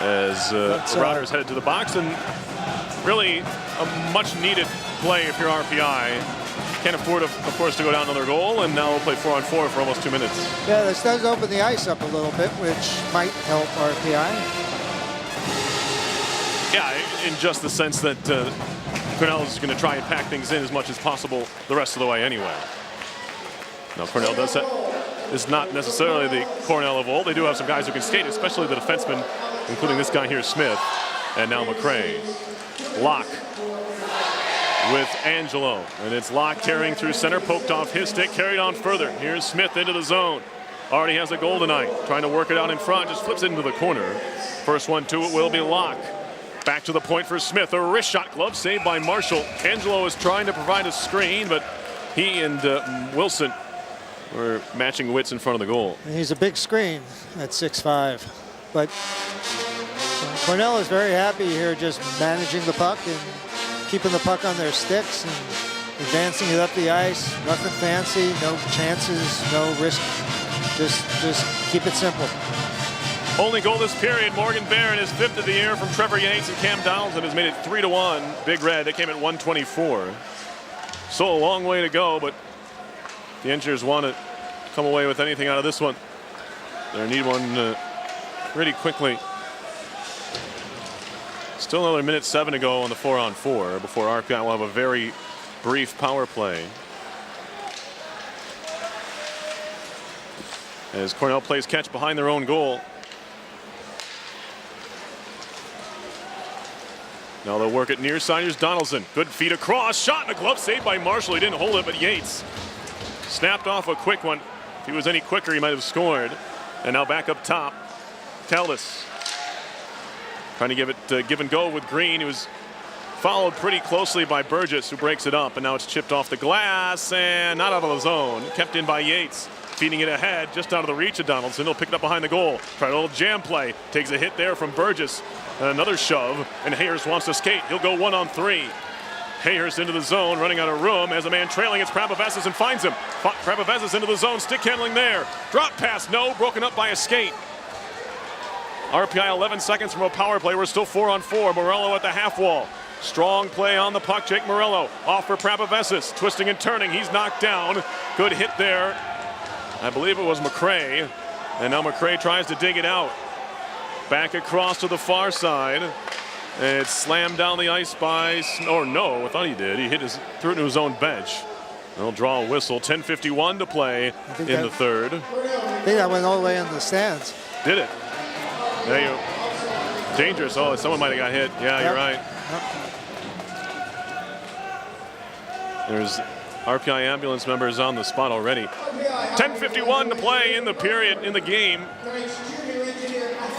Speaker 3: As Router is headed to the box, and really a much needed play if you're RPI. Can't afford, of course, to go down another goal, and now we'll play 4-on-4 for almost 2 minutes.
Speaker 4: Yeah, this does open the ice up a little bit, which might help RPI.
Speaker 3: Yeah, in just the sense that Cornell is going to try and pack things in as much as possible the rest of the way anyway. Now, Cornell does that. It's not necessarily the Cornell of old. They do have some guys who can skate, especially the defensemen, including this guy here, Smith, and now McCray. Locke with Angelo, and it's Locke carrying through center, poked off his stick, carried on further. Here's Smith into the zone. Already has a goal tonight, trying to work it out in front, just flips it into the corner. First one to it will be Locke. Back to the point for Smith, a wrist shot, glove saved by Marshall. Angelo is trying to provide a screen, but he and Wilson were matching wits in front of the goal.
Speaker 4: He's a big screen at 6'5", but Cornell is very happy here, just managing the puck and keeping the puck on their sticks and advancing it up the ice. Nothing fancy, no chances, no risk. Just keep it simple.
Speaker 3: Only goal this period, Morgan Barron, his 5th of the year from Trevor Yates, and Cam Donaldson has made it 3-1. Big Red, they came at 124. So a long way to go, but the Engineers want to come away with anything out of this one. They need one pretty quickly. Still another minute 7 to go on the 4-on-4 before RPI will have a very brief power play. As Cornell plays catch behind their own goal. Now they'll work it near side. Here's Donaldson. Good feet across. Shot in the glove. Saved by Marshall. He didn't hold it, but Yates snapped off a quick one. If he was any quicker, he might have scored. And now back up top. Caldas trying to give it give and go with Green. He was followed pretty closely by Burgess, who breaks it up. And now it's chipped off the glass and not out of the zone. Kept in by Yates. feeding it ahead, just out of the reach of Donaldson. He'll pick it up behind the goal. Try a little jam play. Takes a hit there from Burgess. Another shove, and Hayhurst wants to skate. He'll go 1-on-3. Hayhurst into the zone, running out of room. As a man trailing, it's Prabhavessis and finds him. Prabhavessis into the zone, stick handling there. Drop pass, no, broken up by a skate. RPI 11 seconds from a power play. We're still 4-on-4. Morello at the half wall. Strong play on the puck. Jake Morello off for Prabhavessis. Twisting and turning. He's knocked down. Good hit there. I believe it was McRae. And now McRae tries to dig it out. Back across to the far side. And it's slammed down the ice by, or no, I thought he did. He threw it to his own bench. They'll draw a whistle. 10:51 to play in the third.
Speaker 4: I think that went all the way into the stands.
Speaker 3: Did it? There you go. Dangerous. Oh, someone might have got hit. Yeah, you're right. There's RPI ambulance members on the spot already. 10:51 to play in the period, in the game.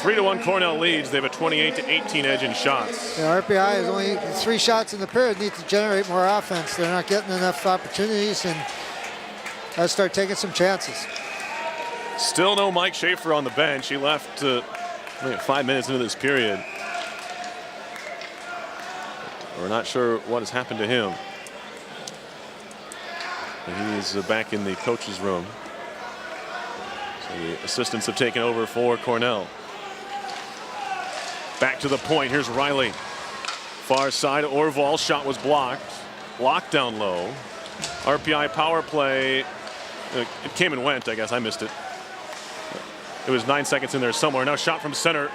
Speaker 3: 3-1 Cornell leads. They have a 28-18 edge in shots.
Speaker 4: Yeah, RPI is only 3 shots in the period. Need to generate more offense. They're not getting enough opportunities, and gotta start taking some chances.
Speaker 3: Still no Mike Schaefer on the bench. He left 5 minutes into this period. We're not sure what has happened to him. He's back in the coach's room. So the assistants have taken over for Cornell. Back to the point. Here's Riley. Far side, Orval. Shot was blocked. Blocked down low. RPI power play. It came and went, I guess. I missed it. It was 9 seconds in there somewhere. Now shot from center.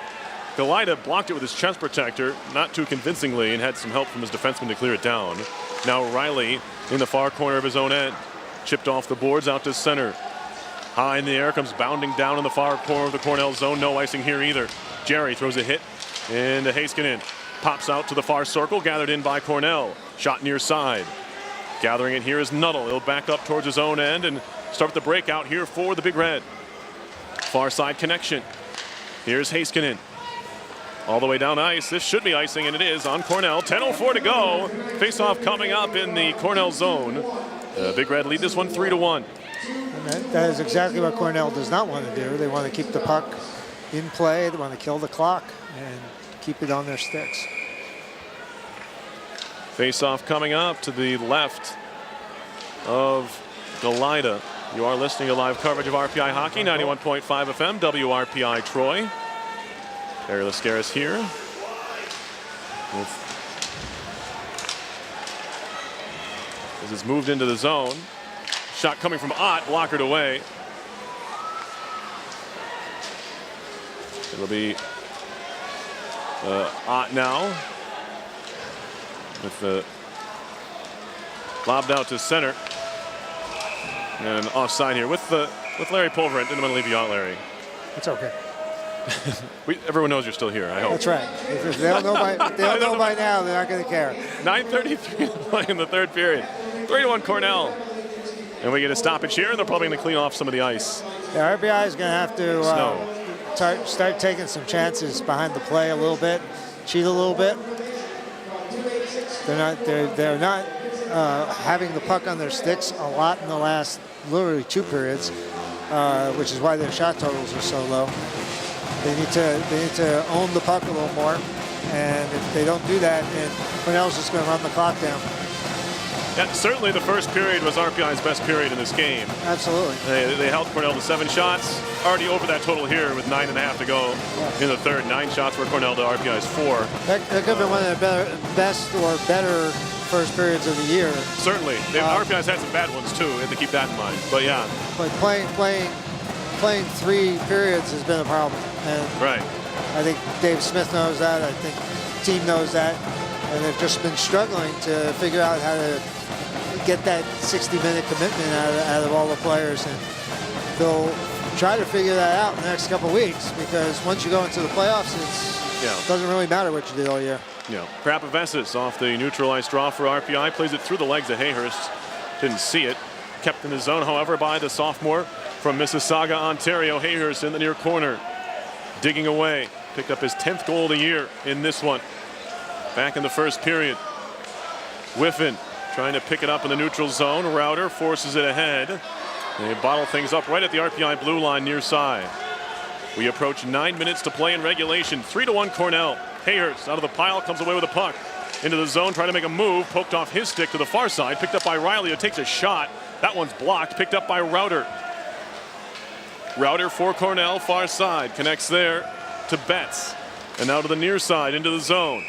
Speaker 3: Galida blocked it with his chest protector, not too convincingly, and had some help from his defenseman to clear it down. Now Riley in the far corner of his own end. Chipped off the boards out to center. High in the air, comes bounding down in the far corner of the Cornell zone. No icing here either. Jerry throws a hit into Heiskanen. Pops out to the far circle, gathered in by Cornell. Shot near side. Gathering it here is Nuttall. He'll back up towards his own end and start the breakout here for the Big Red. Far side connection. Here's Heiskanen. All the way down ice. This should be icing, and it is on Cornell. 10:04 to go. Face-off coming up in the Cornell zone. Big Red lead this one 3-1.
Speaker 4: And that is exactly what Cornell does not want to do. They want to keep the puck in play. They want to kill the clock and keep it on their sticks.
Speaker 3: Face-off coming up to the left of Galida. You are listening to live coverage of RPI Hockey, 91.5 FM, WRPI Troy. Barry Lascaris here. As it's moved into the zone. Shot coming from Ott, blockered away. It'll be Ott now. With the lobbed out to center. And offside here with Larry Pulverant. Didn't want to leave you out, Larry.
Speaker 4: It's okay.
Speaker 3: Everyone knows you're still here, I hope.
Speaker 4: That's right. If they don't know by now, they're not going to care.
Speaker 3: 9:33 to play in the third period. 3-1 Cornell. And we get a stoppage here, and they're probably going to clean off some of the ice.
Speaker 4: Yeah, RPI is going to have to start taking some chances behind the play a little bit, cheat a little bit. They're not having the puck on their sticks a lot in the last literally 2 periods, which is why their shot totals are so low. They need to own the puck a little more, and if they don't do that, then Cornell's just going to run the clock down.
Speaker 3: Yeah, certainly the first period was RPI's best period in this game.
Speaker 4: Absolutely.
Speaker 3: They held Cornell to 7 shots. Already over that total here with 9.5 to go in the third. 9 shots for Cornell to RPI's 4.
Speaker 4: That could have been one of the best or better first periods of the year.
Speaker 3: Certainly. RPI's had some bad ones too. You have to keep that in mind. But yeah.
Speaker 4: But playing 3 periods has been a problem. And
Speaker 3: right.
Speaker 4: I think Dave Smith knows that. I think the team knows that. And they've just been struggling to figure out how to get that 60-minute commitment out of all the players. And they'll try to figure that out in the next couple of weeks, because once you go into the playoffs, it doesn't really matter what you did all year.
Speaker 3: Yeah. Prabhavessis off the neutral ice draw for RPI. Plays it through the legs of Hayhurst. Didn't see it. Kept in the zone, however, by the sophomore from Mississauga, Ontario. Hayhurst in the near corner. Digging away. Picked up his 10th goal of the year in this one. Back in the first period. Whiffen trying to pick it up in the neutral zone. Router forces it ahead. They bottle things up right at the RPI blue line near side. We approach 9 minutes to play in regulation. 3-1 Cornell. Hayhurst out of the pile, comes away with a puck. Into the zone, trying to make a move, poked off his stick to the far side, picked up by Riley, who takes a shot. That one's blocked, picked up by Router. Router for Cornell, far side, connects there to Betts. And now to the near side, into the zone.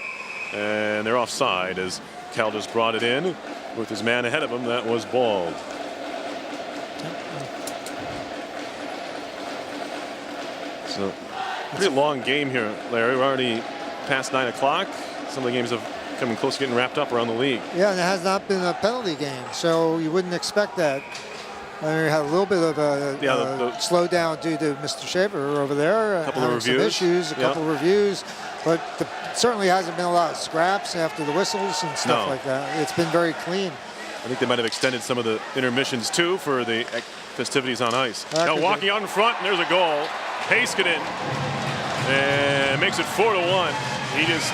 Speaker 3: And they're offside as Cal just brought it in with his man ahead of him. That was balled. So, pretty long game here, Larry. We're already past 9 o'clock. Some of the games have coming close to getting wrapped up around the league.
Speaker 4: Yeah, and it has not been a penalty game, so you wouldn't expect that. I mean, we had a little bit of a slowdown due to Mr. Shaver over there.
Speaker 3: A couple of reviews.
Speaker 4: Some issues, a couple of reviews, but certainly hasn't been a lot of scraps after the whistles and stuff like that. It's been very clean.
Speaker 3: I think they might have extended some of the intermissions too for the festivities on ice. Now walking out in front, and there's a goal. Heiskanen and makes it 4-1. He just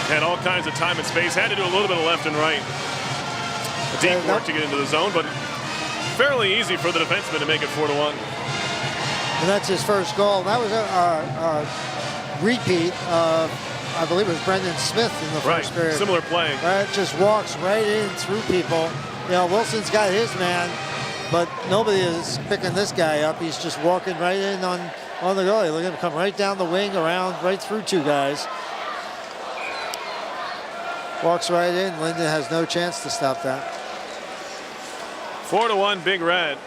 Speaker 3: had all kinds of time and space. Had to do a little bit of left and right. Deep work to get into the zone, but fairly easy for the defenseman to make it 4-1.
Speaker 4: And that's his first goal. That was a repeat of, I believe it was Brendan Smith in the first period.
Speaker 3: Similar play.
Speaker 4: Right, just walks right in through people. You know, Wilson's got his man, but nobody is picking this guy up. He's just walking right in on the goalie. Look at him come right down the wing, around, right through two guys. Walks right in. Linden has no chance to stop that.
Speaker 3: 4-1 Big Red.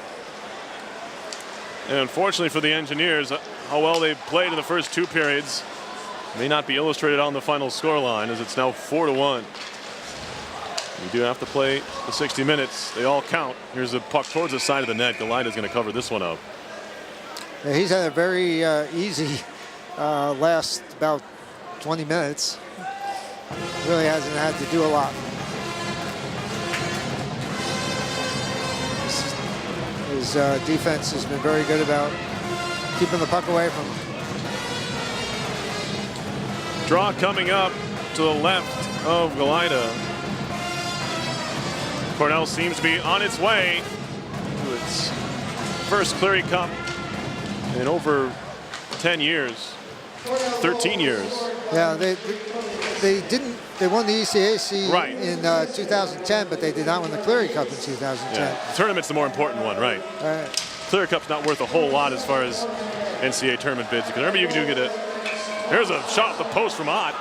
Speaker 3: And unfortunately for the Engineers, how well they played in the first 2 periods may not be illustrated on the final scoreline, as it's now 4-1. You do have to play the 60 minutes. They all count. Here's a puck towards the side of the net. Galita's going to cover this one up.
Speaker 4: Yeah, he's had a very easy last about 20 minutes. Really hasn't had to do a lot. His defense has been very good about keeping the puck away from him.
Speaker 3: Draw coming up to the left of Galita. Cornell seems to be on its way to its first Cleary Cup in over 10 years, 13 years.
Speaker 4: Yeah, they won the ECAC in 2010, but they did not win the Cleary Cup in 2010.
Speaker 3: Yeah. The tournament's the more important one, right? Cleary Cup's not worth a whole lot as far as NCAA tournament bids. Because remember, you do get there's a shot off the post from Ott.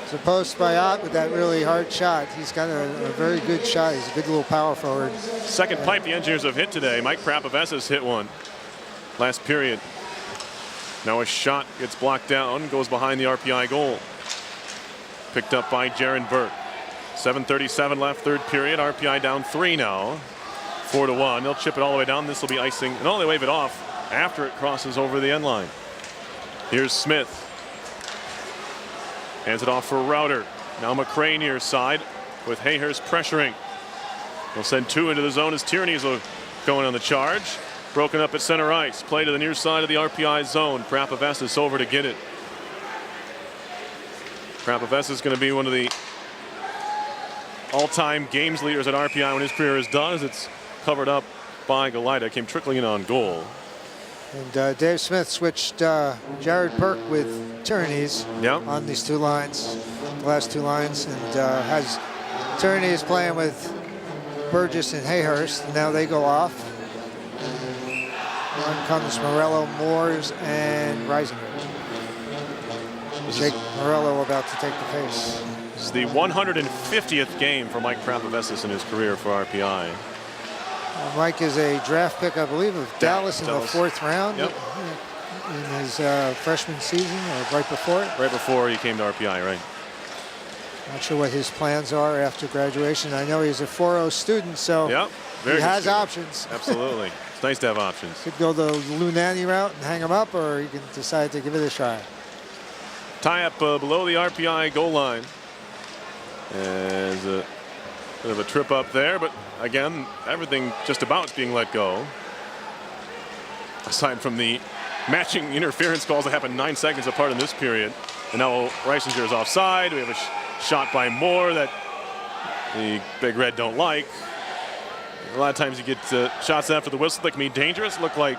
Speaker 4: It's a post by Ott with that really hard shot. He's got a very good shot. He's a good little power forward.
Speaker 3: Second pipe the Engineers have hit today. Mike Prapavessis hit one last period. Now a shot gets blocked down, goes behind the RPI goal. Picked up by Jaron Burke. 7:37 left, third period. RPI down 3 now. 4-1. They'll chip it all the way down. This will be icing, and they wave it off after it crosses over the end line. Here's Smith. Hands it off for Router. Now McCray near side with Hayhurst pressuring. They'll send 2 into the zone as Tierney's going on the charge. Broken up at center ice. Play to the near side of the RPI zone. Prapavessis over to get it. Prapavessis is going to be one of the all-time games leaders at RPI when his career is done, as it's covered up by Galita. Came trickling in on goal.
Speaker 4: And Dave Smith switched Jared Burke with Tierney's on these 2 lines, the last 2 lines, and has Tierney's playing with Burgess and Hayhurst. And now they go off. On comes Morello, Moores, and Reisinger. Jake Morello about to take the face.
Speaker 3: This is the 150th game for Mike Prapavessis in his career for RPI.
Speaker 4: Mike is a draft pick, I believe, of Dallas in the 4th round in his freshman season, or right before it.
Speaker 3: Right before he came to RPI, right?
Speaker 4: Not sure what his plans are after graduation. I know he's a 4.0 student, so he has options.
Speaker 3: Absolutely. It's nice to have options.
Speaker 4: Could go the Lunani route and hang him up, or you can decide to give it a try.
Speaker 3: Tie up below the RPI goal line. As a bit of a trip up there, but again, everything just about is being let go. Aside from the matching interference calls that happened 9 seconds apart in this period. And now Reisinger is offside. We have a shot by Moore that the Big Red don't like. A lot of times you get shots after the whistle that can be dangerous. Looked like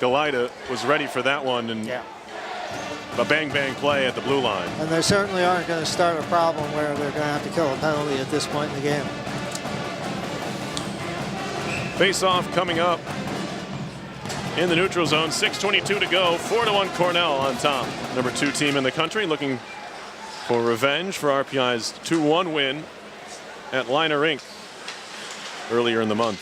Speaker 3: Goalie was ready for that one, and a bang-bang play at the blue line.
Speaker 4: And they certainly aren't going to start a problem where they're going to have to kill a penalty at this point in the game.
Speaker 3: Face-off coming up in the neutral zone. 6:22 to go. 4-1 Cornell on top. Number 2 team in the country looking for revenge for RPI's 2-1 win at Liner Rink earlier in the month.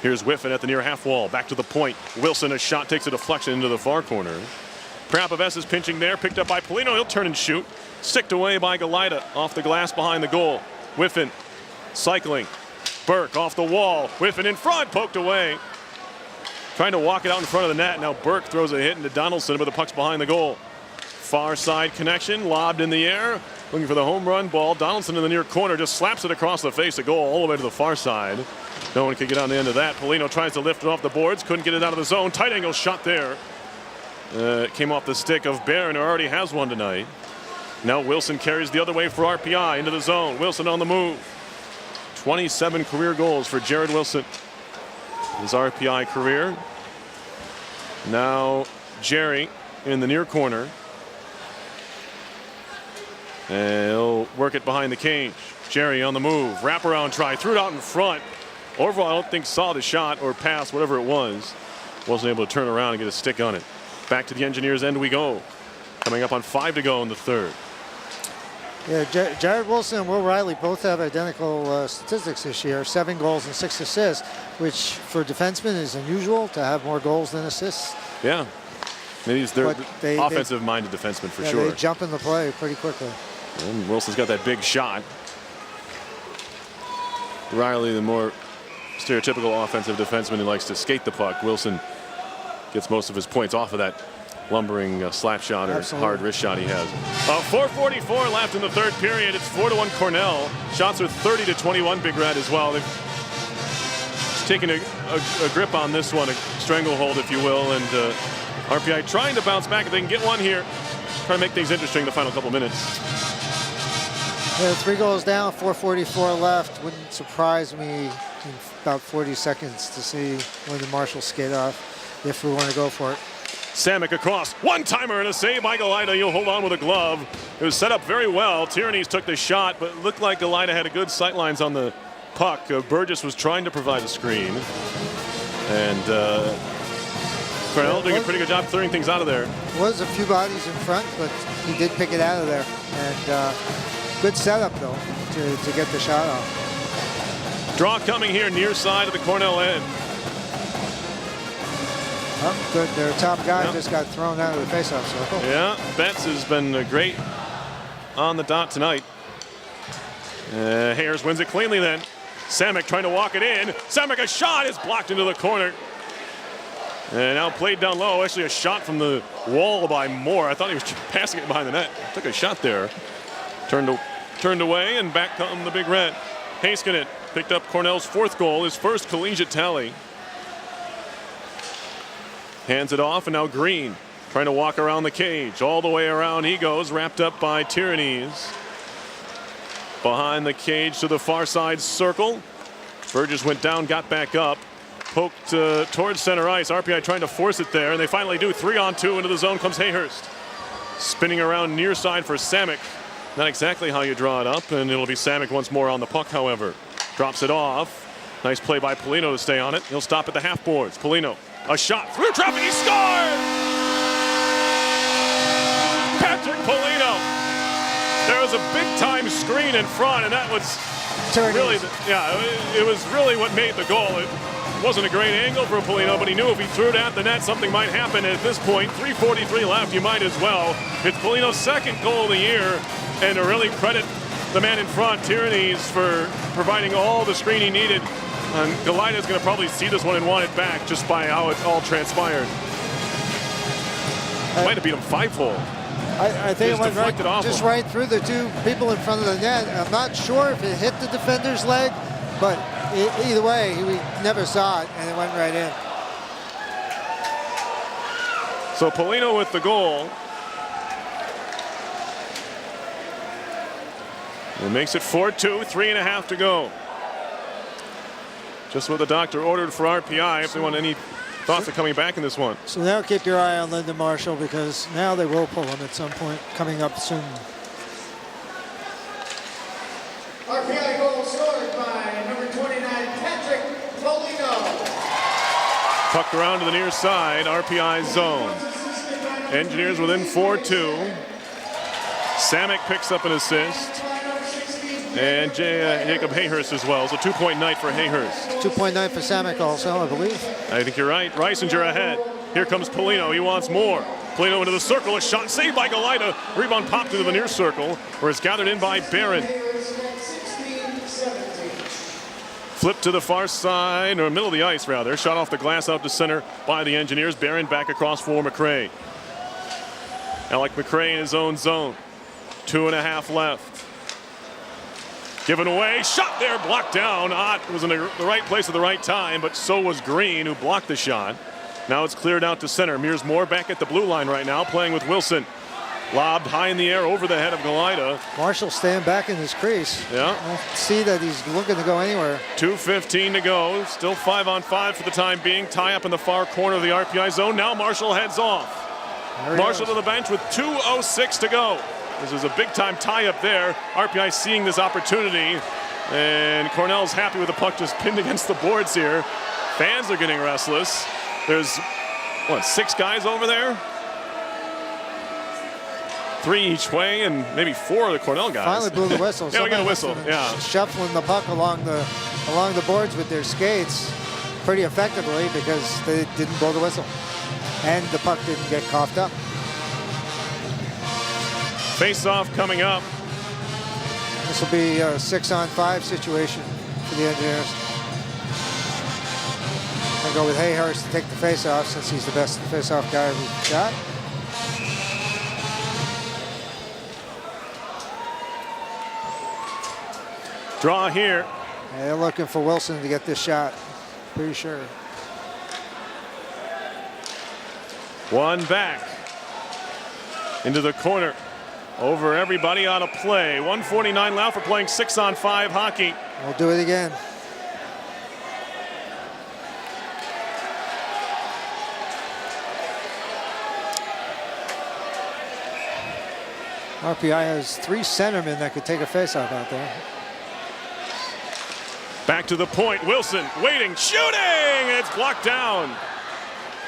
Speaker 3: Here's Whiffen at the near half wall. Back to the point. Wilson, a shot, takes a deflection into the far corner. Prapoves is pinching there. Picked up by Paulino. He'll turn and shoot. Sticked away by Goalie off the glass behind the goal. Whiffen cycling. Burke off the wall. Whiffen in front. Poked away. Trying to walk it out in front of the net. Now Burke throws a hit into Donaldson, but the puck's behind the goal. Far side connection. Lobbed in the air. Looking for the home run ball. Donaldson in the near corner just slaps it across the face of goal all the way to the far side. No one could get on the end of that. Paulino tries to lift it off the boards. Couldn't get it out of the zone. Tight angle shot there. Came off the stick of Barron, who already has one tonight. Now Wilson carries the other way for RPI into the zone. Wilson on the move. 27 career goals for Jared Wilson. His RPI career. Now Jerry in the near corner. And he'll work it behind the cage. Jerry on the move. Wraparound try. Threw it out in front. Overall, I don't think saw the shot or pass, whatever it was. Wasn't able to turn around and get a stick on it. Back to the Engineers' end we go. Coming up on 5 to go in the third.
Speaker 4: Yeah, Jared Wilson and Will Riley both have identical statistics this year. 7 goals and 6 assists, which for defensemen is unusual to have more goals than assists.
Speaker 3: Yeah. Maybe they're offensive-minded defensemen for sure.
Speaker 4: They jump in the play pretty quickly.
Speaker 3: And Wilson's got that big shot. Riley, the more stereotypical offensive defenseman who likes to skate the puck. Wilson gets most of his points off of that lumbering slap shot or hard wrist shot he has. 4:44 left in the third period. It's 4-1 Cornell. Shots are 30-21 Big Red as well. They've taken a grip on this one, a stranglehold, if you will, and RPI trying to bounce back if they can get one here. Try to make things interesting the final couple minutes.
Speaker 4: Yeah, 3 goals down, 4:44 left. Wouldn't surprise me in about 40 seconds to see when the Marshals skate off if we want to go for it.
Speaker 3: Samick across. One-timer and a save by Goalie. You'll hold on with a glove. It was set up very well. Tierney's took the shot, but it looked like Goalie had a good sight lines on the puck. Burgess was trying to provide a screen. And Cornell doing a pretty good job clearing things out of there.
Speaker 4: Was a few bodies in front, but he did pick it out of there. And good setup, though, to get the shot off.
Speaker 3: Draw coming here near side of the Cornell end.
Speaker 4: Oh, good. Their top guy just got thrown out of the faceoff circle.
Speaker 3: Yeah, Betts has been great on the dot tonight. Hayers wins it cleanly then. Samick trying to walk it in. Samick, a shot is blocked into the corner. And now played down low. Actually, a shot from the wall by Moore. I thought he was passing it behind the net. Took a shot there. Turned away, and back come the Big Red. Heiskanen picked up Cornell's 4th goal, his first collegiate tally. Hands it off, and now Green trying to walk around the cage. All the way around he goes, wrapped up by Tierney's. Behind the cage to the far side circle. Burgess went down, got back up. Poked towards center ice. RPI trying to force it there, and they finally do. 3-on-2 into the zone comes Hayhurst. Spinning around near side for Samick. Not exactly how you draw it up, and it'll be Samick once more on the puck, however. Drops it off. Nice play by Paulino to stay on it. He'll stop at the half boards. Paulino, a shot through traffic, he scores! Patrick Paulino. There was a big-time screen in front, and that was really, it was really what made the goal. It wasn't a great angle for Paulino, but he knew if he threw it at the net, something might happen. And at this point, 3:43 left, you might as well. It's Paulino's 2nd goal of the year, and to really credit the man in front, Tierney's, for providing all the screen he needed. And Goalie is going to probably see this one and want it back just by how it all transpired. Might have beat him 5-hole.
Speaker 4: I think it went just right through the 2 people in front of the net. I'm not sure if it hit the defender's leg, but either way, we never saw it, and it went right in.
Speaker 3: So Paulino with the goal. It makes it 4-2, 3.5 to go. Just what the doctor ordered for RPI if they want any thoughts of coming back in this one.
Speaker 4: So now keep your eye on Lyndon Marshall, because now they will pull him at some point coming up soon.
Speaker 1: RPI goal scored by number 29, Patrick Paulino.
Speaker 3: Puck around to the near side, RPI zone. Engineers within 4-2. Samek picks up an assist. And Jacob Hayhurst as well. So 2-point night for Hayhurst.
Speaker 4: 2-point night for Samek also, I believe.
Speaker 3: I think you're right. Reisinger ahead. Here comes Paulino. He wants more. Paulino into the circle. A shot saved by Galita. Rebound popped into the near circle, where it's gathered in by Barron. Flip to the far side, or middle of the ice rather. Shot off the glass out to center by the Engineers. Barron back across for McRae. Alec McRae in his own zone. 2.5 left. Given away, shot there, blocked down. Ott was in the right place at the right time, but so was Green, who blocked the shot. Now it's cleared out to center. Mears Moore back at the blue line right now, playing with Wilson. Lobbed high in the air over the head of Galita.
Speaker 4: Marshall staying back in his crease.
Speaker 3: Yeah.
Speaker 4: I see that he's looking to go anywhere.
Speaker 3: 2:15 to go. Still 5-on-5 for the time being. Tie up in the far corner of the RPI zone. Now Marshall heads off. Marshall to the bench with 2:06 to go. This is a big-time tie-up there. RPI seeing this opportunity, and Cornell's happy with the puck just pinned against the boards here. Fans are getting restless. There's, what, 6 guys over there? 3 each way, and maybe 4 of the Cornell guys.
Speaker 4: Finally blew the whistle.
Speaker 3: Yeah, we got a whistle. Yeah,
Speaker 4: shuffling the puck along the boards with their skates pretty effectively, because they didn't blow the whistle, and the puck didn't get coughed up.
Speaker 3: Face-off coming up.
Speaker 4: This will be a 6-on-5 situation for the Engineers. I go with Hayhurst to take the face-off, since he's the best face-off guy we've got.
Speaker 3: Draw here.
Speaker 4: Yeah, they're looking for Wilson to get this shot, pretty sure.
Speaker 3: One back into the corner. Over everybody on a play. 1:49 left for playing 6-on-5 hockey.
Speaker 4: We'll do it again. RPI has 3 centermen that could take a faceoff out there.
Speaker 3: Back to the point. Wilson waiting, shooting, and it's blocked down.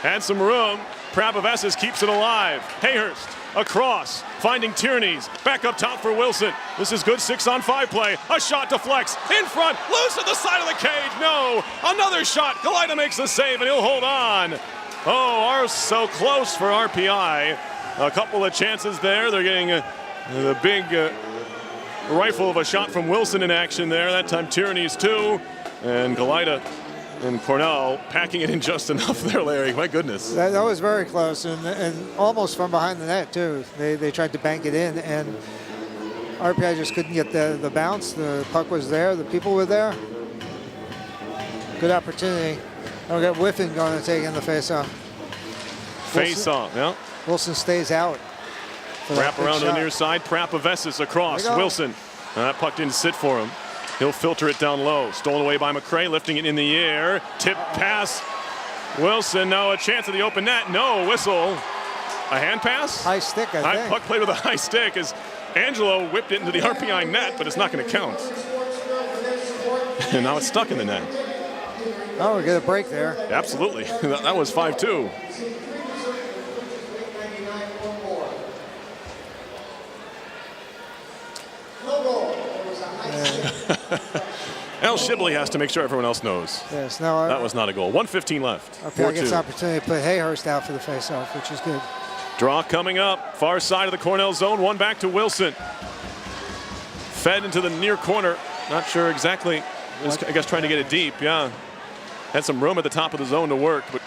Speaker 3: Had some room. Prabhavessis keeps it alive. Hayhurst across, finding Tierney's. Back up top for Wilson. This is good 6-on-5 play. A shot deflects in front, loose at the side of the cage. No, another shot. Galita makes the save, and he'll hold on. Oh, so close for RPI. A couple of chances there. They're getting the big rifle of a shot from Wilson in action there. That time Tierney's too, and Galita and Cornell packing it in just enough there, Larry. My goodness.
Speaker 4: That was very close, and almost from behind the net, too. They tried to bank it in, and RPI just couldn't get the bounce. The puck was there. The people were there. Good opportunity. I'll get Whiffen going to take in the face-off.
Speaker 3: Face-off, yeah.
Speaker 4: Wilson stays out.
Speaker 3: Wrap around to the near side. Prabhavessis across. Wilson. That puck didn't sit for him. He'll filter it down low. Stolen away by McRae, lifting it in the air. Tip pass. Wilson, now a chance at the open net. No, whistle. A hand pass?
Speaker 4: High stick, I think.
Speaker 3: Puck played with a high stick as Angelo whipped it into the RPI net, but it's not going to count. And now it's stuck in the net.
Speaker 4: Oh, we get a break there.
Speaker 3: Absolutely. That was 5-2. Al Shibley has to make sure everyone else knows.
Speaker 4: Yes, no,
Speaker 3: that was not a goal. 1:15 left.
Speaker 4: RPI gets an opportunity to put Hayhurst out for the face-off, which is good.
Speaker 3: Draw coming up. Far side of the Cornell zone. One back to Wilson. Fed into the near corner. Not sure exactly. I guess trying to get it deep. Yeah. Had some room at the top of the zone to work, but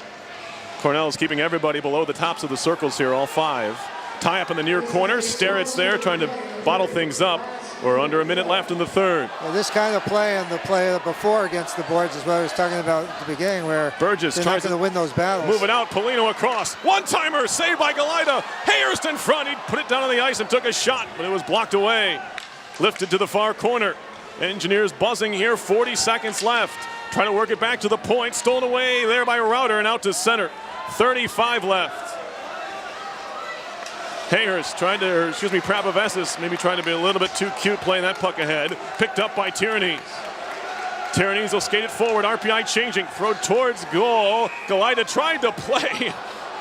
Speaker 3: Cornell is keeping everybody below the tops of the circles here, all 5. Tie up in the near corner. Starrett's there trying to bottle things up. We're under a minute left in the third.
Speaker 4: Well, this kind of play and the play before against the boards is what I was talking about at the beginning, where
Speaker 3: Burgess
Speaker 4: they're
Speaker 3: tries
Speaker 4: not going to win those battles.
Speaker 3: Move it out. Paulino across. One-timer saved by Galita. Hayhurst in front. He put it down on the ice and took a shot, but it was blocked away. Lifted to the far corner. Engineers buzzing here. 40 seconds left. trying to work it back to the point. Stolen away there by Router and out to center. 35 left. Hayhurst trying to, or excuse me, Prabhavessis maybe trying to be a little bit too cute playing that puck ahead. Picked up by Tierney. Tierney will skate it forward. RPI changing. Throw towards goal. Galida tried to play.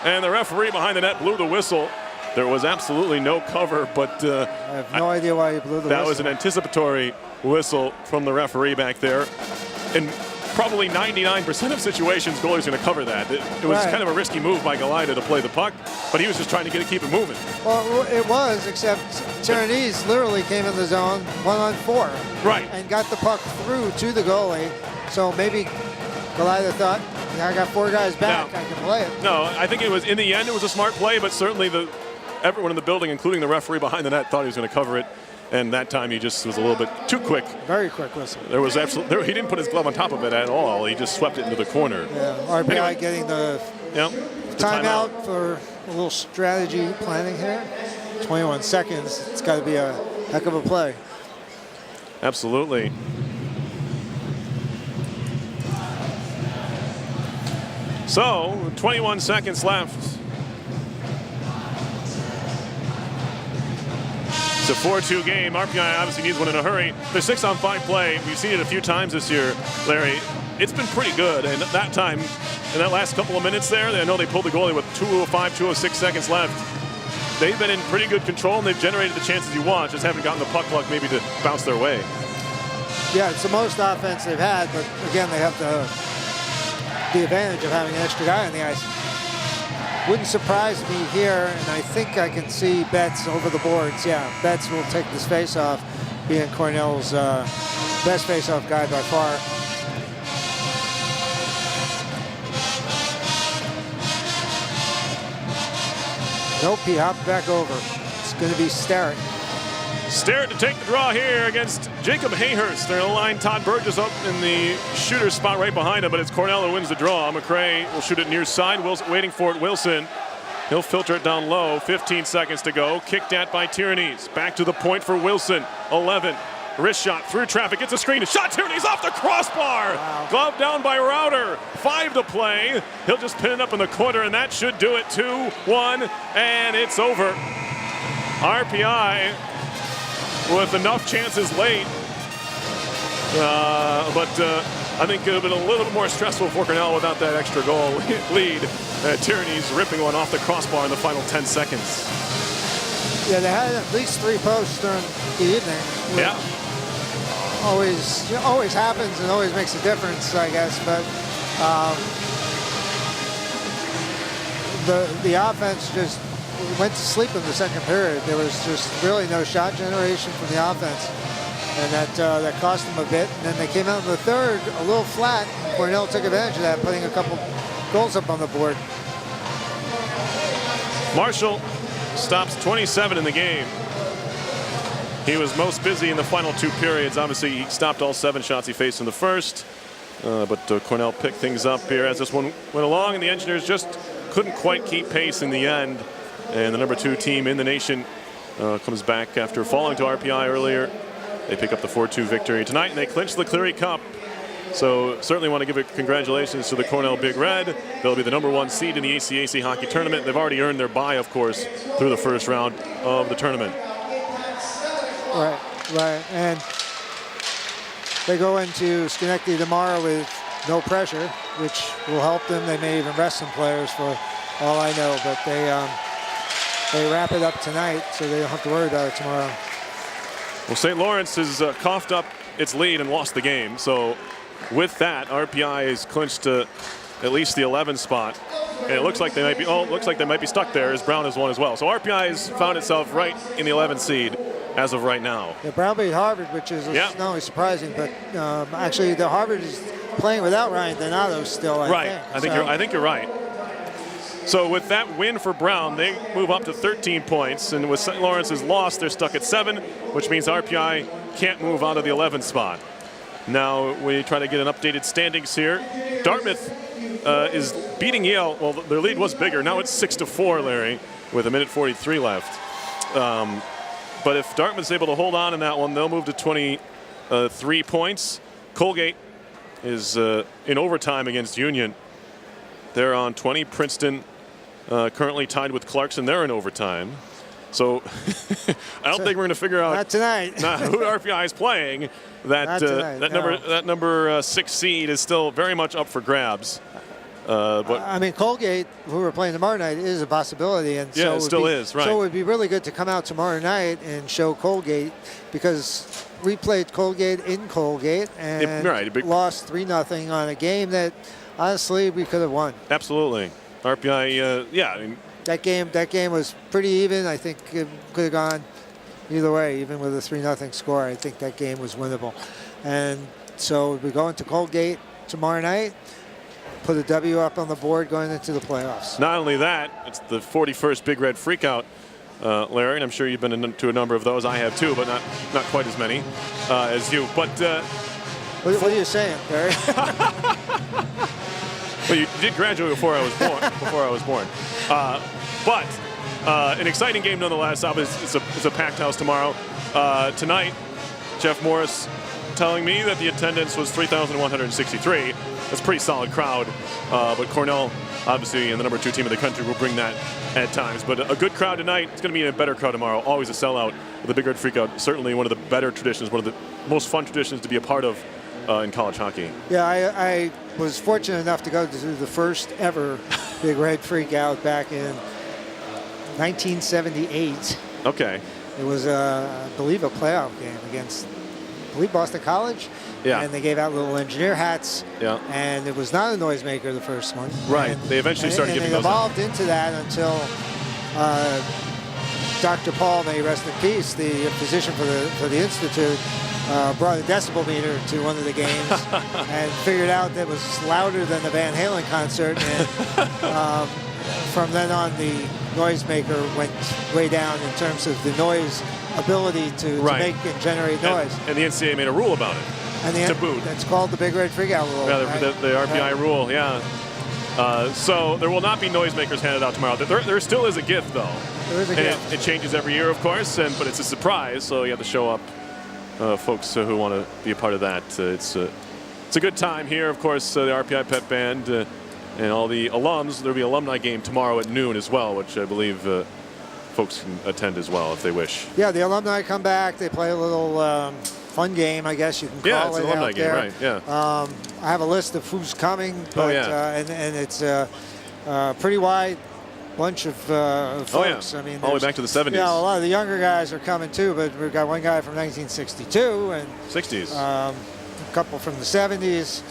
Speaker 3: And the referee behind the net blew the whistle. There was absolutely no cover, but
Speaker 4: I have no idea why he blew the whistle.
Speaker 3: That was an anticipatory whistle from the referee back there. And probably 99% of situations, goalie's going to cover that. It was kind of a risky move by Galida to play the puck, but he was just trying to keep it moving.
Speaker 4: Well, it was, except Tyrannese literally came in the zone 1-on-4.
Speaker 3: Right.
Speaker 4: And got the puck through to the goalie. So maybe Galida thought, I got 4 guys back, I can play it.
Speaker 3: No, I think it was, in the end, it was a smart play, but certainly everyone in the building, including the referee behind the net, thought he was going to cover it. And that time he just was a little bit too quick.
Speaker 4: Very quick whistle.
Speaker 3: There was absolutely, he didn't put his glove on top of it at all. He just swept it into the corner.
Speaker 4: Yeah, RPI getting the timeout for a little strategy planning here. 21 seconds. It's got to be a heck of a play.
Speaker 3: Absolutely. So, 21 seconds left. It's a 4-2 game. RPI obviously needs one in a hurry. The 6-on-5 play, we've seen it a few times this year, Larry. It's been pretty good. And that time, in that last couple of minutes there, I know they pulled the goalie with 2:05, 2:06 seconds left. They've been in pretty good control, and they've generated the chances you want, just haven't gotten the puck luck maybe to bounce their way.
Speaker 4: Yeah, it's the most offense they've had, but again, they have the advantage of having an extra guy on the ice. Wouldn't surprise me here, and I think I can see Betts over the boards. Yeah, Betts will take this face-off, being Cornell's best face-off guy by far. Nope, he hopped back over. It's going to be Starrett.
Speaker 3: Starrett to take the draw here against Jacob Hayhurst. They're going to line Todd Burgess up in the shooter spot right behind him, but it's Cornell who wins the draw. McRae will shoot it near side. Wilson waiting for it. Wilson. He'll filter it down low. 15 seconds to go. Kicked at by Tierney. Back to the point for Wilson. 11. Wrist shot through traffic. Gets a screen. Shot. Tierney off the crossbar. Wow. Glove down by Router. 5 to play. He'll just pin it up in the corner, and that should do it. 2-1, and it's over. RPI with enough chances late. But I think it would have been a little bit more stressful for Cornell without that extra goal lead. Tierney's ripping one off the crossbar in the final 10 seconds.
Speaker 4: Yeah, they had at least 3 posts during the evening.
Speaker 3: Yeah.
Speaker 4: Always happens and always makes a difference, I guess. But the offense just went to sleep in the second period. There was just really no shot generation from the offense, and that cost them a bit. And then they came out in the third a little flat. Cornell took advantage of that, putting a couple goals up on the board.
Speaker 3: Marshall stops 27 in the game. He was most busy in the final 2 periods. Obviously, he stopped all 7 shots he faced in the first, but Cornell picked things up here as this one went along, and the Engineers just couldn't quite keep pace in the end. And the number 2 team in the nation comes back after falling to RPI earlier. They pick up the 4-2 victory tonight, and they clinch the Cleary Cup. So certainly want to give a congratulations to the Cornell Big Red. They'll be the number 1 seed in the ACAC hockey tournament. They've already earned their bye, of course, through the first round of the tournament.
Speaker 4: Right. And they go into Schenectady tomorrow with no pressure, which will help them. They may even rest some players for all I know, but they wrap it up tonight, so they don't have to worry about it tomorrow.
Speaker 3: Well, St. Lawrence has coughed up its lead and lost the game. So with that, RPI is clinched to at least the 11 spot. And it looks like they might be stuck there as Brown has won as well. So RPI has found itself right in the 11th seed as of right now.
Speaker 4: Yeah, Brown beat Harvard, which is not only surprising, but actually the Harvard is playing without Ryan Donato still, I think.
Speaker 3: I think you're right. So with that win for Brown, they move up to 13 points. And with St. Lawrence's loss, they're stuck at 7, which means RPI can't move out of the 11th spot. Now we try to get an updated standings here. Dartmouth is beating Yale. Well, their lead was bigger. Now it's 6-4, Larry, with 1:43 left. But if Dartmouth's able to hold on in that one, they'll move to 23 points. Colgate is in overtime against Union. They're on 20. Princeton currently tied with Clarkson. They're in overtime. So I don't think we're going to figure out
Speaker 4: not tonight.
Speaker 3: who RPI is playing. That number 6 seed is still very much up for grabs. But
Speaker 4: I mean, Colgate, who we're playing tomorrow night, is a possibility, and
Speaker 3: yeah,
Speaker 4: so
Speaker 3: it still is, right?
Speaker 4: So it would be really good to come out tomorrow night and show Colgate, because we played Colgate in Colgate and lost 3-0 on a game that honestly we could have won.
Speaker 3: Absolutely, RPI. Yeah, I mean,
Speaker 4: that game was pretty even. I think it could have gone either way, even with a 3-0 score. I think that game was winnable, and so we go into Colgate tomorrow night. Put a W up on the board going into the playoffs.
Speaker 3: Not only that, it's the 41st Big Red Freakout, Larry, and I'm sure you've been to a number of those. I have too, but not quite as many as you. But
Speaker 4: what are you saying, Barry?
Speaker 3: Well, you did graduate before I was born. But an exciting game nonetheless. Obviously, it's a packed house tomorrow. Tonight, Jeff Morris telling me that the attendance was 3,163. That's a pretty solid crowd. But Cornell, obviously, and the number 2 team in the country, will bring that at times. But a good crowd tonight. It's going to be a better crowd tomorrow. Always a sellout. The Big Red Freakout, certainly one of the better traditions, one of the most fun traditions to be a part of in college hockey.
Speaker 4: Yeah, I was fortunate enough to go to the first ever Big Red Freakout back in 1978.
Speaker 3: Okay.
Speaker 4: It was, I believe, a playoff game against, I believe, Boston College.
Speaker 3: Yeah.
Speaker 4: And they gave out little engineer hats.
Speaker 3: Yeah.
Speaker 4: And it was not a noisemaker, the first one.
Speaker 3: Right.
Speaker 4: And,
Speaker 3: they eventually started giving those out.
Speaker 4: And it evolved into that until Dr. Paul, may he rest in peace, the physician for the Institute, brought a decibel meter to one of the games and figured out that it was louder than the Van Halen concert. And from then on, the noisemaker went way down in terms of the noise ability to make and generate noise.
Speaker 3: And the NCAA made a rule about it.
Speaker 4: And
Speaker 3: to boot.
Speaker 4: That's called the Big Red Freakout rule.
Speaker 3: Yeah,
Speaker 4: right?
Speaker 3: the RPI rule, yeah. So there will not be noisemakers handed out tomorrow. There still is a gift, though.
Speaker 4: There is a gift.
Speaker 3: It changes every year, of course, but it's a surprise, so you have to show up, folks who want to be a part of that. It's a good time here, of course, the RPI Pep Band and all the alums. There will be an alumni game tomorrow at noon as well, which I believe folks can attend as well if they wish.
Speaker 4: Yeah, the alumni come back. They play a little fun game, I guess you can call it.
Speaker 3: Yeah, it's an alumni game, right? Yeah.
Speaker 4: I have a list of who's coming, but and it's a pretty wide bunch of folks.
Speaker 3: Oh, yeah.
Speaker 4: I mean,
Speaker 3: all the way back to the 70s.
Speaker 4: Yeah, a lot of the younger guys are coming too, but we've got one guy from 1962 and
Speaker 3: 60s.
Speaker 4: A couple from the 70s.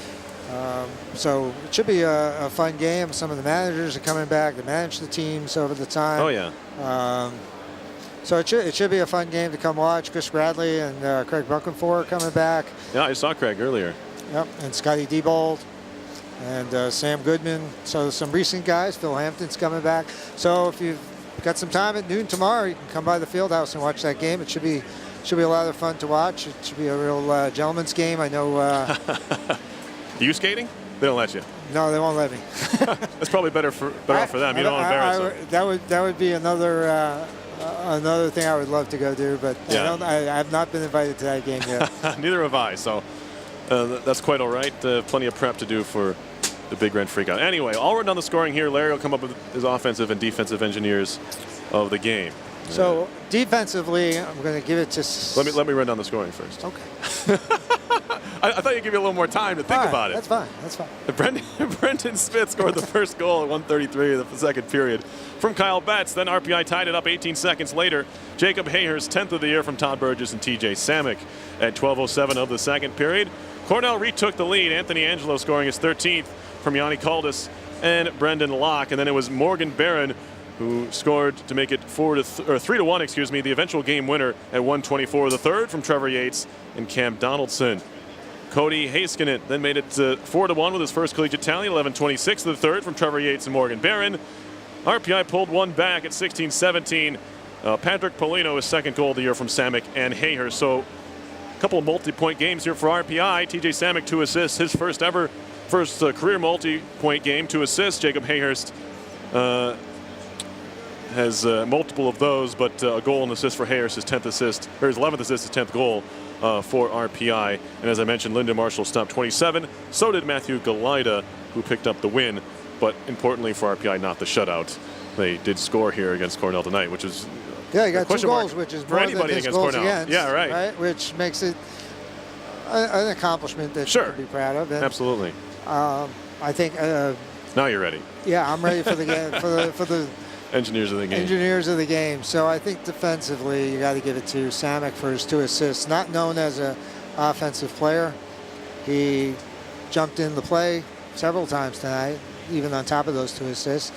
Speaker 4: So it should be a fun game. Some of the managers are coming back to manage the teams over the time.
Speaker 3: Oh, yeah.
Speaker 4: So it should be a fun game to come watch. Chris Bradley and Craig Buckenfor are coming back.
Speaker 3: Yeah, I saw Craig earlier.
Speaker 4: Yep, and Scotty Diebold and Sam Goodman. So some recent guys. Phil Hampton's coming back. So if you've got some time at noon tomorrow, you can come by the Fieldhouse and watch that game. It should be a lot of fun to watch. It should be a real gentleman's game. I know.
Speaker 3: You skating? They don't let you.
Speaker 4: No, they won't let me.
Speaker 3: That's probably better for them. You don't embarrass them.
Speaker 4: That would be another thing I would love to go do, but I have not been invited to that game yet.
Speaker 3: Neither have I. So that's quite all right. Plenty of prep to do for the Big Red Freakout. Anyway, I'll run down the scoring here. Larry will come up with his offensive and defensive engineers of the game.
Speaker 4: So defensively, I'm going to give it to.
Speaker 3: Let me run down the scoring first.
Speaker 4: Okay.
Speaker 3: I thought you'd give you a little more time to think about it.
Speaker 4: That's fine. That's fine.
Speaker 3: Brendan Smith scored the first goal at 1:33 of the second period from Kyle Betts. Then RPI tied it up 18 seconds later. Jacob Hayhurst, 10th of the year from Todd Burgess and TJ Samick at 12:07 of the second period. Cornell retook the lead. Anthony Angelo scoring his 13th from Yanni Caldas and Brendan Locke. And then it was Morgan Barron who scored to make it 3-1, the eventual game winner at 1:24 of the third from Trevor Yates and Cam Donaldson. Cody Heiskanen then made it 4-1 with his first collegiate tally, 11:26 of the third from Trevor Yates and Morgan Barron. RPI pulled one back at 16-17. Patrick Paulino, his second goal of the year from Samick and Hayhurst. So a couple of multi-point games here for RPI. TJ Samick, 2 assists, his first career multi-point game, 2 assists. Jacob Hayhurst has multiple of those, but a goal and assist for Hayhurst, his 10th assist, or his 11th assist, his 10th goal for RPI. And as I mentioned, Lyndon Marshall stopped 27. So did Matthew Galida, who picked up the win. But importantly for RPI, not the shutout. They did score here against Cornell tonight, which is
Speaker 4: yeah, you got 2
Speaker 3: question mark
Speaker 4: goals, which is
Speaker 3: for
Speaker 4: more
Speaker 3: anybody
Speaker 4: than his
Speaker 3: against
Speaker 4: goals
Speaker 3: Cornell.
Speaker 4: against.
Speaker 3: Yeah, right.
Speaker 4: Which makes it an accomplishment that you can be proud of. And,
Speaker 3: absolutely.
Speaker 4: I think.
Speaker 3: Now you're ready.
Speaker 4: Yeah, I'm ready for the game for the
Speaker 3: engineers of the game.
Speaker 4: Engineers of the game. So I think defensively, you got to give it to Samek for his 2 assists. Not known as an offensive player, he jumped in the play several times tonight, even on top of those 2 assists.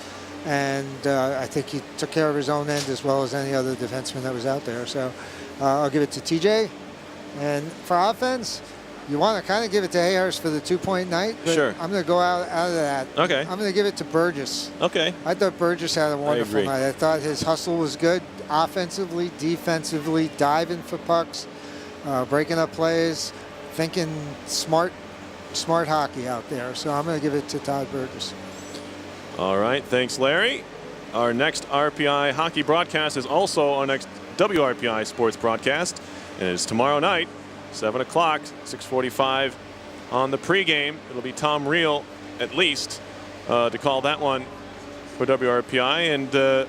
Speaker 4: And I think he took care of his own end as well as any other defenseman that was out there. So I'll give it to TJ. And for offense, you want to kind of give it to Hayhurst for the 2-point night. But
Speaker 3: sure.
Speaker 4: I'm going to go out of that.
Speaker 3: Okay.
Speaker 4: I'm going to give it to Burgess.
Speaker 3: Okay.
Speaker 4: I thought Burgess had a wonderful
Speaker 3: agree.
Speaker 4: night. I thought his hustle was good offensively, defensively, diving for pucks, breaking up plays, thinking smart hockey out there. So I'm going to give it to Todd Burgess.
Speaker 3: All right. Thanks, Larry. Our next RPI hockey broadcast is also our next WRPI sports broadcast. And it's tomorrow night, 7 o'clock, 6:45 on the pregame. It'll be Tom Reel, at least, to call that one for WRPI. And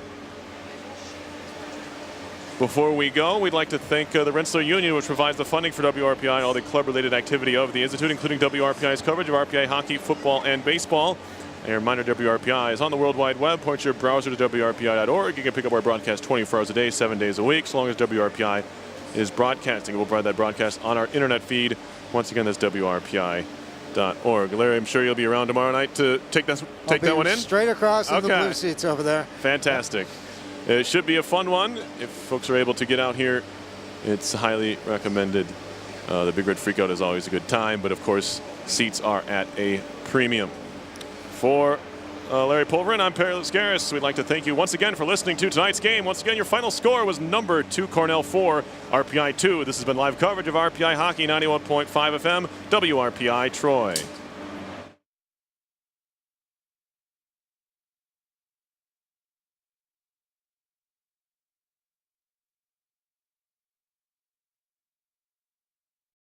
Speaker 3: before we go, we'd like to thank the Rensselaer Union, which provides the funding for WRPI and all the club-related activity of the Institute, including WRPI's coverage of RPI hockey, football, and baseball. And a reminder, WRPI is on the World Wide Web. Point your browser to WRPI.org. You can pick up our broadcast 24 hours a day, 7 days a week, so long as WRPI is broadcasting. We'll provide that broadcast on our internet feed. Once again, that's WRPI.org. Larry, I'm sure you'll be around tomorrow night to take that one in.
Speaker 4: Straight across in the blue seats over there.
Speaker 3: Fantastic. It should be a fun one. If folks are able to get out here, it's highly recommended. The Big Red Freakout is always a good time, but of course, seats are at a premium. For Larry Pulverin, I'm Perry Lascaris. We'd like to thank you once again for listening to tonight's game. Once again, your final score was number 2 Cornell 4, RPI 2. This has been live coverage of RPI Hockey, 91.5 FM, WRPI Troy.